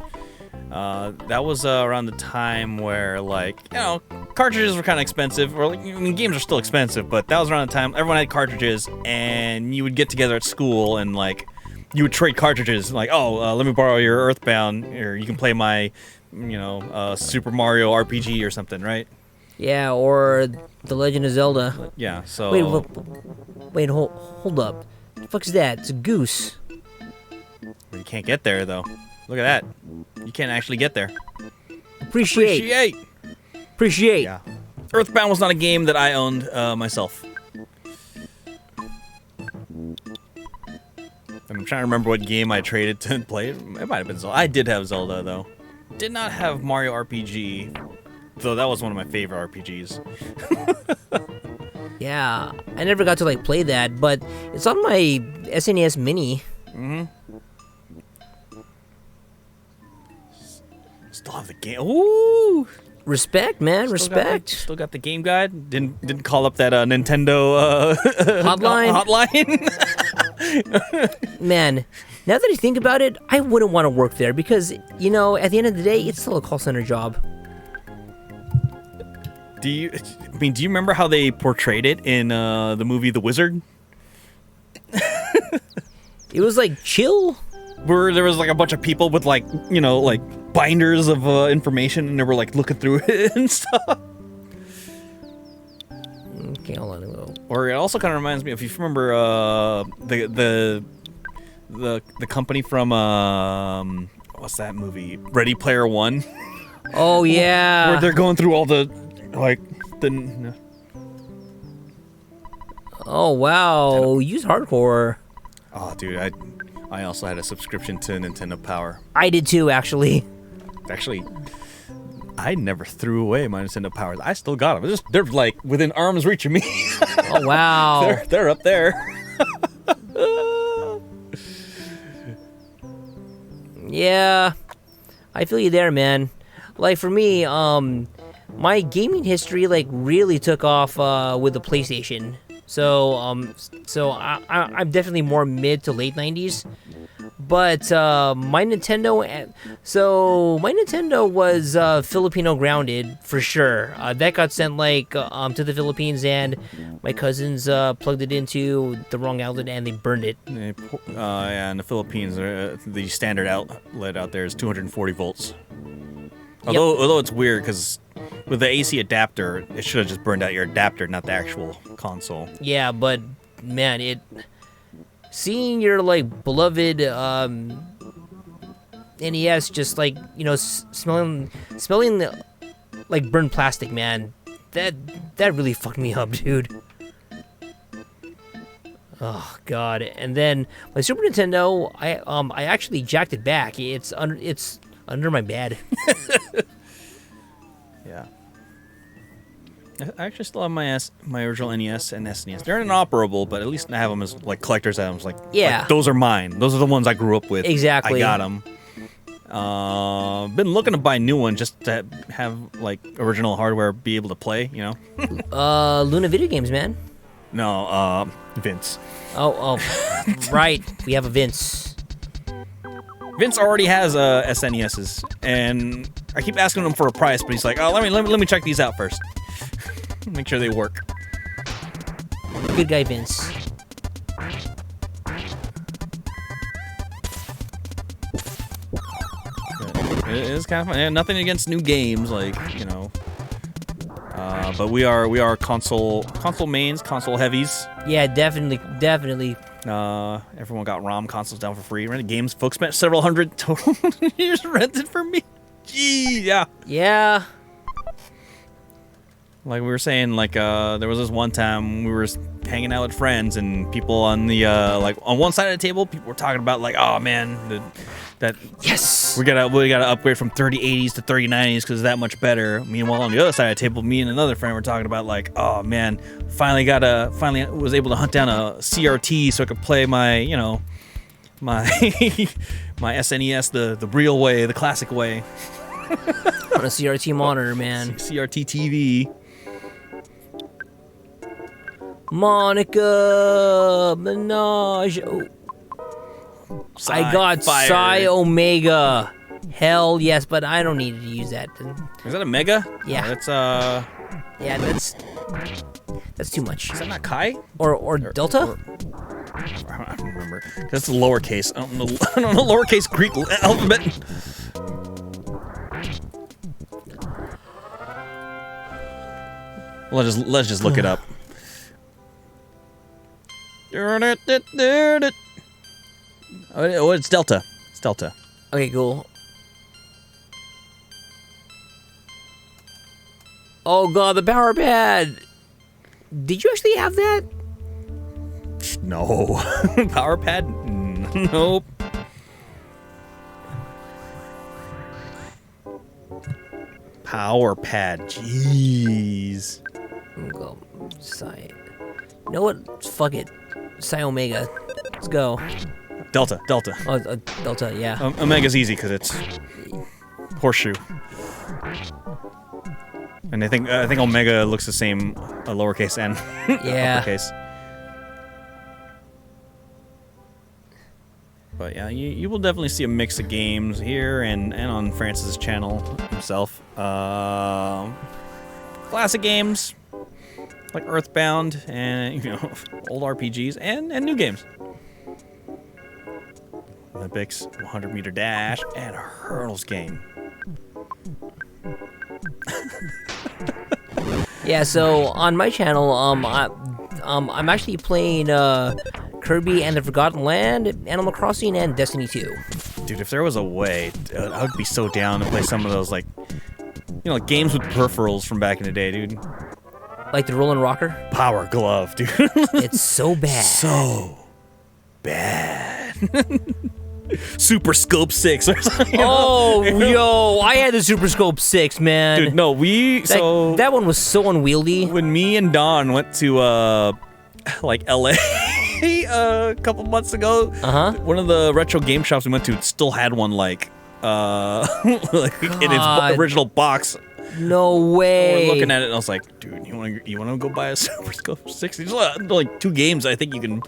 That was around the time where, like, you know, cartridges were kind of expensive. Or, like, I mean, games are still expensive, but that was around the time everyone had cartridges, and you would get together at school and, like, you would trade cartridges. Like, oh, let me borrow your Earthbound, or you can play my, you know, Super Mario RPG or something, right? Yeah, or The Legend of Zelda. Yeah, so... Wait, hold up. The fuck's that? It's a goose. Well, you can't get there, though. Look at that. You can't actually get there. Appreciate. Yeah. Earthbound was not a game that I owned myself. I'm trying to remember what game I traded to play. It might have been Zelda. I did have Zelda, though. Did not have Mario RPG, though that was one of my favorite RPGs. Yeah, I never got to like play that, but it's on my SNES Mini. Mm-hmm. Still have the game. Ooh! Respect, man. Respect. Still got the game guide. Didn't call up that Nintendo hotline. Man, now that I think about it, I wouldn't want to work there because, you know, at the end of the day, it's still a call center job. Do you remember how they portrayed it in the movie The Wizard? It was like chill. Where there was like a bunch of people with like, you know, like binders of information, and they were like looking through it and stuff. Okay, hold on a little. Or it also kind of reminds me, if you remember, the company from what's that movie? Ready Player One. Oh yeah. Where they're going through all the like the. Oh wow, use hardcore. Oh dude, I also had a subscription to Nintendo Power. I did too, actually. Actually, I never threw away my Nintendo Powers. I still got them. They're like within arm's reach of me. Oh wow. They're up there. Yeah, I feel you there, man. Like for me, my gaming history like really took off with the PlayStation. So I'm definitely more mid to late 90s. But my Nintendo was Filipino grounded for sure. That got sent like to the Philippines, and my cousins plugged it into the wrong outlet and they burned it. Yeah, in the Philippines, the standard outlet out there is 240 volts. Although it's weird because with the AC adapter, it should have just burned out your adapter, not the actual console. Yeah, but man, seeing your like beloved NES just like, you know, smelling like burnt plastic, man, that really fucked me up, dude. Oh god. And then my Super Nintendo, I actually jacked it back. It's under my bed. Yeah. I actually still have my original NES and SNES. They're inoperable, but at least I have them as like collector's items. Like, yeah, those are mine. Those are the ones I grew up with. Exactly. I got them. Been looking to buy new ones just to have like original hardware be able to play. You know. Luna Video Games, man. No, Vince. Oh, right. We have a Vince. Vince already has SNESs, and I keep asking him for a price, but he's like, "Oh, let me check these out first, make sure they work." Good guy, Vince. It is kind of fun. Yeah, nothing against new games, like, you know. But we are console mains, console heavies. Yeah, definitely. Everyone got ROM consoles down for free. Rented games, folks spent several hundred total. You just rented for me. Gee, yeah. Yeah. Like we were saying, like there was this one time we were hanging out with friends and people on the like on one side of the table, people were talking about like, oh man, that yes, we gotta upgrade from 3080s to 3090s because it's that much better. Meanwhile, on the other side of the table, me and another friend were talking about like, oh man, finally was able to hunt down a CRT so I could play my, you know, my my SNES the real way, the classic way. On a CRT monitor, man. CRT TV. Monica Minaj. Oh. I got Psi Omega. Hell yes, but I don't need to use that. Is that a Mega? Yeah. That's yeah, that's too much. Is that not Kai? Or Delta? I don't remember. That's lowercase. I don't know lowercase Greek alphabet. Let's just look it up. Oh, it's Delta. It's Delta. Okay, cool. Oh god, the power pad. Did you actually have that? No. Power pad? Nope. Power pad. Jeez. I'm gonna go Psi. You know what? Fuck it. Psi Omega. Let's go. Delta. Oh, Delta, yeah. Omega's easy because it's horseshoe. And I think Omega looks the same, lowercase n. Yeah. Uppercase. But yeah, you will definitely see a mix of games here and on Francis' channel himself. Classic games like Earthbound and, you know, old RPGs and new games. Olympics, 100-meter dash, and a hurdles game. Yeah, so on my channel, I'm actually playing Kirby and the Forgotten Land, Animal Crossing, and Destiny 2. Dude, if there was a way, I would be so down to play some of those, like, you know, games with peripherals from back in the day, dude. Like the Rollin' Rocker? Power Glove, dude. It's so bad. So bad. Super Scope 6 or something. Oh, yo, I had the Super Scope 6, man. Dude, no, that one was so unwieldy. When me and Don went to like LA a couple months ago, one of the retro game shops we went to still had one like like in its original box. No way. We're looking at it and I was like, dude, you want to go buy a Super Scope 6? There's like 2 games I think you can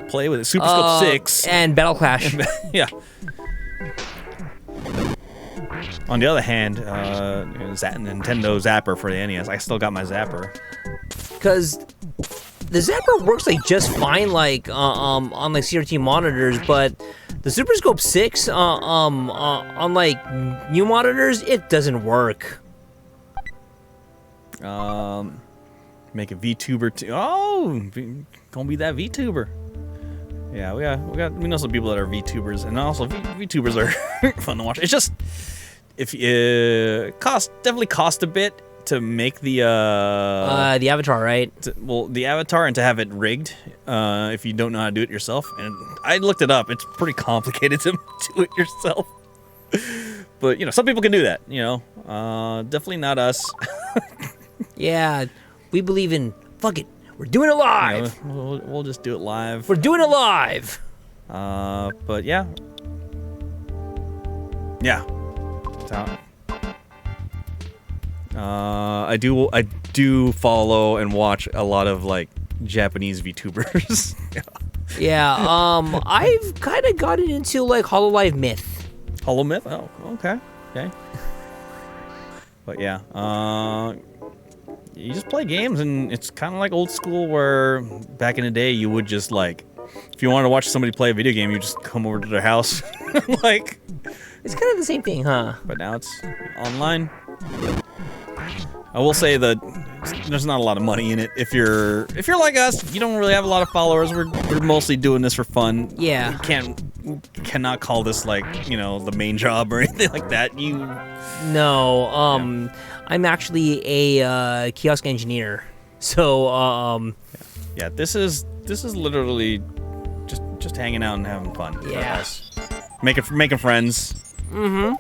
play with it. Super Scope 6 and Battle Clash. Yeah. On the other hand, Nintendo Zapper for the NES. I still got my Zapper. Because the Zapper works like just fine, like on like CRT monitors, but the Super Scope 6 on like new monitors, it doesn't work. Make a VTuber too. Oh, gonna be that VTuber. Yeah, we know some people that are VTubers, and also VTubers are fun to watch. It's just if definitely cost a bit to make the avatar, right? The avatar, and to have it rigged if you don't know how to do it yourself. And I looked it up. It's pretty complicated to do it yourself. But you know, some people can do that. You know, definitely not us. Yeah, we believe in fuck it. We're doing it live. You know, we'll just do it live. We're doing it live. But yeah. I do follow and watch a lot of like Japanese VTubers. Yeah. I've kind of gotten into like Hololive Myth. Hollow Myth? Oh, okay. But yeah, you just play games, and it's kind of like old school where back in the day you would just like, if you wanted to watch somebody play a video game, you just come over to their house, like It's kind of the same thing, huh? But now it's online. I will say that there's not a lot of money in it. If you're like us, you don't really have a lot of followers. We're mostly doing this for fun. Yeah. Cannot call this like, you know, the main job or anything like that. No, I'm actually a kiosk engineer. So yeah, this is literally just hanging out and having fun. Yeah. For us. Making friends. Mm-hmm.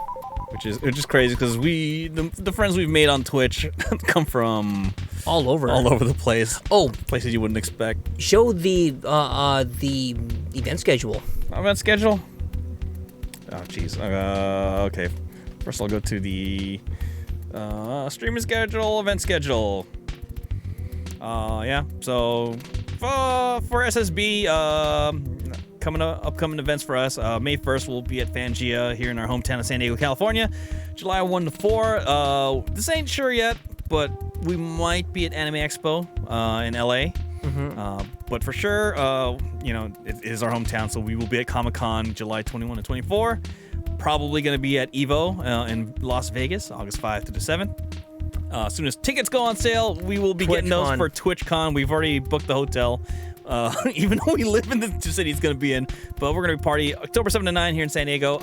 Which is crazy because the friends we've made on Twitch come from all over the place. Oh, places you wouldn't expect. Show the event schedule. Event schedule? Oh jeez. Okay. First I'll go to the streaming schedule, event schedule. Yeah. So for SSB, upcoming events for us. May 1st, we'll be at Fangia here in our hometown of San Diego, California. July 1 to 4. This ain't sure yet, but we might be at Anime Expo in LA. Mm-hmm. But for sure, you know, it is our hometown, so we will be at Comic-Con July 21 to 24. Probably going to be at EVO in Las Vegas, August 5th to the 7th. As soon as tickets go on sale, we will be getting those for TwitchCon. We've already booked the hotel. Even though we live in the city it's going to be in, but we're going to be party October 7 to 9 here in San Diego.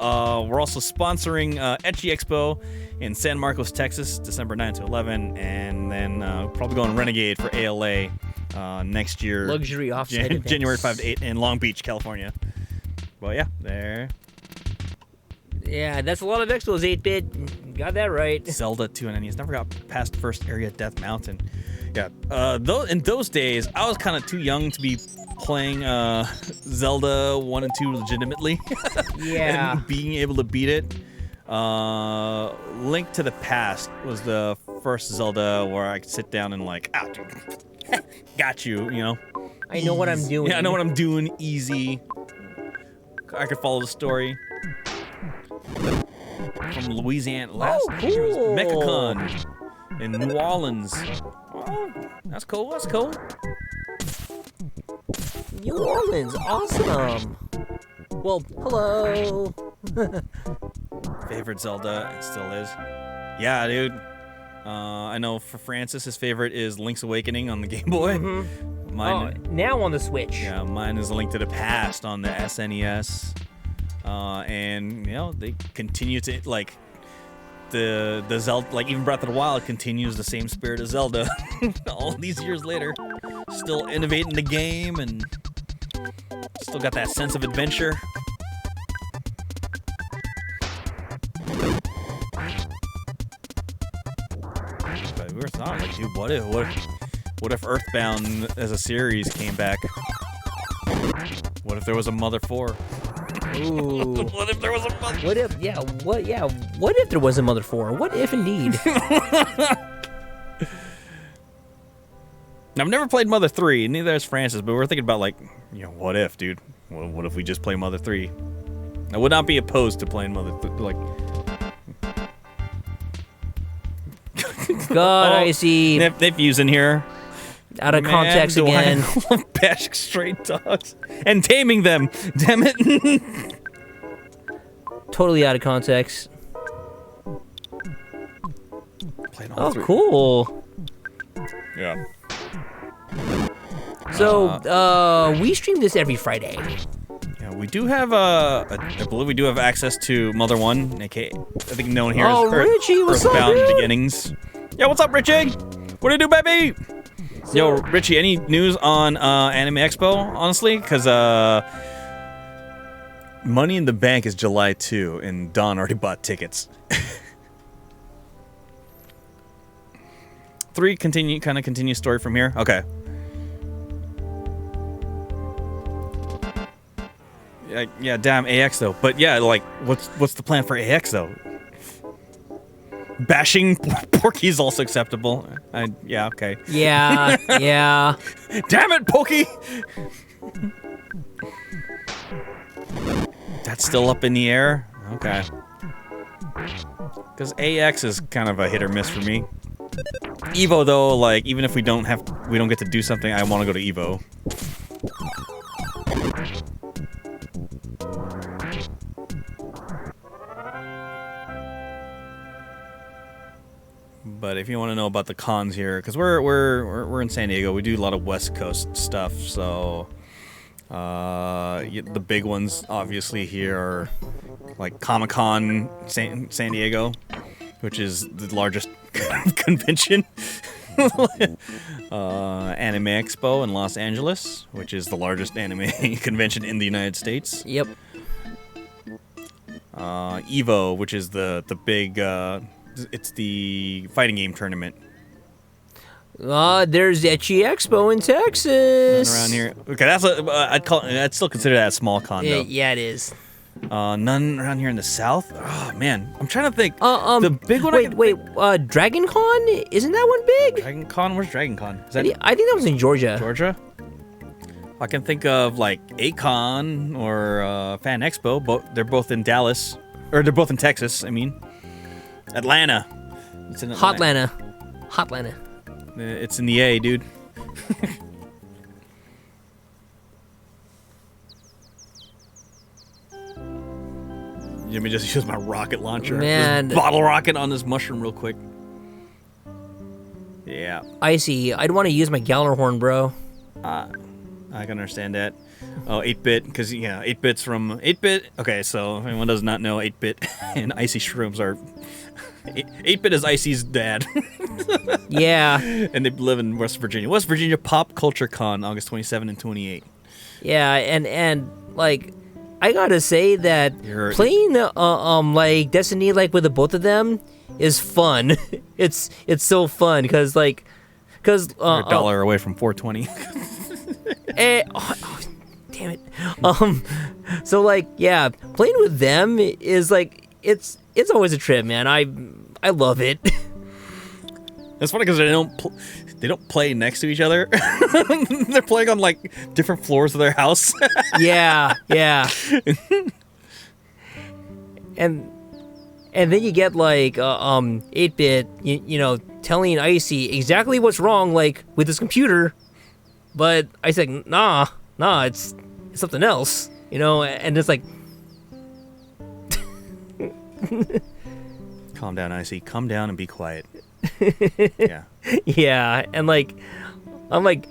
We're also sponsoring Etchy Expo in San Marcos, Texas, December 9 to 11, and then probably going Renegade for ALA next year. Luxury offset January 5 to 8 in Long Beach, California. Well, yeah, there. Yeah, that's a lot of expos, 8-bit. Got that right. Zelda 2 and NES. Never got past first area Death Mountain. Yeah, in those days, I was kind of too young to be playing Zelda 1 and 2 legitimately. Yeah. And being able to beat it. Link to the Past was the first Zelda where I could sit down and like, dude, got you, you know. I know what I'm doing. Yeah, I know what I'm doing. Easy. I could follow the story. From Louisiana. Last year was MechaCon in New Orleans. Oh, that's cool. That's cool. New Orleans, awesome. Well, hello. Favorite Zelda, it still is. Yeah, dude. I know for Francis, his favorite is Link's Awakening on the Game Boy. Mm-hmm. Mine, now on the Switch. Yeah, mine is A Link to the Past on the SNES. And you know they continue to like the Zelda, like even Breath of the Wild continues the same spirit of Zelda all these years later, still innovating the game and still got that sense of adventure. But we were thought like, dude, what if Earthbound as a series came back? What if there was a Mother 4? Ooh. What if there was a Mother? What if? Yeah. What? Yeah. What if there was a Mother 4? What if indeed? I've never played Mother 3, neither has Francis, but we're thinking about like, you know, what if, dude? What if we just play Mother 3? I would not be opposed to playing Mother 3. Like, God, I see. Nifty's in here. Out of context again. Bashing stray dogs and taming them. Damn it. Totally out of context. Oh, cool. Yeah. So, we stream this every Friday. Yeah, we do have I believe we do have access to Mother 1, aka I think known here as Richie, what's up, Earthbound dude? Beginnings. Yeah, what's up, Richie? What do you do, baby? Yo, Richie, any news on Anime Expo, honestly? Because Money in the Bank is July 2, and Don already bought tickets. 3, continue story from here? Okay. Yeah, damn, AX, though. But yeah, like, what's the plan for AX, though? Bashing Porky is also acceptable. Yeah, okay. Yeah, yeah. Damn it, Pokey! That's still up in the air? Okay. Because AX is kind of a hit or miss for me. Evo, though, like, even if we don't get to do something, I want to go to Evo. But if you want to know about the cons here, because we're in San Diego, we do a lot of West Coast stuff. So the big ones obviously here are like Comic-Con San Diego, which is the largest convention. Anime Expo in Los Angeles, which is the largest anime convention in the United States. Yep. Evo, which is the big it's the fighting game tournament. There's Etchy Expo in Texas. Around here. Okay, that's I'd still consider that a small con though. Yeah, it is. None around here in the South. Oh man, I'm trying to think. The big one. Wait. Dragon Con, isn't that one big? Dragon Con. Where's Dragon Con? Is that I think that was in Georgia. Georgia? I can think of like A-Con or Fan Expo. They're both in Dallas, or they're both in Texas. I mean, Atlanta. It's in Atlanta. Hotlanta. It's in the A, dude. Let me just use my rocket launcher. Man. Just bottle rocket on this mushroom real quick. Yeah. Icy, I'd want to use my Gjallarhorn, bro. I can understand that. Oh, 8-bit, because, 8-bit's from... 8-bit... Okay, so if anyone does not know, 8-bit and Icy Shrooms are... 8-bit is Icy's dad. Yeah. And they live in West Virginia. West Virginia Pop Culture Con, August 27 and 28. Yeah, and like... I gotta say that playing like Destiny like with the both of them is fun. It's so fun because you're $1 away from 420. Damn it. So like yeah, playing with them is like it's always a trip, man. I love it. It's funny because they don't play next to each other. They're playing on like different floors of their house. Yeah. And then you get like 8-bit, telling Icy exactly what's wrong like with his computer, but Icy's like nah, it's something else, and it's like. Calm down, Icy. Calm down and be quiet. Yeah. Yeah, and like, I'm like,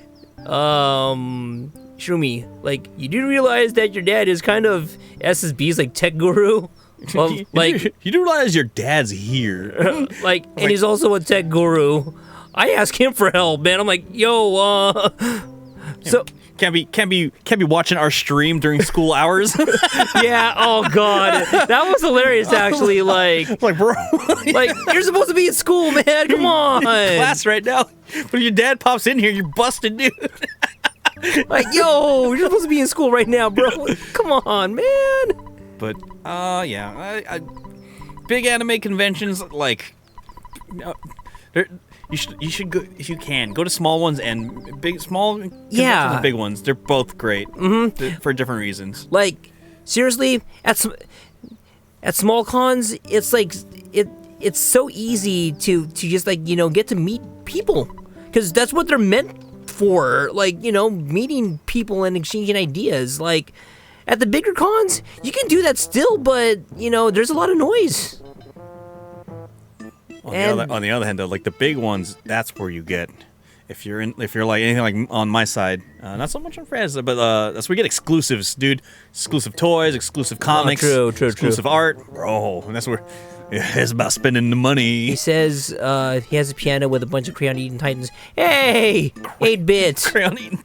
Shroomy, like, you do realize that your dad is kind of SSB's like tech guru? Well, like, you do realize your dad's here. And he's also a tech guru. I ask him for help, man. I'm like, yo, so. Can't be watching our stream during school hours. Yeah. Oh God, that was hilarious. Actually, like bro, like you're supposed to be at school, man. Come on, class right now. But if your dad pops in here, you're busted, dude. Like, yo, you're supposed to be in school right now, bro. Come on, man. But yeah, big anime conventions like. You should go if you can. Go to small ones and small conventions and big ones. They're both great for different reasons. Like seriously, at small cons, it's like it's so easy to just like get to meet people because that's what they're meant for. Like meeting people and exchanging ideas. Like at the bigger cons, you can do that still, but there's a lot of noise. On the other hand, though, like the big ones, that's where you get. If you're like anything like on my side, not so much on France, but that's where you get exclusives, dude. Exclusive toys, exclusive comics, exclusive art, bro. And that's where it's about spending the money. He says he has a piano with a bunch of crayon-eating titans. Hey, 8-bit. Crayon-eating.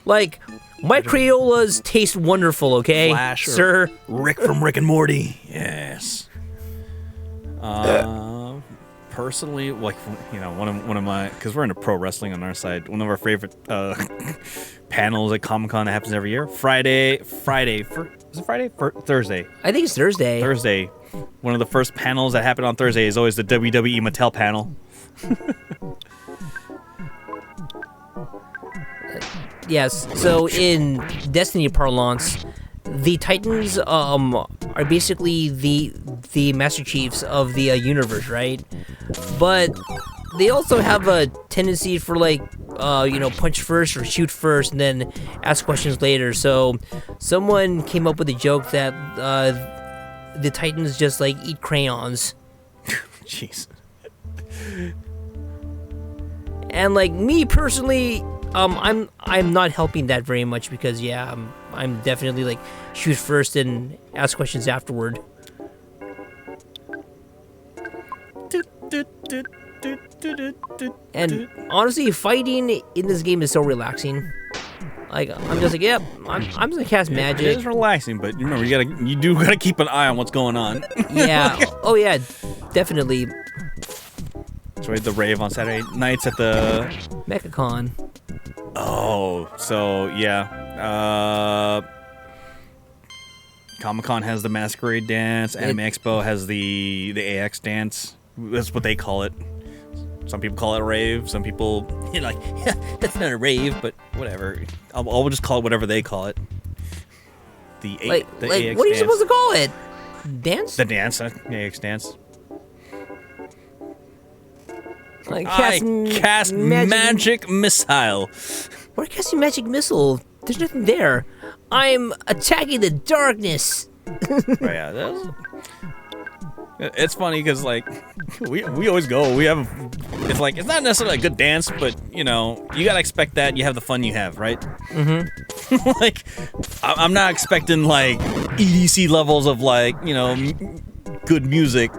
Like my Crayolas taste wonderful, okay, Flash, sir. Rick from Rick and Morty. Yes. Personally, like one of my, because we're into pro wrestling on our side, one of our favorite panels at Comic-Con that happens every year. Thursday? I think it's Thursday. Thursday. One of the first panels that happened on Thursday is always the WWE Mattel panel. Yes. So in Destiny parlance, the Titans are basically the Master Chiefs of the universe, right? But they also have a tendency for like punch first or shoot first and then ask questions later. So someone came up with a joke that the Titans just like eat crayons. Jeez. And like me personally, I'm not helping that very much because yeah, I'm definitely like shoot first and ask questions afterward. And honestly, fighting in this game is so relaxing. Like I'm just like, yep, I'm just gonna cast magic. It is relaxing, but remember, you do gotta keep an eye on what's going on. Yeah. Oh yeah, definitely. So we had the rave on Saturday nights at the MechaCon. Oh, so yeah. Comic-Con has the Masquerade dance. Anime Expo has the AX dance. That's what they call it. Some people call it a rave. Some people, like, yeah, that's not a rave, but whatever. I'll just call it whatever they call it. The AX what are you dance. supposed to call it? Dance? The dance, AX dance. Like I cast magic missile. We're casting magic missile. There's nothing there. I'm attacking the darkness. Oh, yeah, it's funny because like we always go. We have it's like it's not necessarily a good dance, but you know you gotta expect that. You have the fun you have, right? Mm-hmm. Like I'm not expecting like EDC levels of like good music.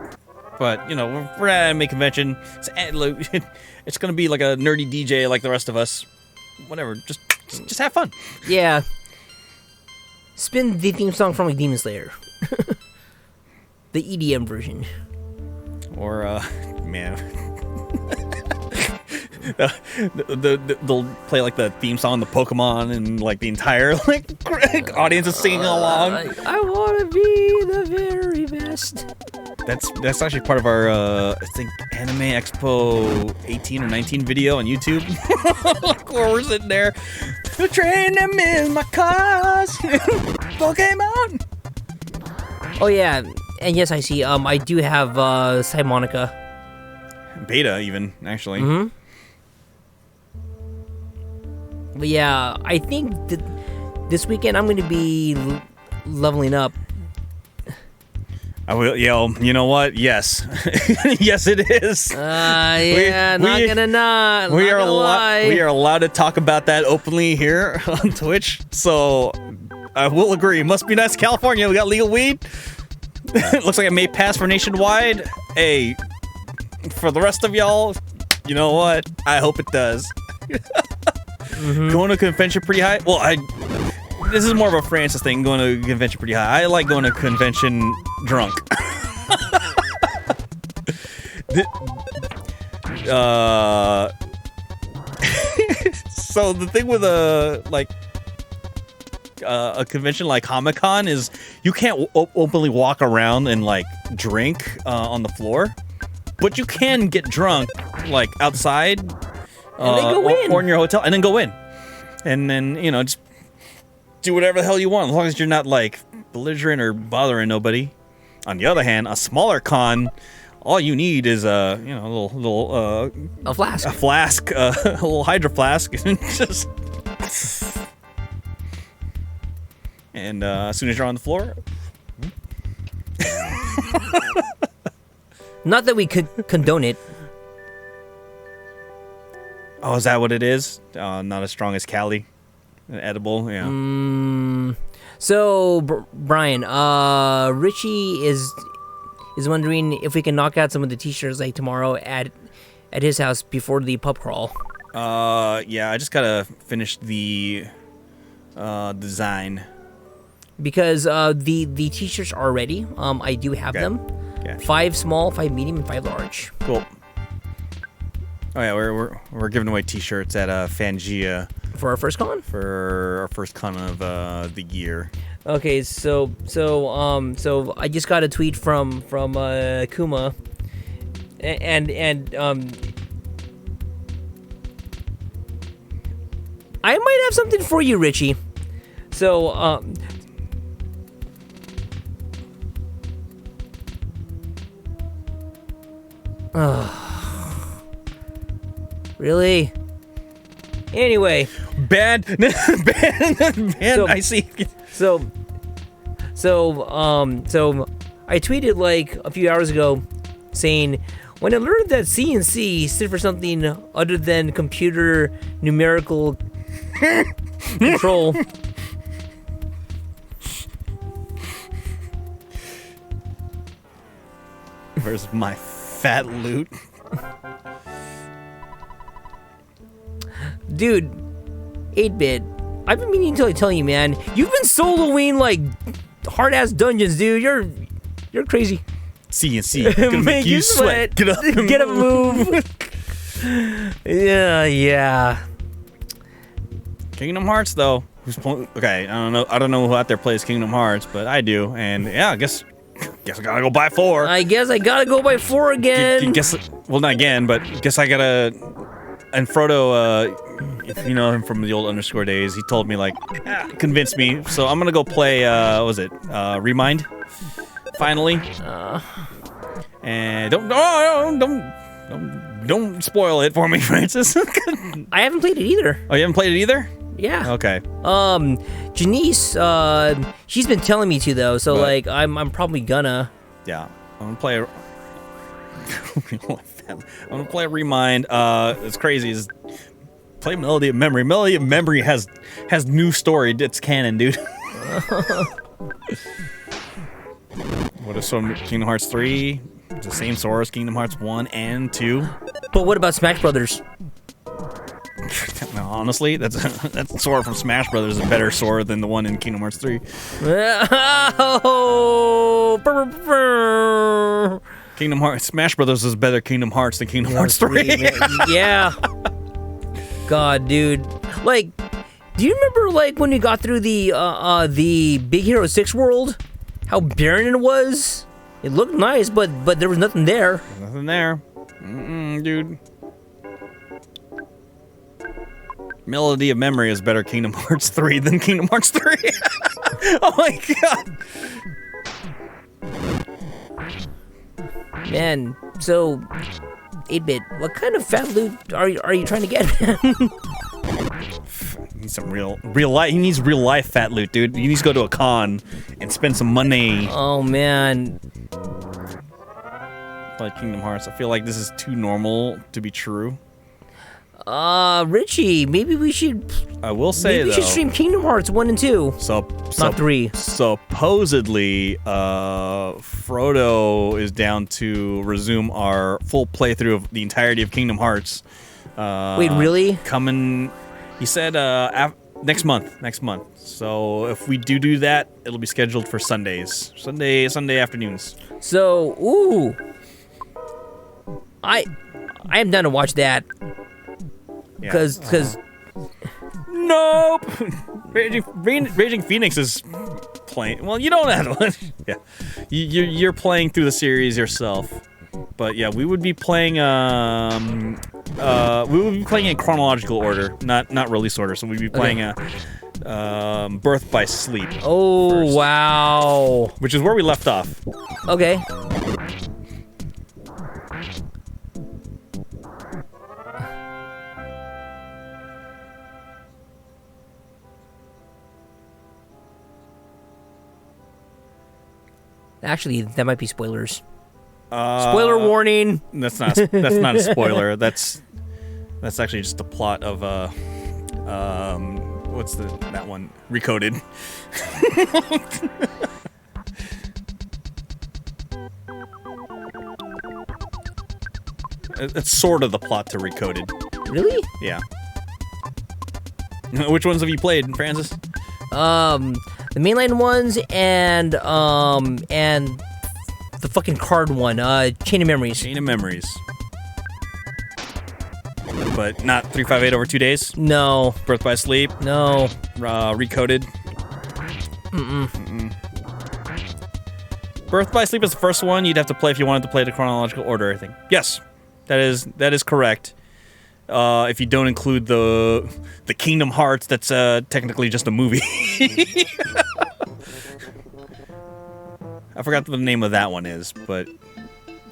But, we're at an anime convention. It's going to be like a nerdy DJ like the rest of us. Whatever. Just have fun. Yeah. Spin the theme song from like Demon Slayer. The EDM version. Or, man. They'll play like the theme song, the Pokemon, and like the entire audience is singing along. I want to be the very best. That's actually part of our I think Anime Expo 18 or 19 video on YouTube. Where we're sitting there, the train them in my cars, Pokemon. Oh yeah, and yes, I see. I do have Simonica. Beta even actually. Mm-hmm. But yeah, I think this weekend I'm going to be leveling up. I will, you know what? Yes. Yes, it is. Yeah, not gonna not. We are allowed to talk about that openly here on Twitch, so I will agree. Must be nice, California. We got legal weed. Looks like it may pass for nationwide. Hey, for the rest of y'all, you know what? I hope it does. Mm-hmm. Going to a convention pretty high? Well, this is more of a Francis thing, going to a convention pretty high. I like going to a convention drunk. So the thing with a convention like Comic-Con is you can't openly walk around and like drink on the floor, but you can get drunk like outside or in your hotel and then go in. And then, just do whatever the hell you want, as long as you're not like belligerent or bothering nobody. On the other hand, a smaller con, all you need is a a flask, a little hydro flask, and just. And as soon as you're on the floor. Not that we could condone it. Oh, is that what it is? Not as strong as Cali. Edible, yeah. So, Brian, Richie is wondering if we can knock out some of the t-shirts like tomorrow at his house before the pub crawl. Yeah, I just gotta finish the design. Because the t-shirts are ready. I do have them. Okay. 5 small, 5 medium, and 5 large. Cool. Oh yeah, we're giving away t-shirts at Fangia for our first con. For our first con of the year. Okay, so I just got a tweet from Kuma, and I might have something for you, Richie. So Really? Anyway. Bad. I see. So I tweeted like a few hours ago saying, When I learned that C and C stood for something other than computer numerical control. Where's my fat loot? Dude, 8-bit. I've been meaning to tell you, man. You've been soloing like hard ass dungeons, dude. You're crazy. C and C gonna make you sweat. Get up, and get a move. Yeah. Kingdom Hearts, though. Okay, I don't know who out there plays Kingdom Hearts, but I do, and yeah, I guess I gotta go buy 4. I guess I gotta go buy 4 again. Well, not again, but guess I gotta. And Frodo, if you know him from the old underscore days, he told me like, convinced me. So I'm gonna go play. What was it? Remind. Finally. And don't spoil it for me, Francis. I haven't played it either. Oh, you haven't played it either? Yeah. Okay. Janice, she's been telling me to though, so like I'm probably gonna. Yeah, I'm gonna play. I'm gonna play Remind. It's crazy. Is play Melody of Memory. Melody of Memory has new story. It's canon, dude. What is from Kingdom Hearts 3? It's the same source as Kingdom Hearts 1 and 2. But what about Smash Brothers? No, honestly, that sword from Smash Brothers is a better sword than the one in Kingdom Hearts 3. Kingdom Hearts Smash Brothers is better Kingdom Hearts than Kingdom Hearts 3. Yeah. God, dude. Like, do you remember like when we got through the Big Hero 6 world? How barren it was? It looked nice, but there was nothing there. Nothing there. Dude. Melody of Memory is better Kingdom Hearts 3 than Kingdom Hearts 3. Oh my god. Man, so 8-bit, what kind of fat loot are you trying to get, man? He needs some real life. He needs real life fat loot, dude. He needs to go to a con and spend some money. Oh man. Like Kingdom Hearts, I feel like this is too normal to be true. Richie, maybe we should. I will say maybe we should stream Kingdom Hearts 1 and 2. Not 3. Supposedly, Frodo is down to resume our full playthrough of the entirety of Kingdom Hearts. Wait, really? Coming, he said next month. So if we do that, it'll be scheduled for Sundays. Sunday afternoons. So, ooh. I am down to watch that. Because nope. Raging Phoenix is playing. Well, you don't have to. Yeah, you're playing through the series yourself. But yeah, we would be playing. We would be playing in chronological order, not release order. So we'd be playing Birth by Sleep. Oh first, wow! Which is where we left off. Okay. Actually, that might be spoilers. Spoiler warning. That's not a spoiler. That's actually just the plot of what's that one? Recoded. It's sort of the plot to Recoded. Really? Yeah. Which ones have you played, Francis? The mainline ones and the fucking card one, Chain of Memories. Chain of Memories. But not 358 over 2 days? No. Birth by Sleep? No. Recoded? Birth by Sleep is the first one you'd have to play if you wanted to play the chronological order, I think. Yes, that is correct. If you don't include the Kingdom Hearts, that's technically just a movie. I forgot what the name of that one is, but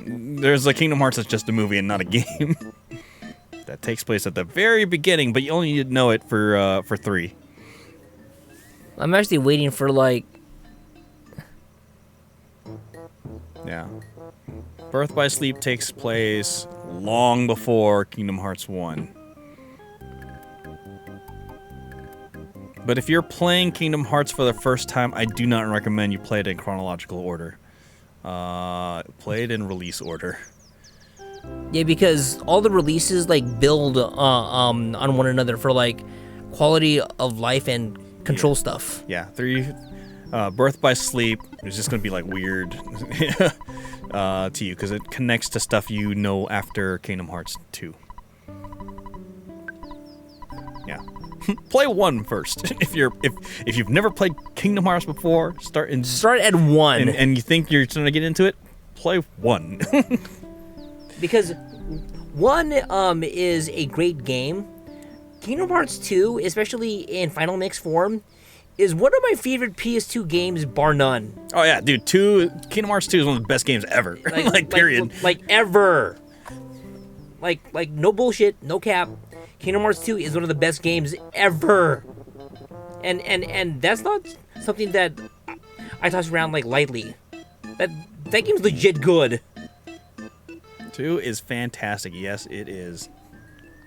there's a Kingdom Hearts that's just a movie and not a game. That takes place at the very beginning, but you only need to know it for 3. I'm actually waiting for like. Yeah. Birth by Sleep takes place long before Kingdom Hearts 1. But if you're playing Kingdom Hearts for the first time, I do not recommend you play it in chronological order. Play it in release order. Yeah, because all the releases like build on one another for like quality of life and control stuff. Yeah, 3. Birth by Sleep is just gonna be like weird to you because it connects to stuff you know after Kingdom Hearts 2. Yeah, play 1 first. if you've never played Kingdom Hearts before, start at 1, and you think you're gonna get into it, play 1. Because 1 is a great game. Kingdom Hearts 2, especially in Final Mix form, is one of my favorite PS2 games, bar none. Oh yeah, dude, Kingdom Hearts 2 is one of the best games ever. Period. Like ever. Like no bullshit, no cap. Kingdom Hearts 2 is one of the best games ever. And that's not something that I toss around like lightly. That game's legit good. 2 is fantastic. Yes, it is.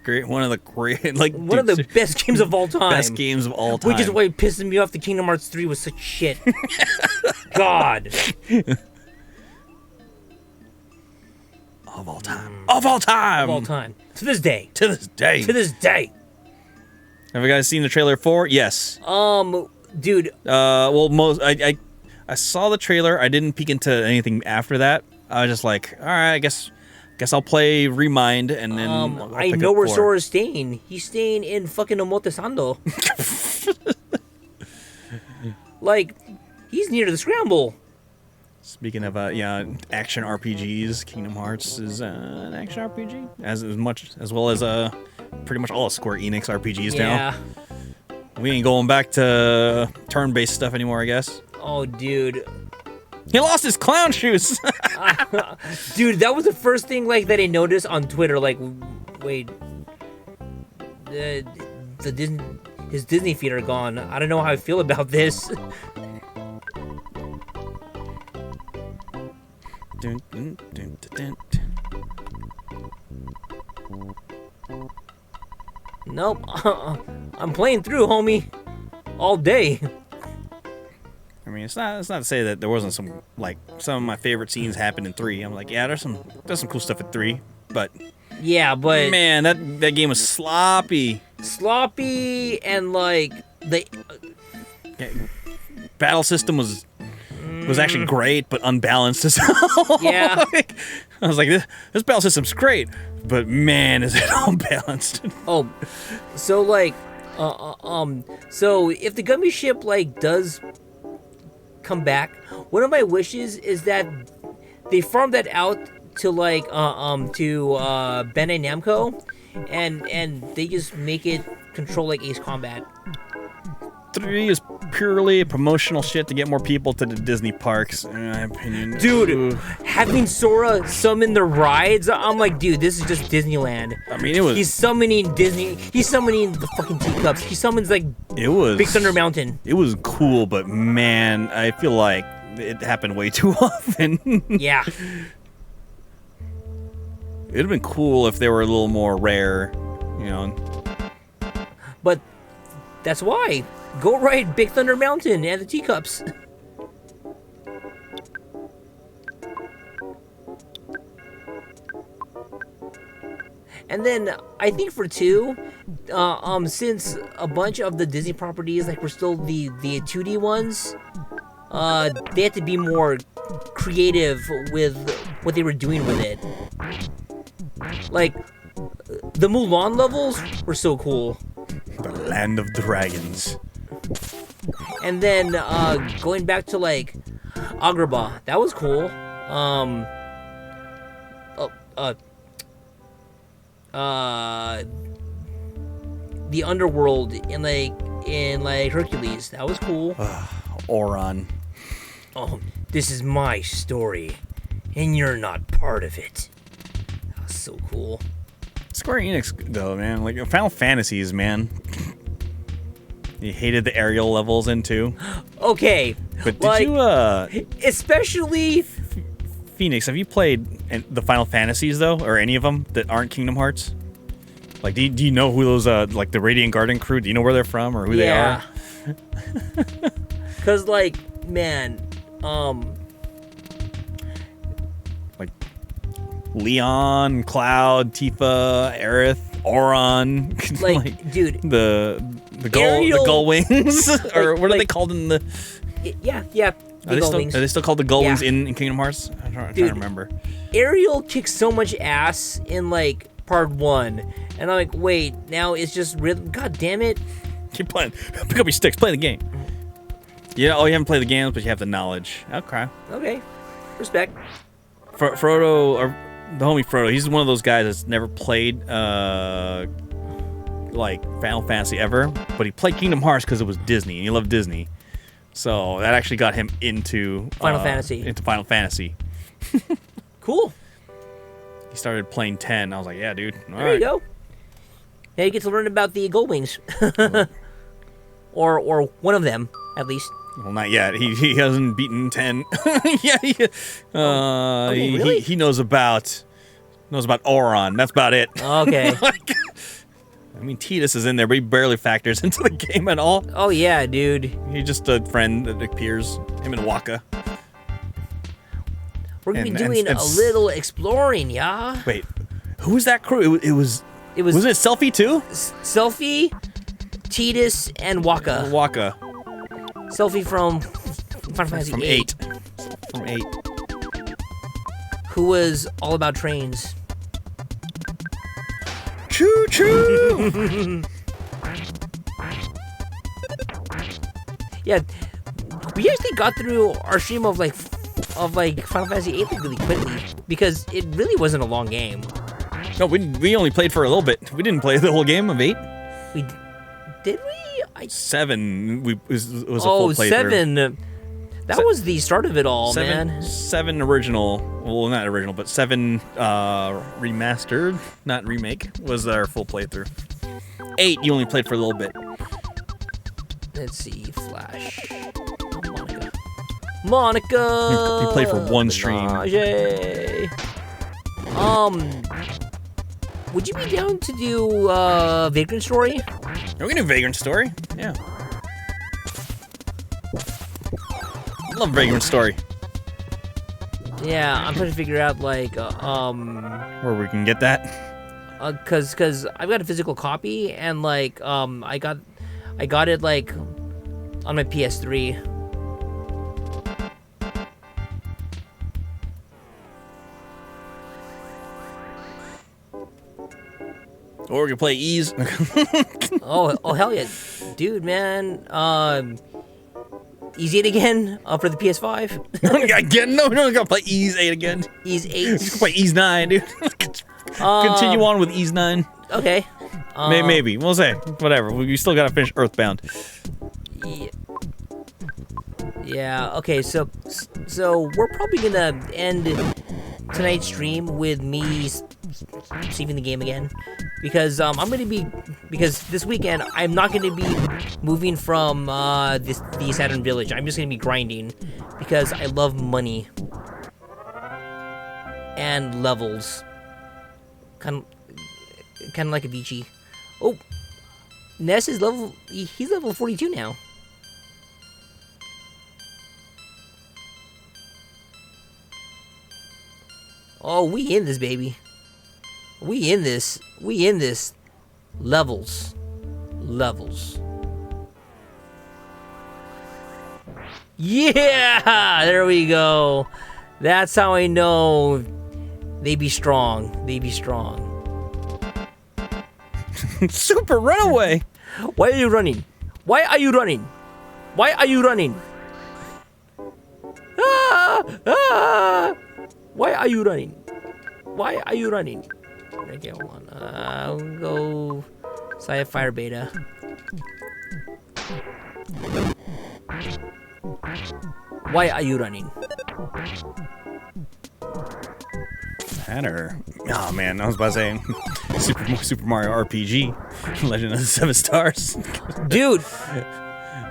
Great, one of the best games of all time. Best games of all time. Which is why it pisses me off the Kingdom Hearts 3 was such shit. God. Of all time. Of all time. Of all time. To this day. To this day. To this day. Have you guys seen the trailer for? Yes. Dude. I saw the trailer. I didn't peek into anything after that. I was just like, all right, I guess I'll play Remind, and then I know where Sora's staying. He's staying in fucking Omotesando. Like, he's near the Scramble. Speaking of action RPGs, Kingdom Hearts is an action RPG as well as pretty much all of Square Enix RPGs now. We ain't going back to turn-based stuff anymore, I guess. Oh, dude. He lost his clown shoes. Dude, that was the first thing like that I noticed on Twitter. Like, wait, his Disney feet are gone. I don't know how I feel about this. Dun, dun, dun, dun, dun. Nope. I'm playing through, homie, all day. I mean, it's not to say that there wasn't some of my favorite scenes happened in 3. I'm like, yeah, there's some cool stuff at 3, but yeah, but man, that game was sloppy, and like the battle system was actually great, but unbalanced as hell. Yeah, I was like, this battle system's great, but man, is it unbalanced. Oh, so like, so if the Gummy ship like does come back, one of my wishes is that they farm that out to like to Bandai Namco, and they just make it control like Ace Combat. 3 is purely promotional shit to get more people to the Disney parks, in my opinion. Dude, having Sora summon the rides, I'm like, dude, this is just Disneyland. I mean, it was. He's summoning Disney. He's summoning the fucking teacups. He summons like. It was Big Thunder Mountain. It was cool, but man, I feel like it happened way too often. Yeah. It'd have been cool if they were a little more rare, you know. But that's why. Go ride Big Thunder Mountain and the teacups. And then I think for 2, since a bunch of the Disney properties like were still the 2D ones, they had to be more creative with what they were doing with it. Like the Mulan levels were so cool. The Land of Dragons. And then going back to like Agrabah, that was cool. The underworld in Hercules, that was cool. Oron. Oh, this is my story, and you're not part of it. That was so cool. Square Enix, though, man, like Final Fantasies, man. You hated the aerial levels in 2. Okay, but did you especially Phoenix? Have you played and the Final Fantasies though, or any of them that aren't Kingdom Hearts? Like, do you know who those like the Radiant Garden crew? Do you know where they're from or who they are? Cause like, man, like Leon, Cloud, Tifa, Aerith, Auron, like dude, the Ariel, gull wings, or what are they like- called in the? Yeah, Are they, wings. are they still called the gull Yeah. wings in Kingdom Hearts? I'm trying to remember. Ariel kicks so much ass in like part 1, and I'm like, wait, now it's just rhythm. God damn it! Keep playing. Pick up your sticks. Play the game. Yeah. Oh, you haven't played the games, but you have the knowledge. Okay. Okay, respect. Frodo, or the homie Frodo, he's one of those guys that's never played like Final Fantasy ever, but he played Kingdom Hearts because it was Disney, and he loved Disney. So that actually got him into Final Fantasy. Into Final Fantasy. Cool. He started playing 10. I was like, yeah, dude. There you go. Now you get to learn about the Gold Wings, or one of them at least. Well, not yet. He hasn't beaten 10. Yeah. Really? He knows about Auron. That's about it. Okay. I mean, Tidus is in there, but he barely factors into the game at all. Oh yeah, dude. He's just a friend that appears. Him and Waka. We're gonna be And- doing and a little exploring, yeah. Wait, who was that crew? It was. Wasn't it Selfie too? Selfie, Tidus, and Waka. Waka. Selfie from Final Fantasy From 8. From 8. Who was all about trains. Choo choo. Yeah, we actually got through our stream of Final Fantasy 8 really quickly because it really wasn't a long game. No, we only played for a little bit. We didn't play the whole game of 8. Did we? 7. It was a full playthrough. 7. That was the start of it all, man. 7 original. Well, not original, but 7 remastered, not remake, was our full playthrough. 8, you only played for a little bit. Let's see, Flash. Monica. You played for one stream. Menage. Would you be down to do Vagrant Story? Are we gonna do Vagrant Story? Yeah. I love Vagrant Story. Yeah, I'm trying to figure out like where we can get that. Cause I've got a physical copy and like I got it like on my PS3. Or we can play Ease. oh hell yeah, dude, man. Ease 8 again for the PS5. Again? No, gotta play Ease 8 again. Ease 8. You can play Ease 9, dude. Continue on with Ease 9. Okay. Maybe. We'll say. Whatever. We still gotta finish Earthbound. Yeah, okay, so we're probably gonna end tonight's stream with me saving the game again. Because because this weekend I'm not gonna be moving from the Saturn Village. I'm just gonna be grinding because I love money and levels. Kind of like Avicii. Oh, Ness is he's level 42 now. Oh, we in this, baby. We in this. Levels. Yeah! There we go. That's how I know they be strong. Super runaway! Why are you running? Ah! Why are you running? Okay, hold on. I'll go Sci-Fire Beta. Why are you running? Tanner. Oh man, I was about to say Super Mario RPG, Legend of the Seven Stars. Dude,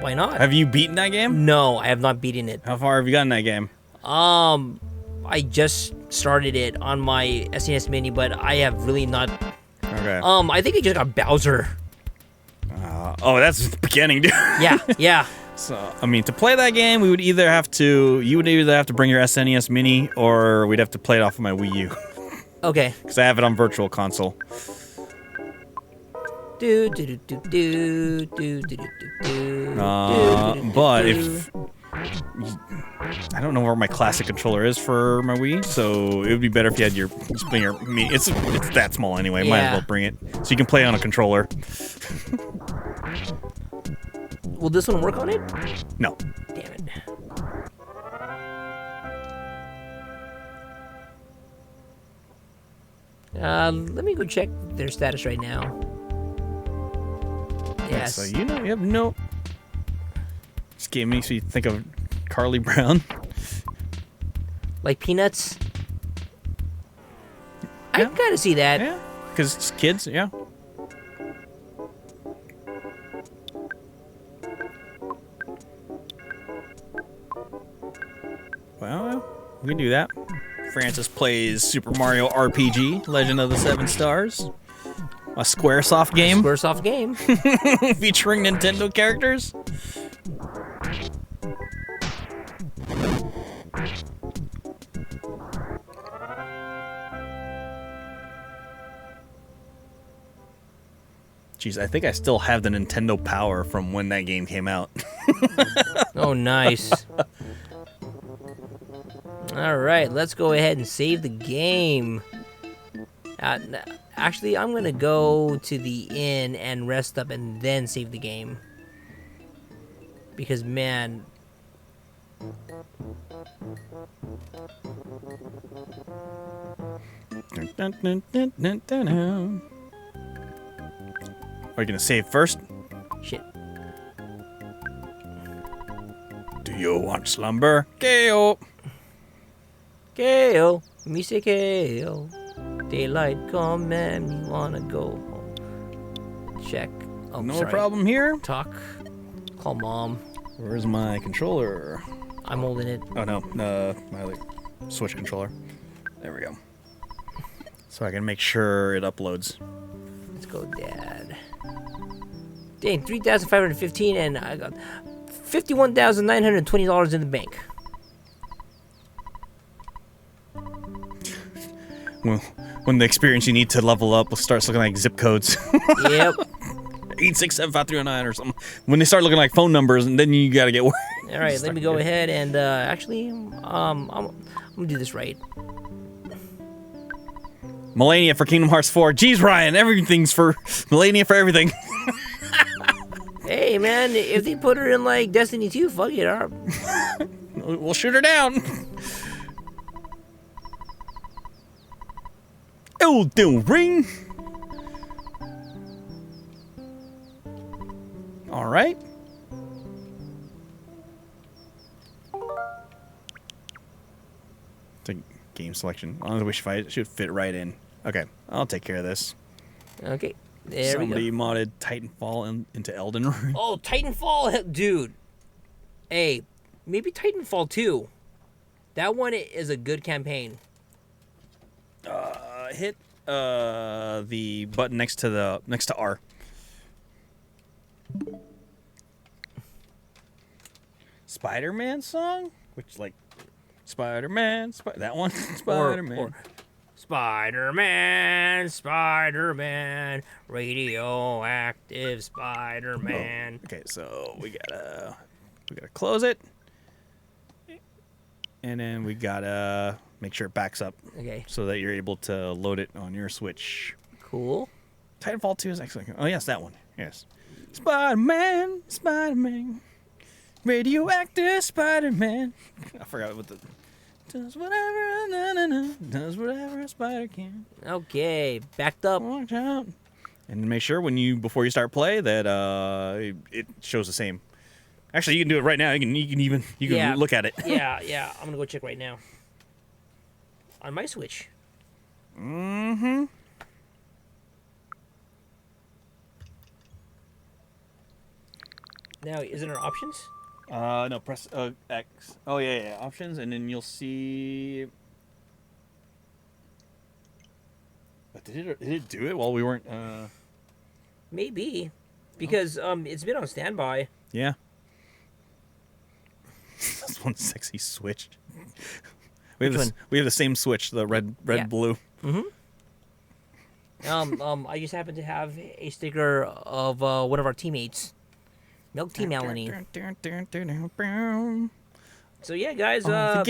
why not? Have you beaten that game? No, I have not beaten it. How far have you gotten that game? I I just started it on my SNES Mini, but I have really not. Okay. I think I just got Bowser. Oh, that's the beginning, dude. Yeah. So, I mean, to play that game, you would either have to bring your SNES Mini, or we'd have to play it off of my Wii U. Okay. Because I have it on Virtual Console. But if I don't know where my classic controller is for my Wii, so it would be better if you had your Mini. It's that small anyway. Might as well bring it so you can play on a controller. Will this one work on it? No. Damn it. Let me go check their status right now. Yes. So you have no. This game makes me think of Carly Brown. Like Peanuts? I can kind of see that. Yeah, because it's kids, yeah. Well, we can do that. Francis plays Super Mario RPG, Legend of the Seven Stars. A Squaresoft game. Squaresoft game. Featuring Nintendo characters. Jeez, I think I still have the Nintendo Power from when that game came out. Oh, nice. All right, let's go ahead and save the game. Actually, I'm going to go to the inn and rest up and then save the game. Because, man... Are you going to save first? Shit. Do you want slumber? KO. KO. Me say KO. Daylight come and me wanna go home. Check. Oh, No sorry. problem here. Talk. Call mom. Where's my controller? I'm holding it. Oh no, my like, Switch controller. There we go. So I can make sure it uploads. Let's go, Dad. Dang, 3,515, and I got $51,920 in the bank. Well, when the experience you need to level up starts looking like zip codes. Yep. 8675309 or something. When they start looking like phone numbers, and then you gotta get worried. All right, let me go ahead and actually, I'm gonna do this right. Millennia for Kingdom Hearts 4. Jeez, Ryan, everything's for Millennia for everything. Hey, man, if they put her in like Destiny 2, fuck it up. We'll shoot her down. Elden Ring. All right. The game selection. I wish it should fit right in. Okay, I'll take care of this. Okay, there we go. Somebody modded Titanfall into Elden Ring. Oh, Titanfall, dude. Hey, maybe Titanfall 2. That one is a good campaign. Hit the button next to R. Spider-Man song? Which like Spider-Man, that one? Spider-Man. Or Spider-Man, radioactive Spider-Man. Oh, okay, so we gotta close it. And then we gotta make sure it backs up. Okay. So that you're able to load it on your Switch. Cool. Titanfall 2 is excellent. Oh yes, that one. Yes. Spider-Man, Spider-Man. Radioactive Spider-Man. I forgot what the does whatever does whatever a spider can. Okay, backed up. Watch out. And make sure before you start play that it shows the same. Actually, you can do it right now. You can look at it. Yeah. I'm gonna go check right now. On my Switch. Mm-hmm. Now, is it under options? No, press X. Oh yeah, options, and then you'll see Did it do it while we weren't? Maybe, because it's been on standby. Yeah. That's one sexy switch. We have Which we have the same switch, the red Yeah. blue. I just happen to have a sticker of one of our teammates, Milk Tea Melanie. So yeah, guys. All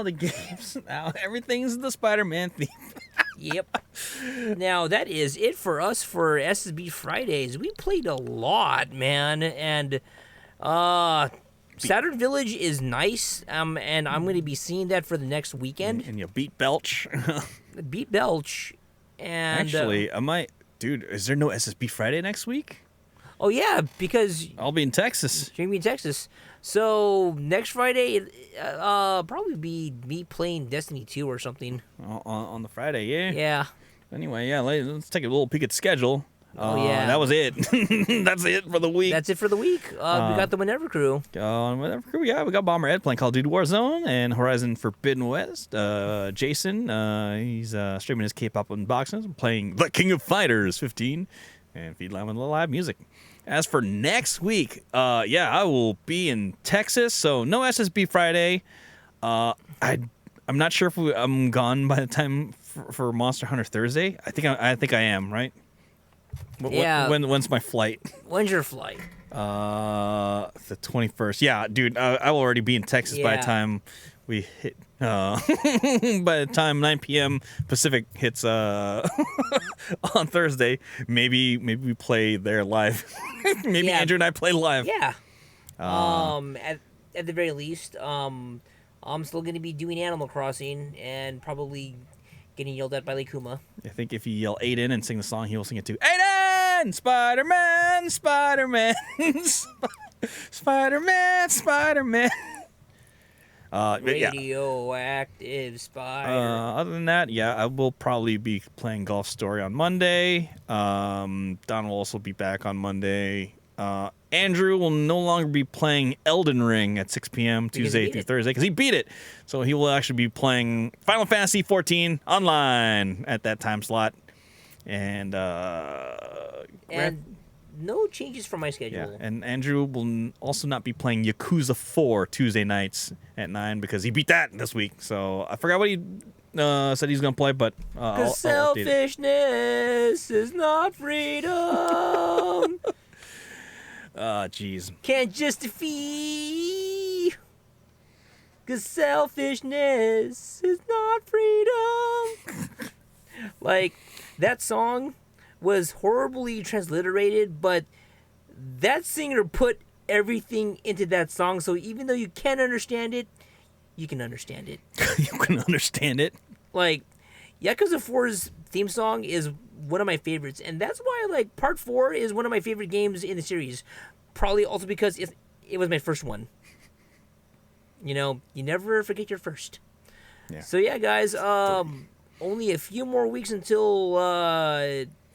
the games. Now everything's the Spider-Man theme. Yep. Now that is it for us for SSB Fridays. We played a lot, man, and Saturn Village is nice. And I'm going to be seeing that for the next weekend. And you beat Belch. Beat Belch, and Actually, I might. Dude, is there no SSB Friday next week? oh yeah, because I'll be in Texas. you're gonna be in Texas. So next Friday, probably be me playing Destiny 2 or something. On the Friday, yeah. Yeah. Anyway, yeah, let's take a little peek at the schedule. Oh, yeah. That was it. That's it for the week. That's it for the week. We got the Whenever crew. Whatever crew we got. We got Bomber Ed playing Call of Duty Warzone and Horizon Forbidden West. Jason, he's streaming his K-pop unboxings, playing The King of Fighters 15, and Feed Live with live music. As for next week, I will be in Texas, so no SSB Friday. I'm not sure if I'm gone by the time for Monster Hunter Thursday. I think I am, right? Yeah. When's my flight? When's your flight? The 21st. Yeah, dude, I will already be in Texas by the Yeah. time we hit. By the time 9 p.m. Pacific hits on Thursday, maybe we play there live. Maybe Yeah. Andrew and I play live. Yeah. At the very least, I'm still going to be doing Animal Crossing and probably getting yelled at by Lakuma. I think if you yell Aiden and sing the song, he will sing it too. Aiden! Spider-Man! Spider-Man! Spider-Man! Spider-Man! Yeah. Radioactive spider. Other than that, yeah, I will probably be playing Golf Story on Monday. Don will also be back on Monday. Andrew will no longer be playing Elden Ring at 6 p.m. Tuesday through Thursday because he beat it. So he will actually be playing Final Fantasy 14 online at that time slot. And no changes from my yeah, schedule. and Andrew will also not be playing Yakuza 4 Tuesday nights at 9 because he beat that this week. So I forgot what he said he's going to play, but I'll update it. Selfishness is not freedom. Jeez. Can't justify. Cause selfishness is not freedom. Like, that song was horribly transliterated, but that singer put everything into that song, so even though you can't understand it, you can understand it. You can understand it. Like, Yakuza 4's theme song is one of my favorites, and that's why, like, Part 4 is one of my favorite games in the series. Probably also because it was my first one. You know, you never forget your first. Yeah. So yeah, guys, only a few more weeks until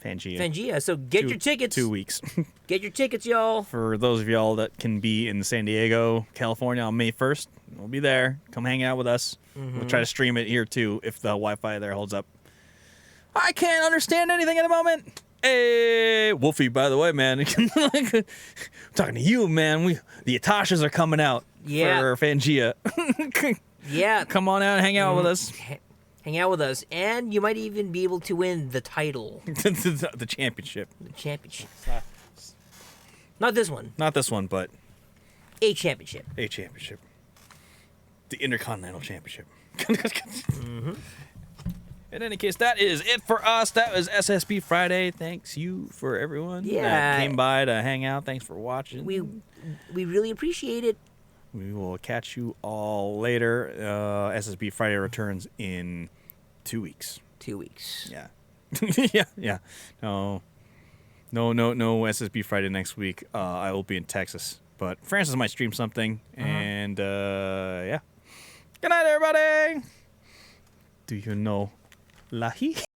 Pangea. So get your tickets. 2 weeks. Get your tickets, y'all. For those of y'all that can be in San Diego, California on May 1st, we'll be there. Come hang out with us. We'll try to stream it here too if the Wi-Fi there holds up. I can't understand anything at the moment. Hey, Wolfie, by the way, man. I'm talking to you, man. The Atashas are coming out for Pangea. Yeah. Come on out and hang out with us. Hang out with us, and you might even be able to win the title. The championship. The championship. Not this one. Not this one, but a championship. A championship. The Intercontinental Championship. In any case, that is it for us. That was SSB Friday. Thanks you for everyone that came by to hang out. Thanks for watching. We really appreciate it. We will catch you all later. SSB Friday returns in 2 weeks. 2 weeks. Yeah. yeah. No SSB Friday next week. I will be in Texas. But Francis might stream something. And, yeah. Good night, everybody. Do you know Lahi?